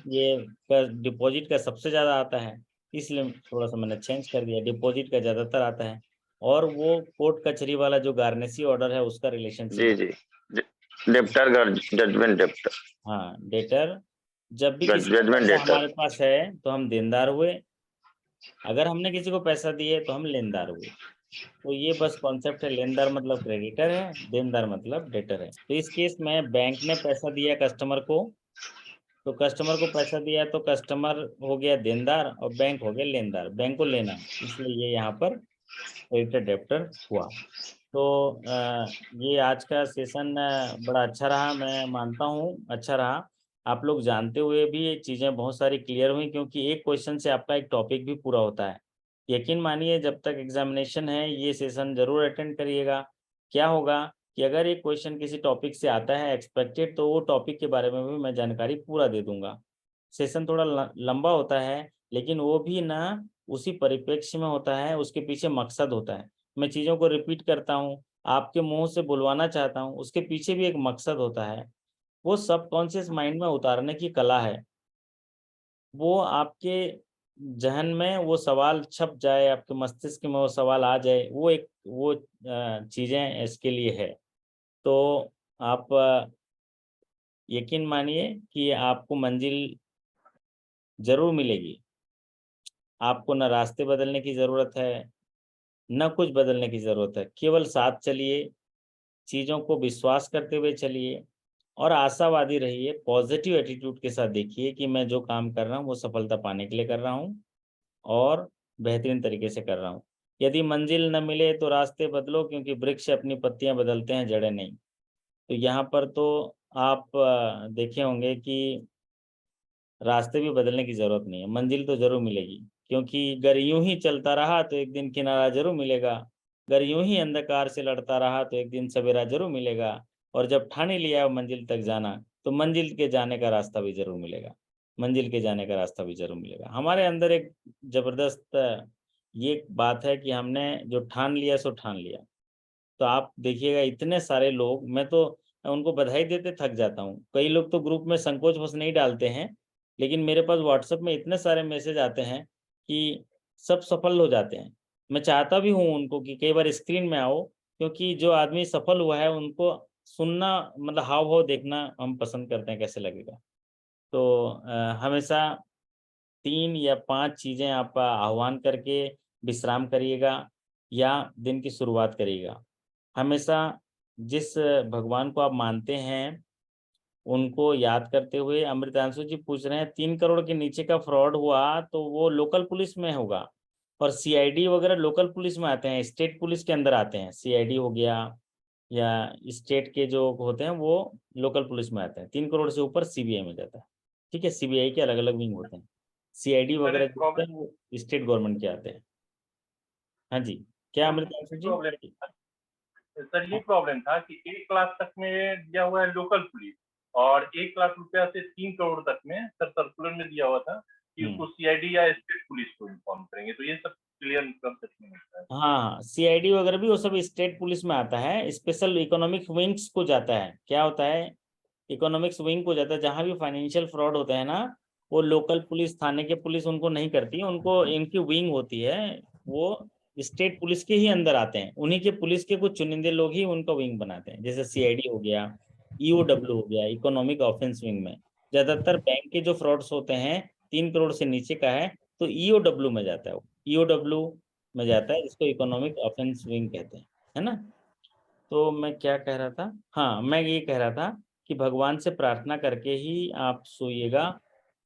ये डिपॉजिट का सबसे ज्यादा आता है, इसलिए थोड़ा सा मैंने चेंज कर दिया। डिपॉजिट का ज्यादातर आता है और वो कोर्ट कचहरी वाला जो गार्नेसी ऑर्डर है उसका रिलेशनशिप। जी डेब्टर जजमेंट डेब्टर। हाँ, डेटर जब भी किसी जजमेंट पैसा डेटर। हमारे पास है तो हम देनदार हुए, अगर हमने किसी को पैसा दिए तो हम लेनदार हुए। तो ये बस कॉन्सेप्ट है, लेनदार मतलब क्रेडिटर है, देनदार मतलब डेटर है। तो इस केस में बैंक ने पैसा दिया कस्टमर को, तो कस्टमर को पैसा दिया तो कस्टमर हो गया देनदार और बैंक हो गया लेनदार, बैंक को लेना है, इसलिए ये यहाँ पर क्रेडिटर डेब्टर हुआ। तो ये आज का सेशन बड़ा अच्छा रहा, मैं मानता हूँ अच्छा रहा। आप लोग जानते हुए भी ये चीज़ें बहुत सारी क्लियर हुई, क्योंकि एक क्वेश्चन से आपका एक टॉपिक भी पूरा होता है। यकीन मानिए जब तक एग्जामिनेशन है ये सेशन जरूर अटेंड करिएगा। क्या होगा कि अगर एक क्वेश्चन किसी टॉपिक से आता है एक्सपेक्टेड, तो वो टॉपिक के बारे में भी मैं जानकारी पूरा दे दूंगा। सेशन थोड़ा लंबा होता है, लेकिन वो भी ना उसी परिप्रेक्ष्य में होता है, उसके पीछे मकसद होता है। मैं चीज़ों को रिपीट करता हूँ, आपके मुंह से बुलवाना चाहता हूँ, उसके पीछे भी एक मकसद होता है। वो सबकॉन्शियस माइंड में उतारने की कला है। वो आपके जहन में वो सवाल छप जाए, आपके मस्तिष्क में वो सवाल आ जाए, वो चीज़ें इसके लिए है। तो आप यकीन मानिए कि आपको मंजिल जरूर मिलेगी। आपको न रास्ते बदलने की ज़रूरत है, न कुछ बदलने की ज़रूरत है। केवल साथ चलिए, चीज़ों को विश्वास करते हुए चलिए और आशावादी रहिए। पॉजिटिव एटीट्यूड के साथ देखिए कि मैं जो काम कर रहा हूँ वो सफलता पाने के लिए कर रहा हूँ और बेहतरीन तरीके से कर रहा हूँ। यदि मंजिल न मिले तो रास्ते बदलो, क्योंकि वृक्ष अपनी पत्तियां बदलते हैं, जड़ें नहीं। तो यहाँ पर तो आप देखे होंगे कि रास्ते भी बदलने की जरूरत नहीं है, मंजिल तो जरूर मिलेगी। क्योंकि अगर यूं ही चलता रहा तो एक दिन किनारा जरूर मिलेगा, अगर यूं ही अंधकार से लड़ता रहा तो एक दिन सवेरा जरूर मिलेगा, और जब ठान ही लिया मंजिल तक जाना तो मंजिल के जाने का रास्ता भी जरूर मिलेगा, मंजिल के जाने का रास्ता भी जरूर मिलेगा। हमारे अंदर एक जबरदस्त ये बात है कि हमने जो ठान लिया सो ठान लिया। तो आप देखिएगा इतने सारे लोग, मैं तो उनको बधाई देते थक जाता हूँ। कई लोग तो ग्रुप में संकोच बस नहीं डालते हैं, लेकिन मेरे पास व्हाट्सएप में इतने सारे मैसेज आते हैं कि सब सफल हो जाते हैं। मैं चाहता भी हूँ उनको कि कई बार स्क्रीन में आओ, क्योंकि जो आदमी सफल हुआ है उनको सुनना, मतलब हाव भाव देखना हम पसंद करते हैं कैसे लगेगा। तो हमेशा 3 या 5 चीज़ें आप आह्वान करके विश्राम करिएगा या दिन की शुरुआत करिएगा। हमेशा जिस भगवान को आप मानते हैं उनको याद करते हुए। अमृतांशु जी पूछ रहे हैं 3 करोड़ के नीचे का फ्रॉड हुआ तो वो लोकल पुलिस में होगा, और सीआईडी वगैरह लोकल पुलिस में आते हैं, स्टेट पुलिस के अंदर आते हैं। सीआईडी हो गया या स्टेट के जो होते हैं वो लोकल पुलिस में आते हैं। 3 करोड़ से ऊपर सीबीआई में जाता है। ठीक है, सीबीआई के अलग अलग विंग होते हैं। सीआईडी वगैरह जो होते हैं वो स्टेट गवर्नमेंट के आते हैं। हाँ जी, क्या अमृतांशु जी? सर ये प्रॉब्लम था कि 1 लाख तक में दिया हुआ है लोकल पुलिस, और 1 लाख रुपया से 3 करोड़ तक में सर सर्कुलर में दिया हुआ था कि उसको सीआईडी या स्टेट पुलिस को इन्फॉर्म करेंगे। तो ये सब क्लियर कंसेप्ट नहीं होता है। हाँ, सीआईडी वगैरह भी वो सब स्टेट पुलिस में आता है। स्पेशल इकोनॉमिक विंग्स को जाता है। क्या होता है? इकोनॉमिक्स विंग को जाता है। जहां भी फाइनेंशियल फ्रॉड होता है ना, वो लोकल पुलिस, थाने के पुलिस उनको नहीं करती, उनको इनकी विंग होती है, वो स्टेट पुलिस के ही अंदर आते हैं। उन्हीं के पुलिस के कुछ चुनिंदे लोग ही उनका विंग बनाते हैं। जैसे सीआईडी हो गया, ईओडब्ल्यू हो गया, इकोनॉमिक ऑफेंस विंग में ज्यादातर बैंक के जो फ्रॉड्स होते हैं 3 करोड़ से नीचे का है तो ईओडब्ल्यू में जाता है। ईओडब्ल्यू में जाता है, जिसको इकोनॉमिक ऑफेंस विंग कहते हैं, है ना। तो मैं क्या कह रहा था? हाँ, मैं ये कह रहा था कि भगवान से प्रार्थना करके ही आप सोइएगा।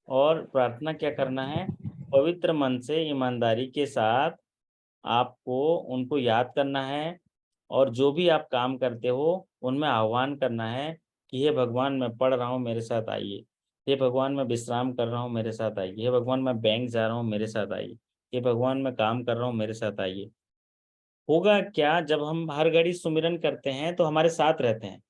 और प्रार्थना क्या करना है? पवित्र मन से ईमानदारी के साथ आपको उनको याद करना है, और जो भी आप काम करते हो उनमें आह्वान करना है कि हे भगवान, मैं पढ़ रहा हूँ, मेरे साथ आइए। हे भगवान, मैं विश्राम कर रहा हूँ, मेरे साथ आइए। हे भगवान, मैं बैंक जा रहा हूँ, मेरे साथ आइए। हे भगवान, मैं काम कर रहा हूँ, मेरे साथ आइए। होगा क्या, जब हम हर घड़ी सुमिरन करते हैं तो हमारे साथ रहते हैं,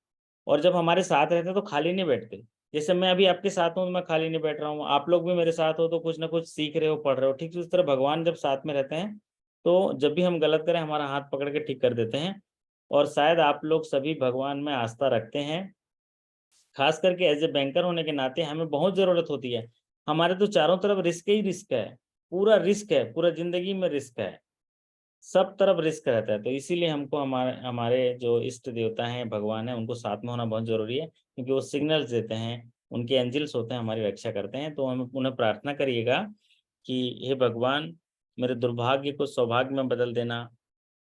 और जब हमारे साथ रहते हैं तो खाली नहीं बैठते। जैसे मैं अभी आपके साथ हूँ तो मैं खाली नहीं बैठ रहा हूँ, आप लोग भी मेरे साथ हो तो कुछ ना कुछ सीख रहे हो, पढ़ रहे हो। ठीक उस तरह भगवान जब साथ में रहते हैं तो जब भी हम गलत करें हमारा हाथ पकड़ के ठीक कर देते हैं। और शायद आप लोग सभी भगवान में आस्था रखते हैं। खास करके एज ए बैंकर होने के नाते हमें बहुत जरूरत होती है। हमारे तो चारों तरफ रिस्क ही रिस्क है, पूरा रिस्क है, पूरा जिंदगी में रिस्क है, सब तरफ रिस्क रहता है। तो इसीलिए हमको हमारे हमारे जो इष्ट देवता हैं, भगवान है, उनको साथ में होना बहुत जरूरी है, क्योंकि वो सिग्नल्स देते हैं, उनके एंजल्स होते हैं, हमारी रक्षा करते हैं। तो हमें उन्हें प्रार्थना करिएगा कि हे भगवान, मेरे दुर्भाग्य को सौभाग्य में बदल देना,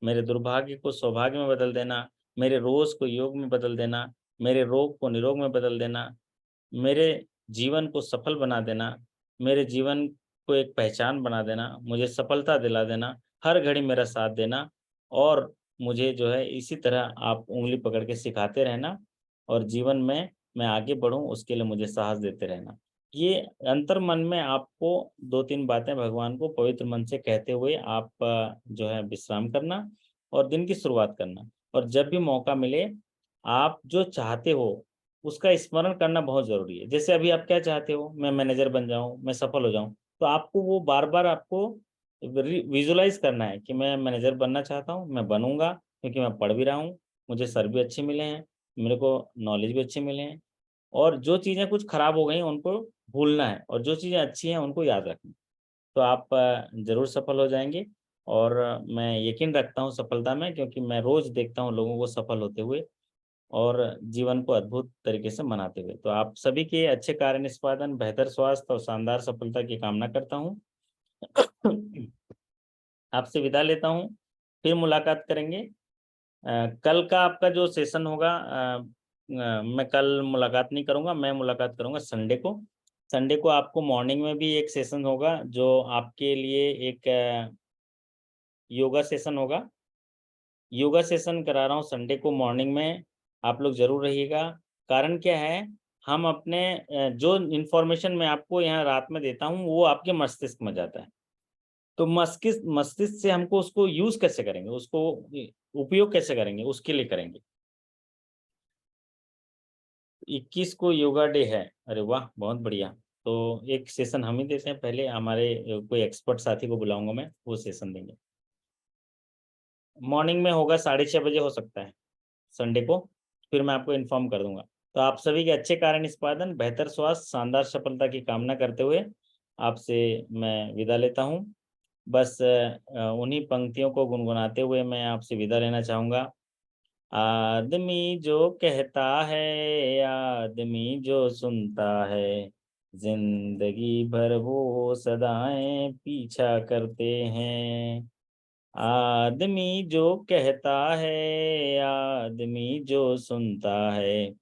मेरे दुर्भाग्य को सौभाग्य में बदल देना, मेरे रोज को योग में बदल देना, मेरे रोग को निरोग में बदल देना, मेरे जीवन को सफल बना देना, मेरे जीवन को एक पहचान बना देना, मुझे सफलता दिला देना, हर घड़ी मेरा साथ देना, और मुझे जो है इसी तरह आप उंगली पकड़ के सिखाते रहना, और जीवन में मैं आगे बढ़ूं उसके लिए मुझे साहस देते रहना। ये अंतर मन में आपको 2-3 बातें भगवान को पवित्र मन से कहते हुए आप जो है विश्राम करना और दिन की शुरुआत करना। और जब भी मौका मिले, आप जो चाहते हो उसका स्मरण करना बहुत जरूरी है। जैसे अभी आप क्या चाहते हो? मैं मैनेजर बन जाऊं, मैं सफल हो जाऊं। तो आपको वो बार बार आपको विजुलाइज करना है कि मैं मैनेजर बनना चाहता हूं, मैं बनूंगा, क्योंकि मैं पढ़ भी रहा हूँ, मुझे सर भी अच्छे मिले हैं, मेरे को नॉलेज भी अच्छे मिले हैं। और जो चीज़ें कुछ खराब हो गई उनको भूलना है, और जो चीज़ें अच्छी हैं उनको याद रखना। तो आप जरूर सफल हो जाएंगे। और मैं यकीन रखता हूँ सफलता में, क्योंकि मैं रोज देखता हूँ लोगों को सफल होते हुए और जीवन को अद्भुत तरीके से मनाते हुए। तो आप सभी के अच्छे कार्य निष्पादन, बेहतर स्वास्थ्य और शानदार सफलता की कामना करता हूँ। आपसे विदा लेता हूँ, फिर मुलाकात करेंगे। कल का आपका जो सेशन होगा, मैं कल मुलाकात नहीं करूँगा, मैं मुलाकात करूँगा संडे को। संडे को आपको मॉर्निंग में भी एक सेशन होगा, जो आपके लिए एक योगा सेशन होगा। योगा सेशन करा रहा हूँ संडे को मॉर्निंग में, आप लोग जरूर रहिएगा। कारण क्या है, हम अपने जो इन्फॉर्मेशन मैं आपको यहाँ रात में देता हूँ वो आपके मस्तिष्क में जाता है। तो मस्तिष्क से हमको उसको यूज कैसे करेंगे, उसको उपयोग कैसे करेंगे, उसके लिए करेंगे। 21 को योगा डे है। अरे वाह, बहुत बढ़िया। तो एक सेशन हम ही देते हैं, पहले हमारे कोई एक्सपर्ट साथी को बुलाऊंगा मैं, वो सेशन देंगे। मॉर्निंग में होगा 6:30 बजे हो सकता है संडे को, फिर मैं आपको इन्फॉर्म कर दूंगा। तो आप सभी के अच्छे कार्य निष्पादन, बेहतर स्वास्थ्य, शानदार सफलता की कामना करते हुए आपसे मैं विदा लेता हूँ। बस उन्हीं पंक्तियों को गुनगुनाते हुए मैं आपसे विदा लेना चाहूँगा। आदमी जो कहता है, आदमी जो सुनता है, जिंदगी भर वो सदाएं पीछा करते हैं। आदमी जो कहता है, आदमी जो सुनता है,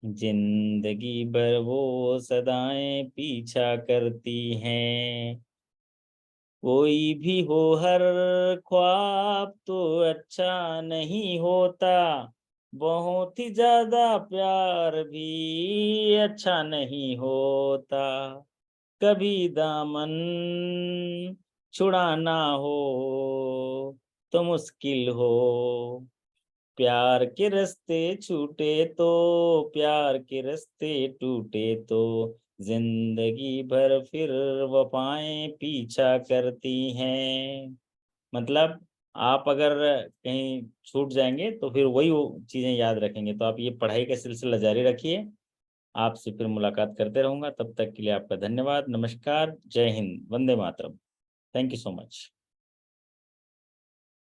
जिंदगी भर वो सदाएं पीछा करती हैं। कोई भी हो, हर ख्वाब तो अच्छा नहीं होता, बहुत ही ज्यादा प्यार भी अच्छा नहीं होता। कभी दामन छुड़ाना हो तो मुश्किल हो, प्यार के रास्ते छूटे तो, प्यार के रास्ते टूटे तो, जिंदगी भर फिर वफाएं पीछा करती हैं। मतलब आप अगर कहीं छूट जाएंगे तो फिर वही वो चीजें याद रखेंगे। तो आप ये पढ़ाई का सिलसिला जारी रखिए। आपसे फिर मुलाकात करते रहूंगा। तब तक के लिए आपका धन्यवाद। नमस्कार, जय हिंद, वंदे मातरम। Thank you so much.